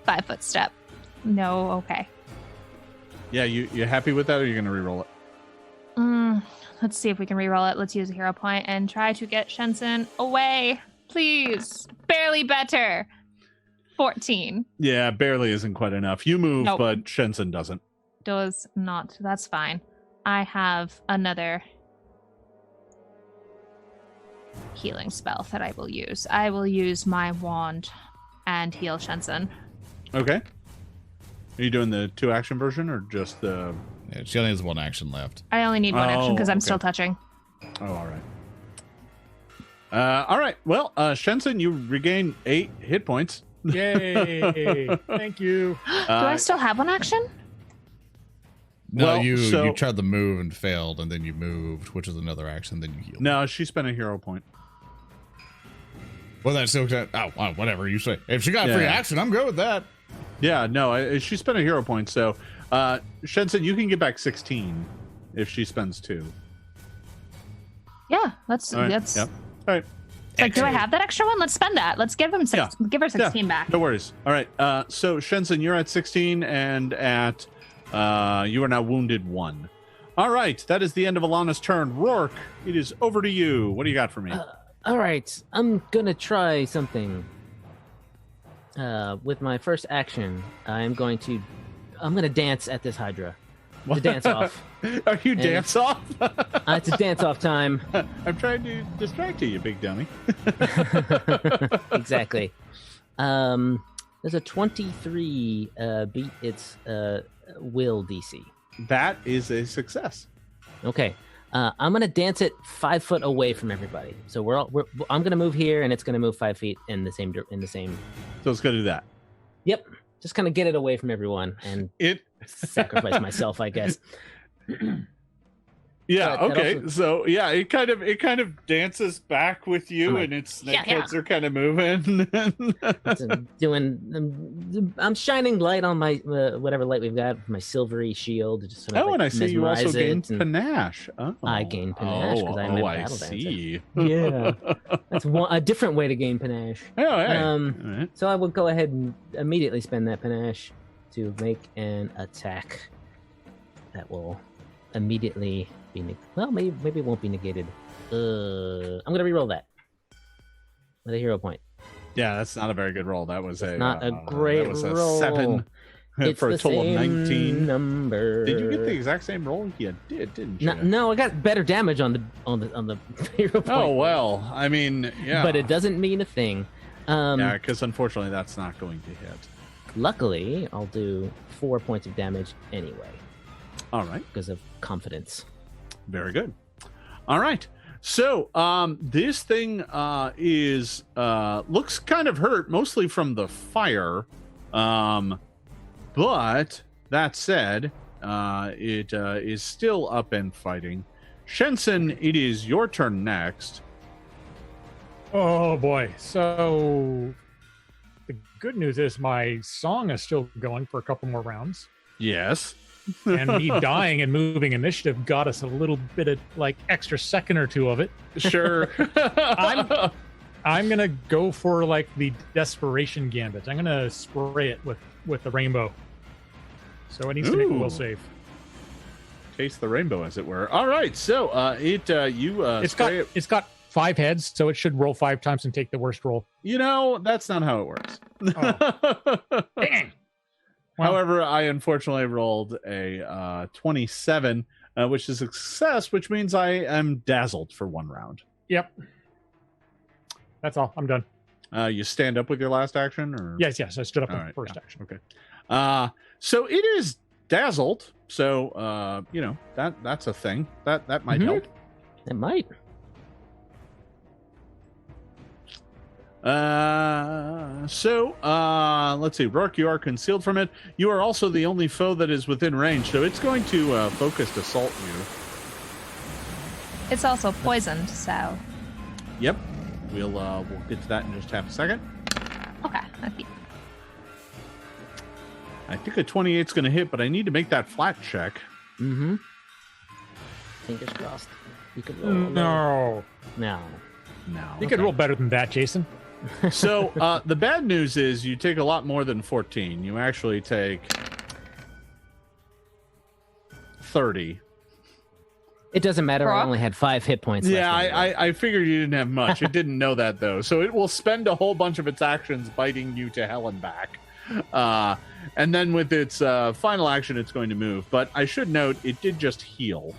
5-foot step. No, okay. Yeah, you happy with that, or are you going to re-roll it? Let's see if we can re-roll it. Let's use a hero point and try to get Shensen away. Please. Barely better. 14. Yeah, barely isn't quite enough. You move, Nope. but Shensen doesn't. Does not. That's fine. I have another healing spell that I will use. I will use my wand and heal Shensen. Okay. Are you doing the 2-action version or just the... Yeah, she only has 1 action left. I only need 1 action because I'm okay. still touching. Oh, all right. All right. Well, Shensen, you regain 8 hit points. Yay! Thank you. Do I still have 1 action? No, Well, you tried to move and failed, and then you moved, which is another action, then you healed. No, she spent a hero point. Well, that's still... Oh, whatever you say. If she got free action, I'm good with that. Yeah, no, she spent a hero point, so Shensen, you can get back 16 if she spends 2. Yeah, let's. All right. That's. Yep. All right. Like, do I have that extra one? Let's spend that. Let's give him give her 16 back. No worries. All right. So Shensen, you're at 16, and at you are now wounded 1. All right. That is the end of Ilana's turn. Roark, it is over to you. What do you got for me? All right, I'm gonna try something. With my first action, I'm gonna dance at this Hydra. To dance off. Are you dance off? It's a dance off time. I'm trying to distract you, you big dummy. Exactly. There's a 23 beat its will DC. That is a success. Okay. I'm gonna dance it 5 foot away from everybody. So I'm gonna move here, and it's gonna move 5 feet in the same. So it's gonna do that. Yep. Just kind of get it away from everyone and sacrifice myself, I guess. Yeah. But Okay. also... So yeah, it kind of dances back with you, and its snake heads are kind of moving. I'm shining light on my whatever light we've got, my silvery shield. Just sort of and I see you also gain panache. I gain panache because I'm a battle see. Yeah, that's a different way to gain panache. Oh, hey. Right. So I will go ahead and immediately spend that panache to make an attack that will immediately be maybe it won't be negated. I'm gonna re-roll that with a hero point. Yeah, that's not a very good roll. That was Not a great that was roll. a 7 It's for a the total of same 19 number. Did you get the exact same roll? You did, didn't you? No, I got better damage on the hero point. Oh well, I mean, yeah. But it doesn't mean a thing. Yeah, because unfortunately that's not going to hit. Luckily, I'll do 4 points of damage anyway. All right. Because of confidence. Very good. All right. So, this thing is looks kind of hurt, mostly from the fire. But that said, it is still up and fighting. Shensen, it is your turn next. Oh boy. So the good news is my song is still going for a couple more rounds. Yes. And me dying and moving initiative got us a little bit of like extra second or two of it. Sure. I'm gonna go for like the desperation gambit. I'm gonna spray it with the rainbow. So it needs to make a will save. Taste the rainbow, as it were. All right. So it's got 5 heads, so it should roll 5 times and take the worst roll. You know, that's not how it works. Oh. Dang. Well, however, I unfortunately rolled a 27, which is a success, which means I am dazzled for 1 round. Yep. That's all. I'm done. You stand up with your last action, or yes. I stood up all with right, first yeah. action. Okay. So it is dazzled. So you know, that's a thing. That might help. It might. Let's see. Roark, you are concealed from it. You are also the only foe that is within range, so it's going to focused assault you. It's also poisoned, so. Yep. We'll get to that in just half a second. Okay, that's it. I think a 28 is going to hit, but I need to make that flat check. Mm-hmm. Fingers crossed. You could roll. No. You could roll better than that, Jason. So the bad news is you take a lot more than 14. You actually take 30. It doesn't matter. Roark? I only had 5 hit points. Yeah, left anyway. I figured you didn't have much. It didn't know that, though. So it will spend a whole bunch of its actions biting you to hell and back. And then with its final action, it's going to move. But I should note, it did just heal.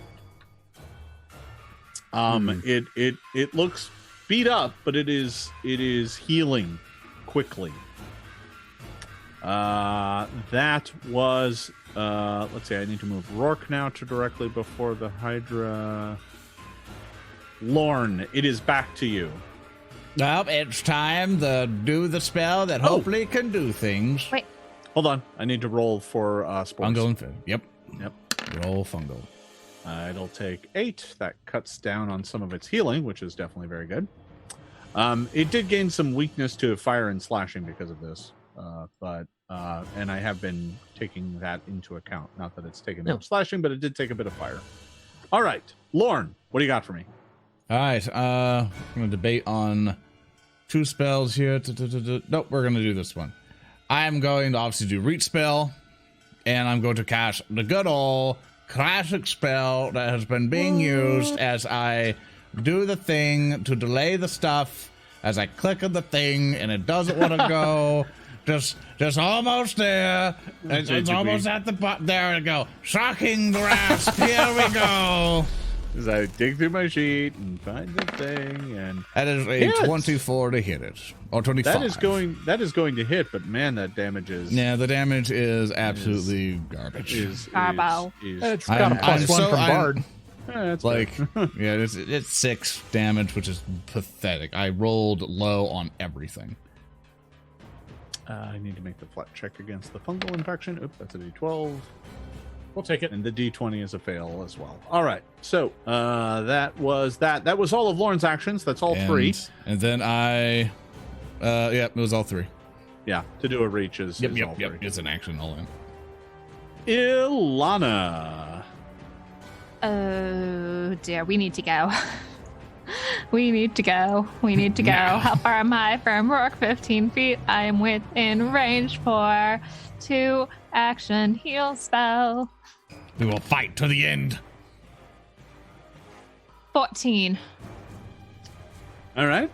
It looks beat up, but it is healing quickly. That was let's see, I need to move Roark now to directly before the Hydra. Lorne, it is back to you. Well, it's time to do the spell that hopefully can do things. Wait. Hold on, I need to roll for sports. Fungal and food. Yep. Roll fungal. It'll take 8. That cuts down on some of its healing, which is definitely very good. It did gain some weakness to fire and slashing because of this, but and I have been taking that into account. Not that it's taken much slashing, but it did take a bit of fire. All right, Lorne, what do you got for me? All right, I'm going to debate on 2 spells here. Nope, we're going to do this one. I'm going to obviously do Reach Spell, and I'm going to cast the good old classic spell that has been being used as I do the thing to delay the stuff, as I click on the thing, and it doesn't want to go. Just almost there. It's almost at the bottom. There we go. Shocking grasp. Here we go. As I dig through my sheet and find the thing, and that is a 24 to hit it, or 25. That is going to hit, but man, that damage is. Yeah, the damage is absolutely garbage. It's got a +1 from Bard. Like, yeah, it's 6 damage, which is pathetic. I rolled low on everything. I need to make the flat check against the fungal infection. Oops, that's a D12. We'll take it. And the D20 is a fail as well. All right. So that was that. That was all of Lauren's actions. That's all 3. And then it was all 3. Yeah, to do a reach is all 3. It's an action all in. Ilana. Oh dear, we need to go. We need to go. How far am I from Roark? 15 feet. I am within range for 2 action heal spell. We will fight to the end. 14. All right.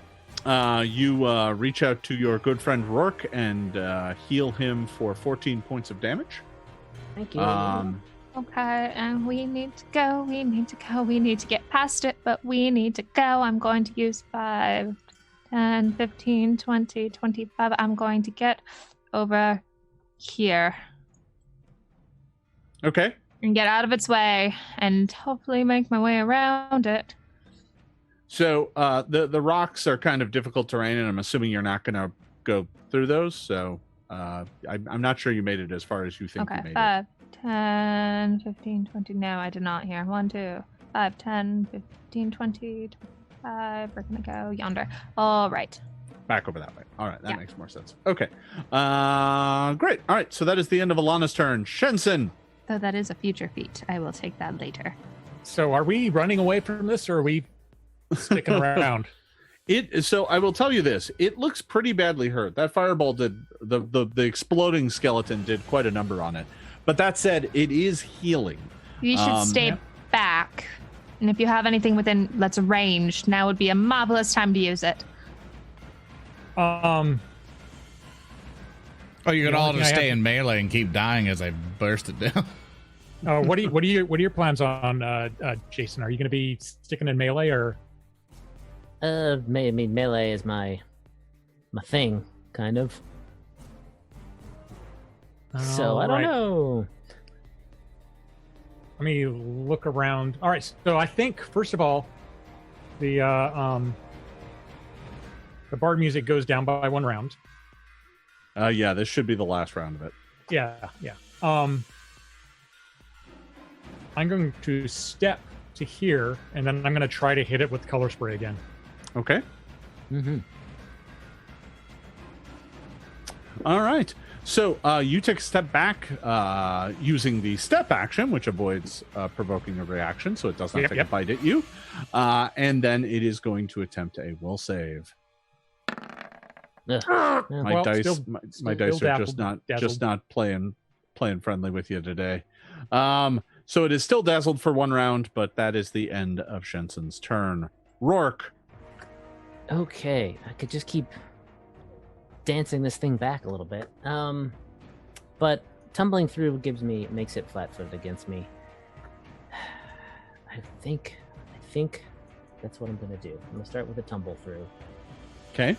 You reach out to your good friend Roark and heal him for 14 points of damage. Thank you. Okay, and we need to go. We need to go. We need to get past it, but we need to go. I'm going to use 5, 10, 15, 20, 25. I'm going to get over here Okay. and get out of its way and hopefully make my way around it. So the rocks are kind of difficult terrain, and I'm assuming you're not going to go through those. So I'm not sure you made it as far as you think you Okay, made 5, 10, 15, 20. No, I did not here. 1, 2, 5, 10, 15, 20, 25. We're going to go yonder. All right. it. Back over that way. All right, that Yeah. makes more sense. Okay. Great. All right, so that is the end of Ilana's turn. Shensen. So that is a future feat. I will take that later. So are we running away from this, or are we sticking around? So I will tell you this: it looks pretty badly hurt. That fireball did the exploding skeleton did quite a number on it. But that said, it is healing. You should stay Yeah. back. And if you have anything within that's ranged, now would be a marvelous time to use it. Oh, you could The all only just thing I stay have- in melee and keep dying as I burst it down. What are your plans on Jason? Are you going to be sticking in melee, or Melee is my thing, kind of. So I don't Alright. know. Let me look around. All right, so I think first of all, the bard music goes down by 1 round. Yeah, this should be the last round of it. Yeah. I'm going to step to here, and then I'm going to try to hit it with color spray again. Okay. Mm-hmm. All right. So you take a step back using the step action, which avoids provoking a reaction, so it does not take a bite at you. And then it is going to attempt a will save. My Well, dice, still- my dice still are just not playing friendly with you today. So it is still dazzled for 1 round, but that is the end of Shensen's turn. Roark. Okay, I could just keep dancing this thing back a little bit. But tumbling through makes it flat-footed against me. I think that's what I'm gonna do. I'm gonna start with a tumble through. Okay.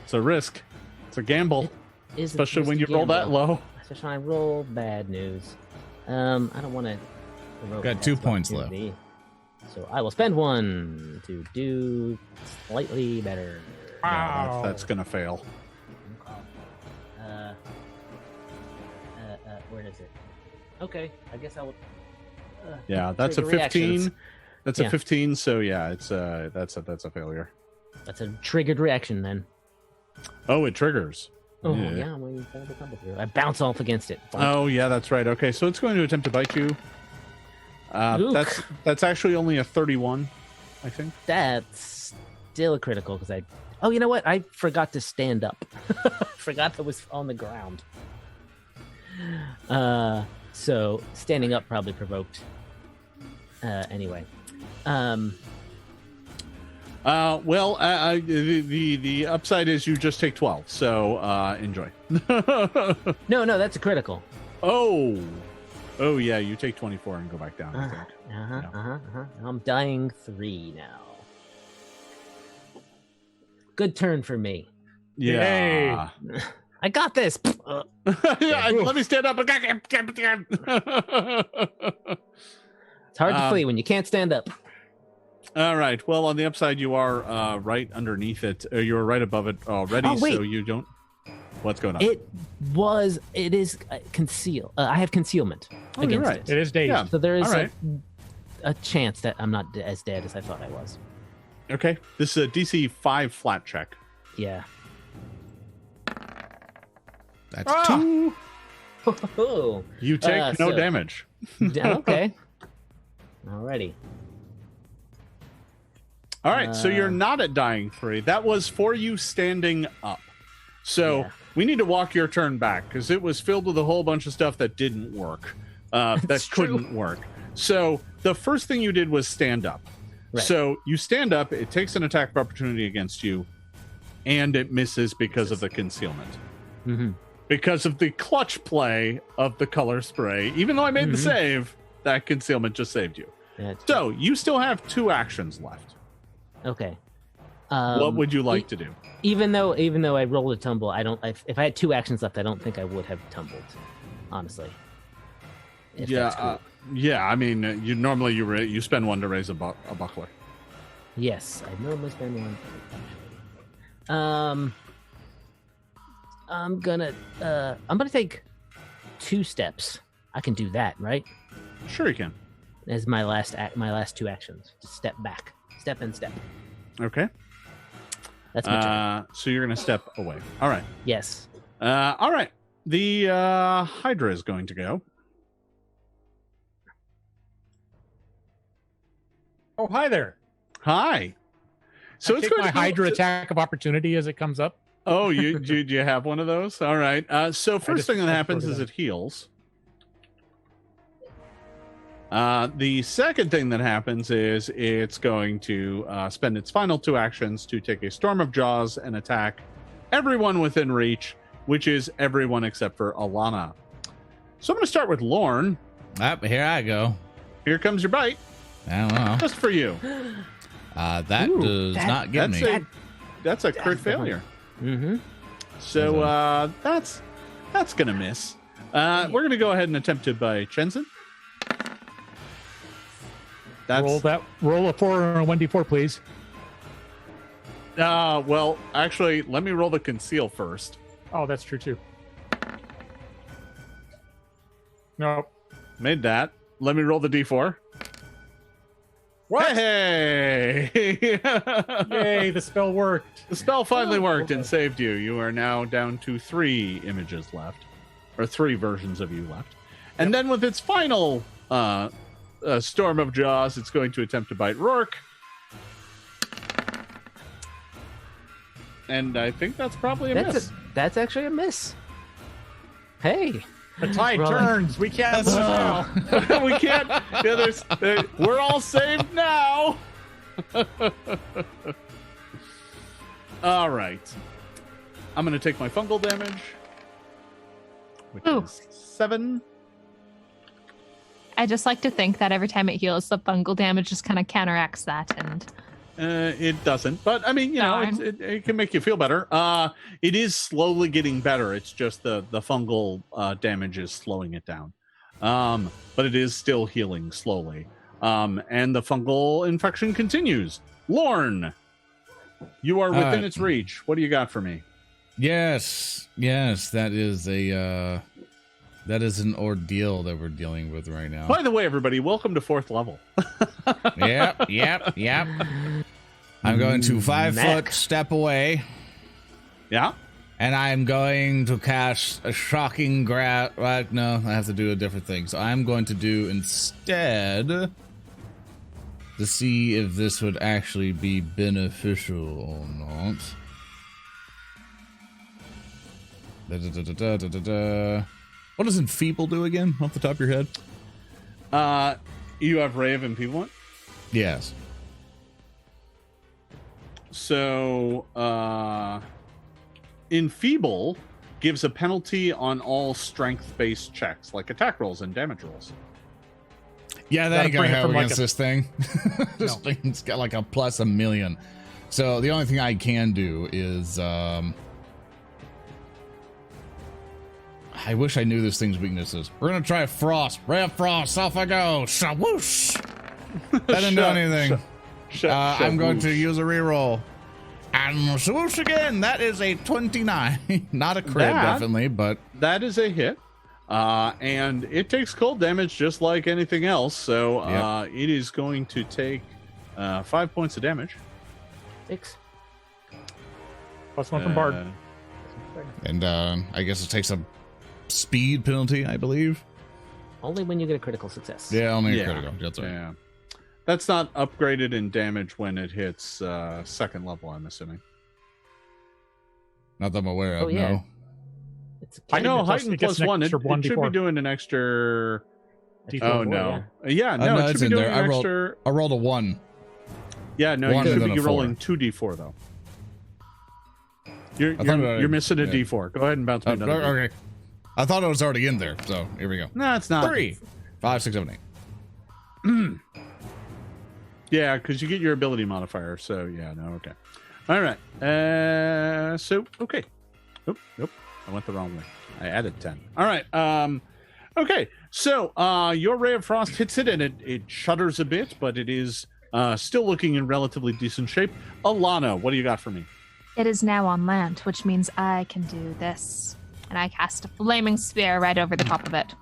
It's a risk. It's a gamble, especially when you roll that low. Especially when I roll bad news. I don't want to. Got 2 points left. So I will spend 1 to do slightly better. Yeah, that's gonna fail. Where is it? Okay, I guess I will. Yeah, that's a trigger 15. reactions. That's Yeah. a 15. So yeah, it's that's a failure. That's a triggered reaction then. Oh, it triggers. Oh Yeah. yeah, I'm waiting for it to tumble through. I bounce off against it. Oh yeah, that's right. Okay, so it's going to attempt to bite you. Ook. That's actually only a 31, I think. That's still a critical because I. Oh, you know what? I forgot to stand up. Forgot that was on the ground. So standing up probably provoked. Anyway. The upside is you just take 12. So enjoy. No, that's a critical. Oh yeah, you take 24 and go back down. I think. I'm dying 3 now. Good turn for me. Yeah. I got this. Yeah, let me stand up. It's hard to flee when you can't stand up. All right. Well, on the upside, you are right underneath it. You're right above it already, Oh, wait. so you don't. What's going on? It is conceal. I have concealment Oh, you're against right. it. It is dazed. Yeah. So there is All right. a chance that I'm not as dead as I thought I was. Okay. This is a DC 5 flat check. Yeah. That's Ah! 2. Oh, You take no so- damage. okay. Alrighty. All right. So you're Uh, not at dying 3. That was for you standing up. So Yeah. we need to walk your turn back because it was filled with a whole bunch of stuff that didn't work. That That's true. couldn't work. So the first thing you did was stand up. Right. So you stand up, it takes an attack of opportunity against you, and it misses because of the concealment. Mm-hmm. Because of the clutch play of the color spray, even though I made the save, that concealment just saved you. So you still have 2 actions left. Okay. What would you like to do? Even though I rolled a tumble, if I had 2 actions left, I don't think I would have tumbled. Honestly. If that's cool. Yeah. I mean, you spend 1 to raise a buckler. Yes, I normally spend 1. I'm gonna take 2 steps. I can do that, right? Sure, you can. As my last 2 actions. Just step back, step and step. Okay. That's my turn. So you're gonna step away. All right. Yes. All right. The Hydra is going to go. Oh, hi there. Hi. So I it's take going my to go Hydra to- attack of opportunity as it comes up. Oh, do you have one of those? All right. So first thing that happens is it heals. The second thing that happens is it's going to spend its final 2 actions to take a Storm of Jaws and attack everyone within reach, which is everyone except for Ilana. So I'm going to start with Lorne. Here I go. Here comes your bite, I don't know. just for you. That does not get me. That's a crit failure. Mm-hmm. So that's going to miss. We're going to go ahead and attempt it by Shensen. Roll a 4 and a 1d4, please. Well, actually, let me roll the conceal first. Oh, that's true too. No. Made that. Let me roll the d4. What? Hey! Yay, the spell worked. The spell finally worked okay. and saved you. You are now down to 3 images left, or 3 versions of you left. And then with its final Storm of Jaws, it's going to attempt to bite Roark. And I think that's probably a miss. That's actually a miss. Hey. The tide turns. We can't lose now. We can't. Yeah, we're all saved now. All right. I'm going to take my fungal damage, which is 7. I just like to think that every time it heals, the fungal damage just kind of counteracts that. And it doesn't, but I mean, you know, it can make you feel better. It is slowly getting better. It's just the fungal damage is slowing it down, but it is still healing slowly. And the fungal infection continues. Lorne, you are within its reach. What do you got for me? Yes, that is an ordeal that we're dealing with right now. By the way, everybody, welcome to 4th level. Yep. I'm going to 5-foot step away. Yeah. And I'm going to cast a shocking right, no, I have to do a different thing. So I'm going to do instead to see if this would actually be beneficial or not. What does Enfeeble do again, off the top of your head? You have Ray of Enfeeblement? Yes. So, Enfeeble gives a penalty on all strength-based checks, like attack rolls and damage rolls. Yeah, that ain't gonna help against this thing. This No. thing's got like a plus a million. So the only thing I can do is I wish I knew this thing's weaknesses. We're gonna try Frost. Ray of Frost, off I go. Shawoosh. That didn't do anything. I'm going to use a reroll. And swoosh again. That is a 29. Not a crit, definitely, but that is a hit. And it takes cold damage just like anything else. So it is going to take 5 points of damage. 6. +1 from Bard. And I guess it takes a speed penalty, I believe. Only when you get a critical success. Yeah, only a critical. That's right. Yeah. That's not upgraded in damage when it hits 2nd level, I'm assuming. Not that I'm aware of, no. It's I know, heightened it gets +1. It extra should be 1d4. doing an extra D4. Oh no. Yeah, no, it it's should be in doing there. an extra. I rolled a 1. Yeah, no, One you and should then be a 4. rolling 2d4 though. You're I thought you're missing a yeah. d4. Go ahead and bounce me another. D4. Okay. I thought it was already in there, so here we go. No, it's not. 3, 5, 6, 7, 8. Yeah, because you get your ability modifier. So yeah, no, okay. All right. So okay. Nope. I went the wrong way. I added 10. All right. Okay. So your ray of frost hits it, and it shudders a bit, but it is still looking in relatively decent shape. Ilana, what do you got for me? It is now on land, which means I can do this. And I cast a flaming spear right over the top of it.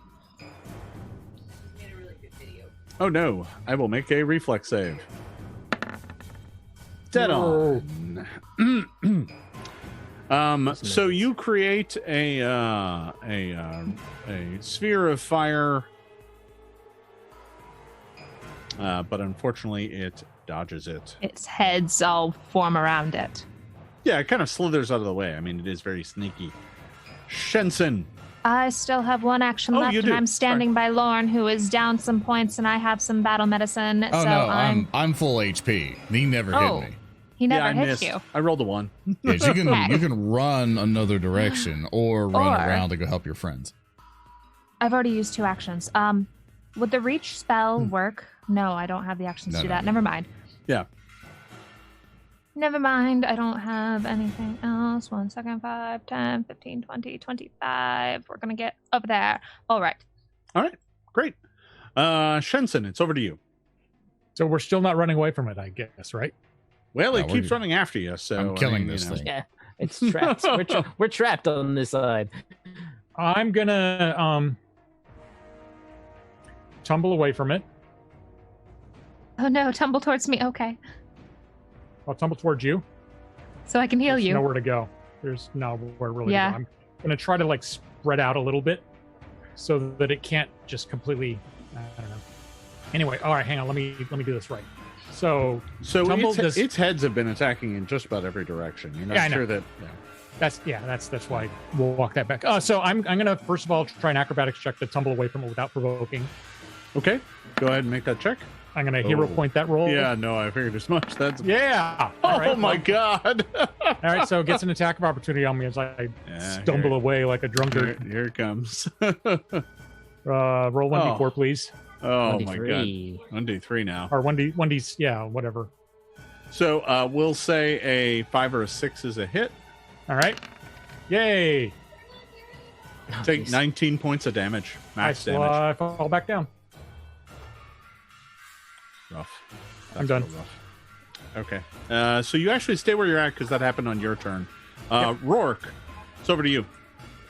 Oh no, I will make a reflex save. Dead on. So you create a sphere of fire, but unfortunately it dodges it. Its heads all form around it. Yeah, it kind of slithers out of the way. I mean, it is very sneaky. Shensen. I still have one action left, you and do. I'm standing by Lorne, who is down some points, and I have some battle medicine. Oh so no, I'm full HP. He never hit me. He never I hit missed. you. I rolled a 1. Yes, you can run another direction or run around to go help your friends. I've already used 2 actions. Would the reach spell work? No, I don't have the actions to do that. Never mind. Yeah. Never mind. I don't have anything else. 1 second, 5, 10, 15, 20, 25. We're going to get up there. All right. Great. Shensen, it's over to you. So we're still not running away from it, I guess, right? Well, Yeah, it keeps running after you, so I'm killing this thing. Yeah, it's trapped. We're trapped on this side. I'm gonna tumble away from it. Oh no, tumble towards me. Okay. I'll tumble towards you. So I can heal There's you. nowhere to go. There's nowhere really Yeah. to go. I'm gonna try to like spread out a little bit so that it can't just completely. I don't know. Anyway, all right, hang on. Let me do this right. So tumble its heads have been attacking in just about every direction. You're not Yeah, I know. sure that. Yeah. that's why we'll walk that back. So I'm gonna first of all try an acrobatics check to tumble away from it without provoking. Okay, go ahead and make that check. I'm gonna hero point that roll. Yeah, no, I figured as much. That's Yeah. Oh All right, my god! All right, so it gets an attack of opportunity on me as I stumble here- away like a drunkard. Here it comes. Roll 1d4, please, Oh my god! 23. 1d3 now. or 1d. Yeah, whatever. So we'll say a 5 or a 6 is a hit. All right. Yay! Take Nice. 19 points of damage. Max damage. I fall back down. Rough. I'm That's done. real rough. Okay. So you actually stay where you're at because that happened on your turn. Roark, it's over to you.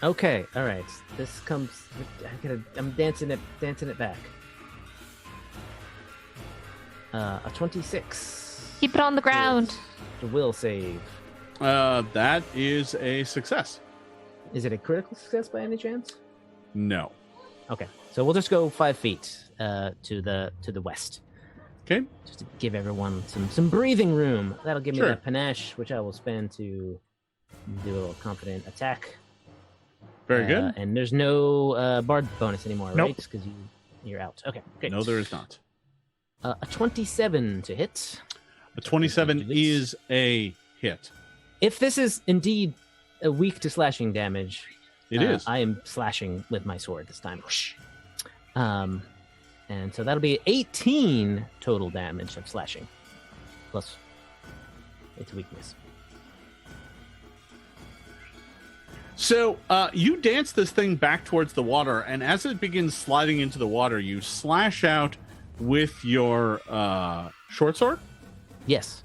Okay, all right. This comes. I'm dancing it back. A 26. Keep it on the ground. The will save. That is a success. Is it a critical success by any chance? No. Okay, so we'll just go 5 feet to the west, Okay. just to give everyone some breathing room. That'll give me Sure. that panache, which I will spend to do a little confident attack. Very good. And there's no bard bonus anymore, Nope. right? Because you're out. Okay, great. No, there is not. A 27 to hit. A 27 is a hit. If this is indeed a weak to slashing damage, It is. I am slashing with my sword this time. Whoosh. And so that'll be 18 total damage of slashing, plus its weakness. So you dance this thing back towards the water, and as it begins sliding into the water, you slash out with your short sword. Yes.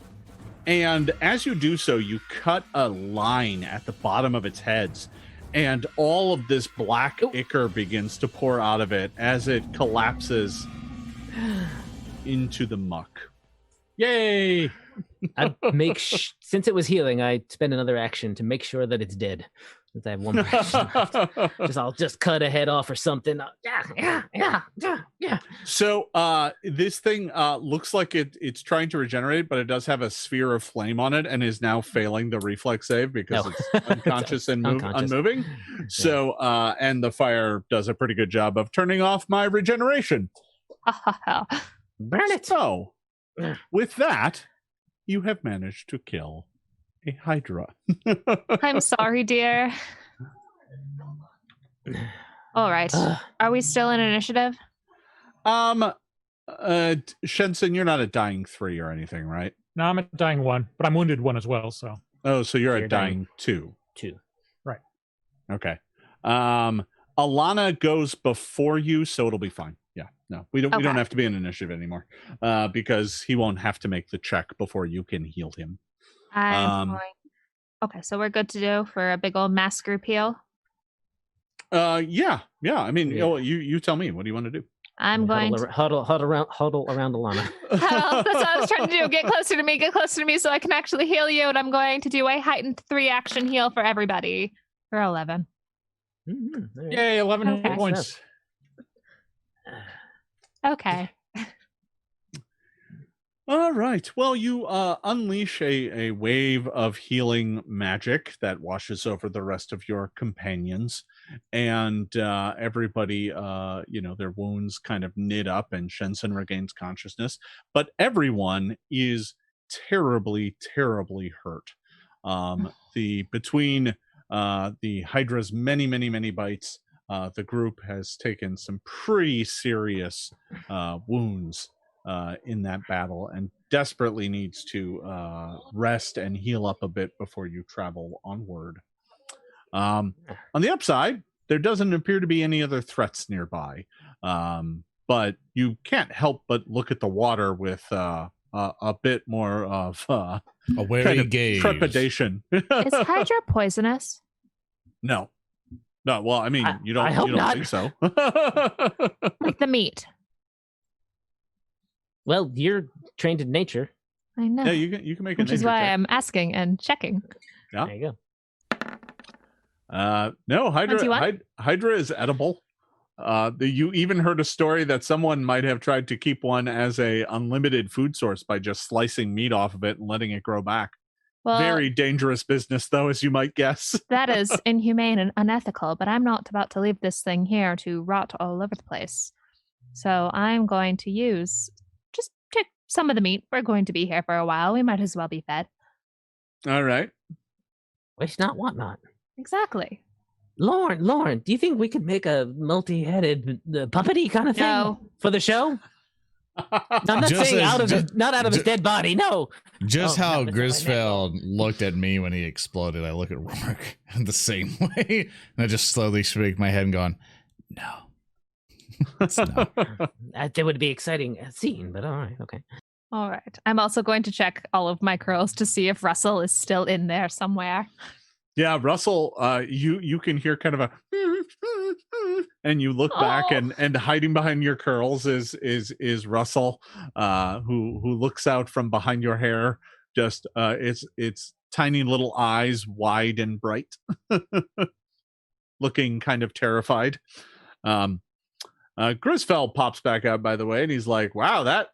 And as you do so, you cut a line at the bottom of its heads, and all of this black ichor begins to pour out of it as it collapses into the muck. Yay! I'd since it was healing, I spend another action to make sure that it's dead. Since I have one reaction left. I'll just cut a head off or something. Yeah. So this thing looks like it's trying to regenerate, but it does have a sphere of flame on it and is now failing the reflex save because it's unconscious and unmoving. So and the fire does a pretty good job of turning off my regeneration. Burn it. So with that, you have managed to kill a hydra. I'm sorry, dear. All right. Are we still in initiative? Shensen, you're not at dying 3 or anything, right? No, I'm at dying 1, but I'm wounded 1 as well, so. Oh, so you're at dying 2. 2. Right. Okay. Ilana goes before you, so it'll be fine. Yeah. No, we don't have to be in initiative anymore. Because he won't have to make the check before you can heal him. Okay, so we're good to do for a big old mass group heal. Yeah. I mean, you tell me. What do you want to do? I'm going to huddle around Ilana. That's what I was trying to do. Get closer to me so I can actually heal you. And I'm going to do a heightened 3-action heal for everybody for 11. Mm-hmm. Right. Yay, 11 hit points. Okay. All right. Well, you unleash a wave of healing magic that washes over the rest of your companions, and everybody, their wounds kind of knit up, and Shensen regains consciousness. But everyone is terribly, terribly hurt. Between the Hydra's many bites, the group has taken some pretty serious wounds in that battle and desperately needs to rest and heal up a bit before you travel onward. On the upside, there doesn't appear to be any other threats nearby, but you can't help but look at the water with a bit more of a wary kind of gaze. Trepidation. Is hydra poisonous? No. Well, I mean, you don't think so. Like the meat. Well, you're trained in nature. I know. Yeah, you can make a Which is nature why check. I'm asking and checking. Yeah. There you go. No, Hydra is edible. You even heard a story that someone might have tried to keep one as a unlimited food source by just slicing meat off of it and letting it grow back. Well, very dangerous business, though, as you might guess. That is inhumane and unethical, but I'm not about to leave this thing here to rot all over the place. So I'm going to just take some of the meat. We're going to be here for a while. We might as well be fed. All right. Waste not, want not. Exactly. Lauren, do you think we could make a multi-headed puppety kind of thing for the show? I'm not saying not out of his dead body, no. Just how Grisfeld looked at me when he exploded, I look at Roark the same way, and I just slowly shake my head and going, no. No. That would be exciting scene, but all right, okay. All right. I'm also going to check all of my curls to see if Russell is still in there somewhere. Yeah, Russell, you can hear kind of a and you look back and hiding behind your curls is Russell, who looks out from behind your hair, just it's tiny little eyes, wide and bright, looking kind of terrified. Grisfeld pops back out, by the way, and he's like, "Wow, that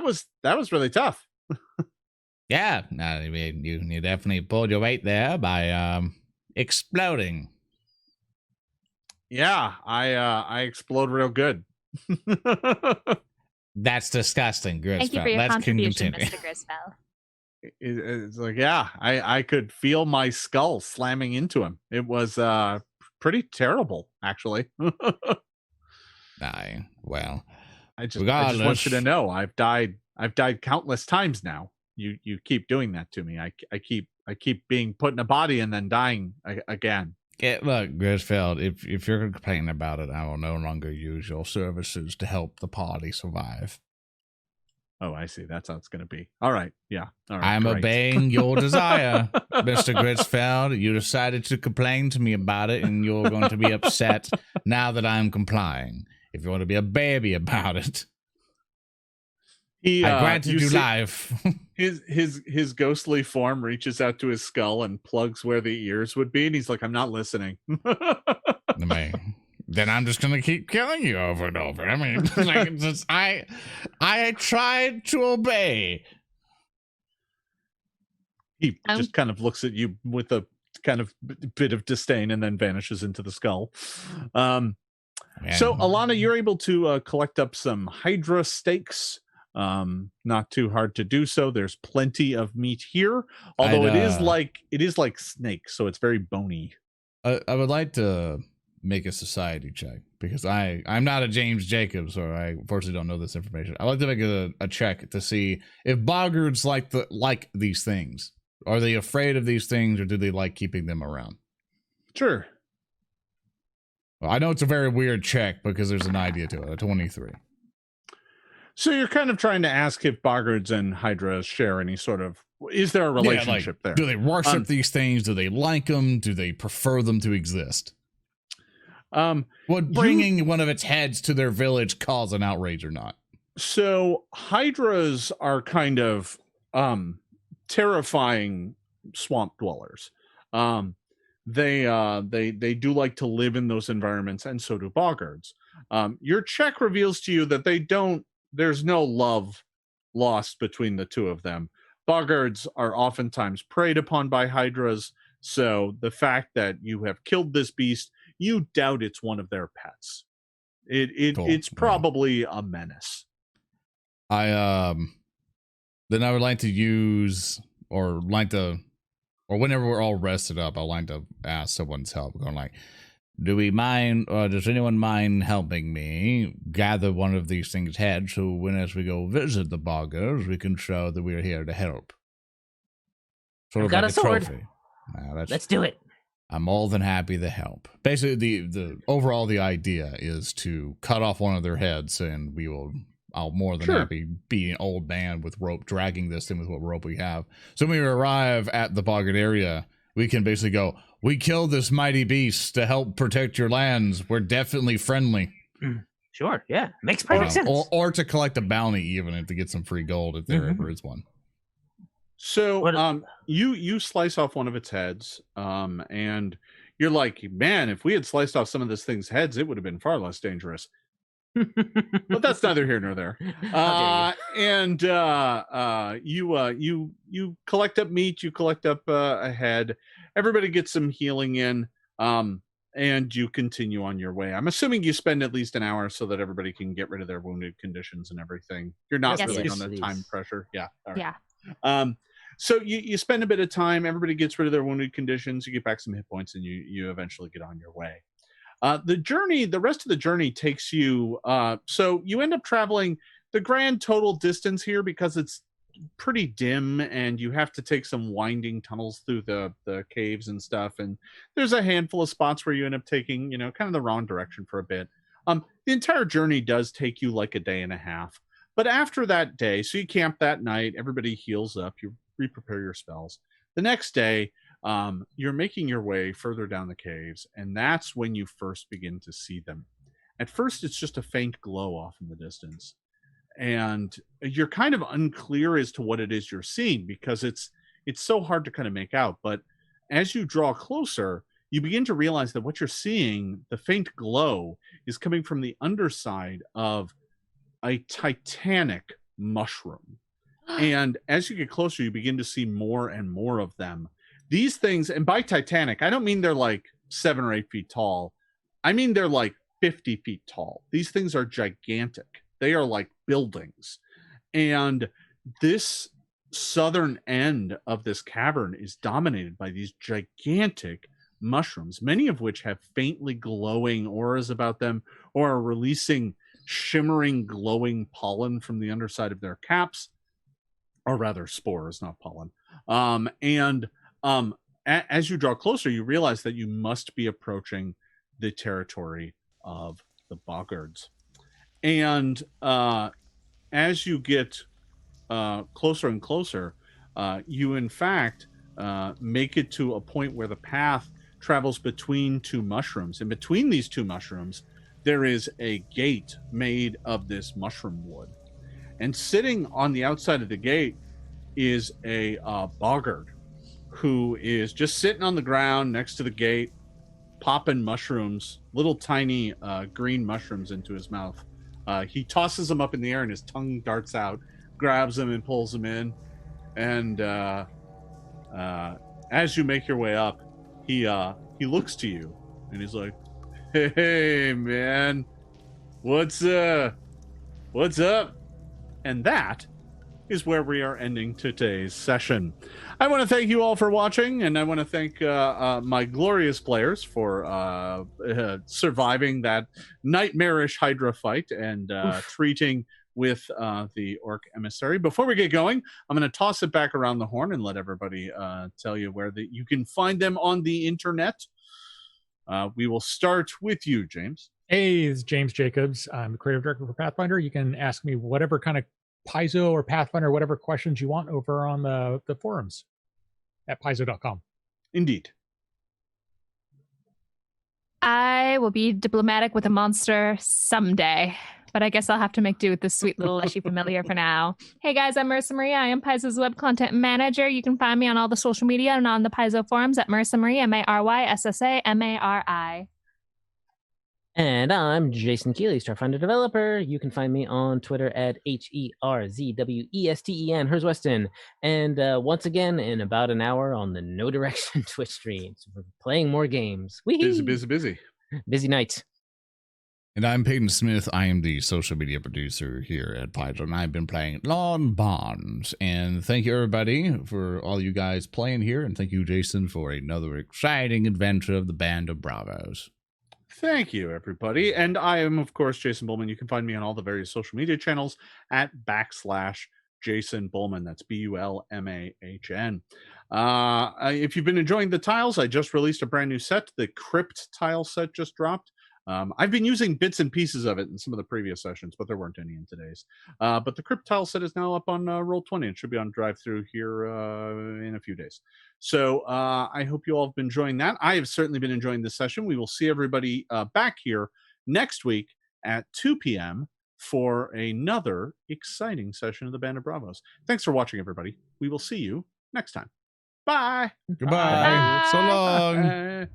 was really tough." Yeah, you definitely pulled your weight there by exploding. Yeah, I explode real good. That's disgusting, Grisfeld. Thank you for your contribution, Mr. Grisfeld. It's like, yeah, I could feel my skull slamming into him. It was pretty terrible, actually. Well, I just want you to know I've died countless times now. You keep doing that to me. I keep being put in a body and then dying again. Look, Grisfeld, if you're complaining about it, I will no longer use your services to help the party survive. Oh, I see. That's how it's going to be. All right. Yeah. All right. I'm obeying your desire, Mr. Grisfeld. You decided to complain to me about it, and you're going to be upset now that I'm complying. If you want to be a baby about it. I granted you see life. his ghostly form reaches out to his skull and plugs where the ears would be, and he's like, "I'm not listening." Then I'm just gonna keep killing you over and over. I mean, like, it's just, I tried to obey. He just kind of looks at you with a kind of bit of disdain and then vanishes into the skull. So Ilana, you're able to collect up some hydra steaks. Not too hard to do so. There's plenty of meat here, although it is like snake, so it's very bony. I would like to make a society check because I'm not a James Jacobs, or I unfortunately don't know this information. I like to make a check to see if boggards like these things. Are they afraid of these things, or do they like keeping them around? Sure. Well, I know it's a very weird check because there's an idea to it. A 23. So you're kind of trying to ask if boggards and hydras share any sort of, is there a relationship there? Do they worship these things? Do they like them? Do they prefer them to exist? Would bringing one of its heads to their village cause an outrage or not? So hydras are kind of terrifying swamp dwellers. They do like to live in those environments, and so do boggards. Your check reveals to you that there's no love lost between the two of them. Boggards are oftentimes preyed upon by hydras, so the fact that you have killed this beast, you doubt it's one of their pets. It's probably a menace. Then I would like to use, or whenever we're all rested up, I'd like to ask someone's help. Going like, do we mind, or does anyone mind helping me gather one of these things' heads so as we go visit the boggards, we can show that we're here to help? I've got a sword. Let's do it. I'm more than happy to help. Basically, the overall the idea is to cut off one of their heads, and I'll more than happy be an old man with rope, dragging this thing with what rope we have. So when we arrive at the boggart area, we can basically go, we killed this mighty beast to help protect your lands. We're definitely friendly. Sure, yeah. Makes perfect sense. Or to collect a bounty, even, and to get some free gold if there ever is one. So you slice off one of its heads, and you're like, man, if we had sliced off some of this thing's heads, it would have been far less dangerous. But that's neither here nor there. You collect up meat, you collect up a head. Everybody gets some healing in, and you continue on your way. I'm assuming you spend at least an hour so that everybody can get rid of their wounded conditions and everything. You're not really on the time pressure. Yeah. All right. Yeah. So you spend a bit of time, everybody gets rid of their wounded conditions, you get back some hit points, and you eventually get on your way. The rest of the journey takes you, so you end up traveling the grand total distance here, because it's pretty dim and you have to take some winding tunnels through the caves and stuff. And there's a handful of spots where you end up taking, kind of the wrong direction for a bit. The entire journey does take you like a day and a half. But after that day, so you camp that night, everybody heals up, you re-prepare your spells. The next day, you're making your way further down the caves, and that's when you first begin to see them. At first, it's just a faint glow off in the distance, and you're kind of unclear as to what it is you're seeing, because it's so hard to kind of make out. But as you draw closer, you begin to realize that what you're seeing, the faint glow, is coming from the underside of a titanic mushroom. And as you get closer, you begin to see more and more of them. These things, and by titanic, I don't mean they're like 7 or 8 feet tall. I mean they're like 50 feet tall. These things are gigantic. They are like buildings. And this southern end of this cavern is dominated by these gigantic mushrooms, many of which have faintly glowing auras about them, or are releasing shimmering, glowing pollen from the underside of their caps, or rather spores, not pollen. As you draw closer, you realize that you must be approaching the territory of the boggards. And as you get closer and closer, you in fact make it to a point where the path travels between two mushrooms. And between these two mushrooms, there is a gate made of this mushroom wood. And sitting on the outside of the gate is a boggart who is just sitting on the ground next to the gate, popping mushrooms, little tiny green mushrooms into his mouth. He tosses them up in the air and his tongue darts out, grabs them and pulls them in. And as you make your way up, he looks to you and he's like, "Hey man, what's up?" And that is where we are ending today's session. I want to thank you all for watching, and I want to thank my glorious players for surviving that nightmarish Hydra fight and treating with the Orc emissary. Before we get going, I'm going to toss it back around the horn and let everybody tell you where you can find them on the internet. We will start with you, James. Hey, it's James Jacobs. I'm the creative director for Pathfinder. You can ask me whatever kind of Paizo or Pathfinder, whatever questions you want over on the forums at paizo.com. Indeed. I will be diplomatic with a monster someday, but I guess I'll have to make do with this sweet little leshy familiar for now. Hey guys, I'm Maryssa Marie. I am Paizo's web content manager. You can find me on all the social media and on the Paizo forums at Maryssa Marie, MarySsamari. And I'm Jason Keeley, Starfinder developer. You can find me on Twitter at HERZWESTEN, Herzweston. And once again, in about an hour on the No Direction Twitch stream. So we're playing more games. Whee-hee. Busy. Busy night. And I'm Peyton Smith. I am the social media producer here at Paizo, and I've been playing Lawn Bonds. And thank you, everybody, for all you guys playing here. And thank you, Jason, for another exciting adventure of the Band of Bravos. Thank you, everybody. And I am, of course, Jason Bulmahn. You can find me on all the various social media channels at /Jason Bulmahn. That's BULMAHN. If you've been enjoying the tiles, I just released a brand new set. The Crypt tile set just dropped. I've been using bits and pieces of it in some of the previous sessions, but there weren't any in today's. But the Crypt tile set is now up on Roll20 and should be on drive-through here in a few days. So I hope you all have been enjoying that. I have certainly been enjoying this session. We will see everybody back here next week at 2 p.m. for another exciting session of the Band of Bravos. Thanks for watching, everybody. We will see you next time. Bye. Goodbye. Bye. So long. Bye.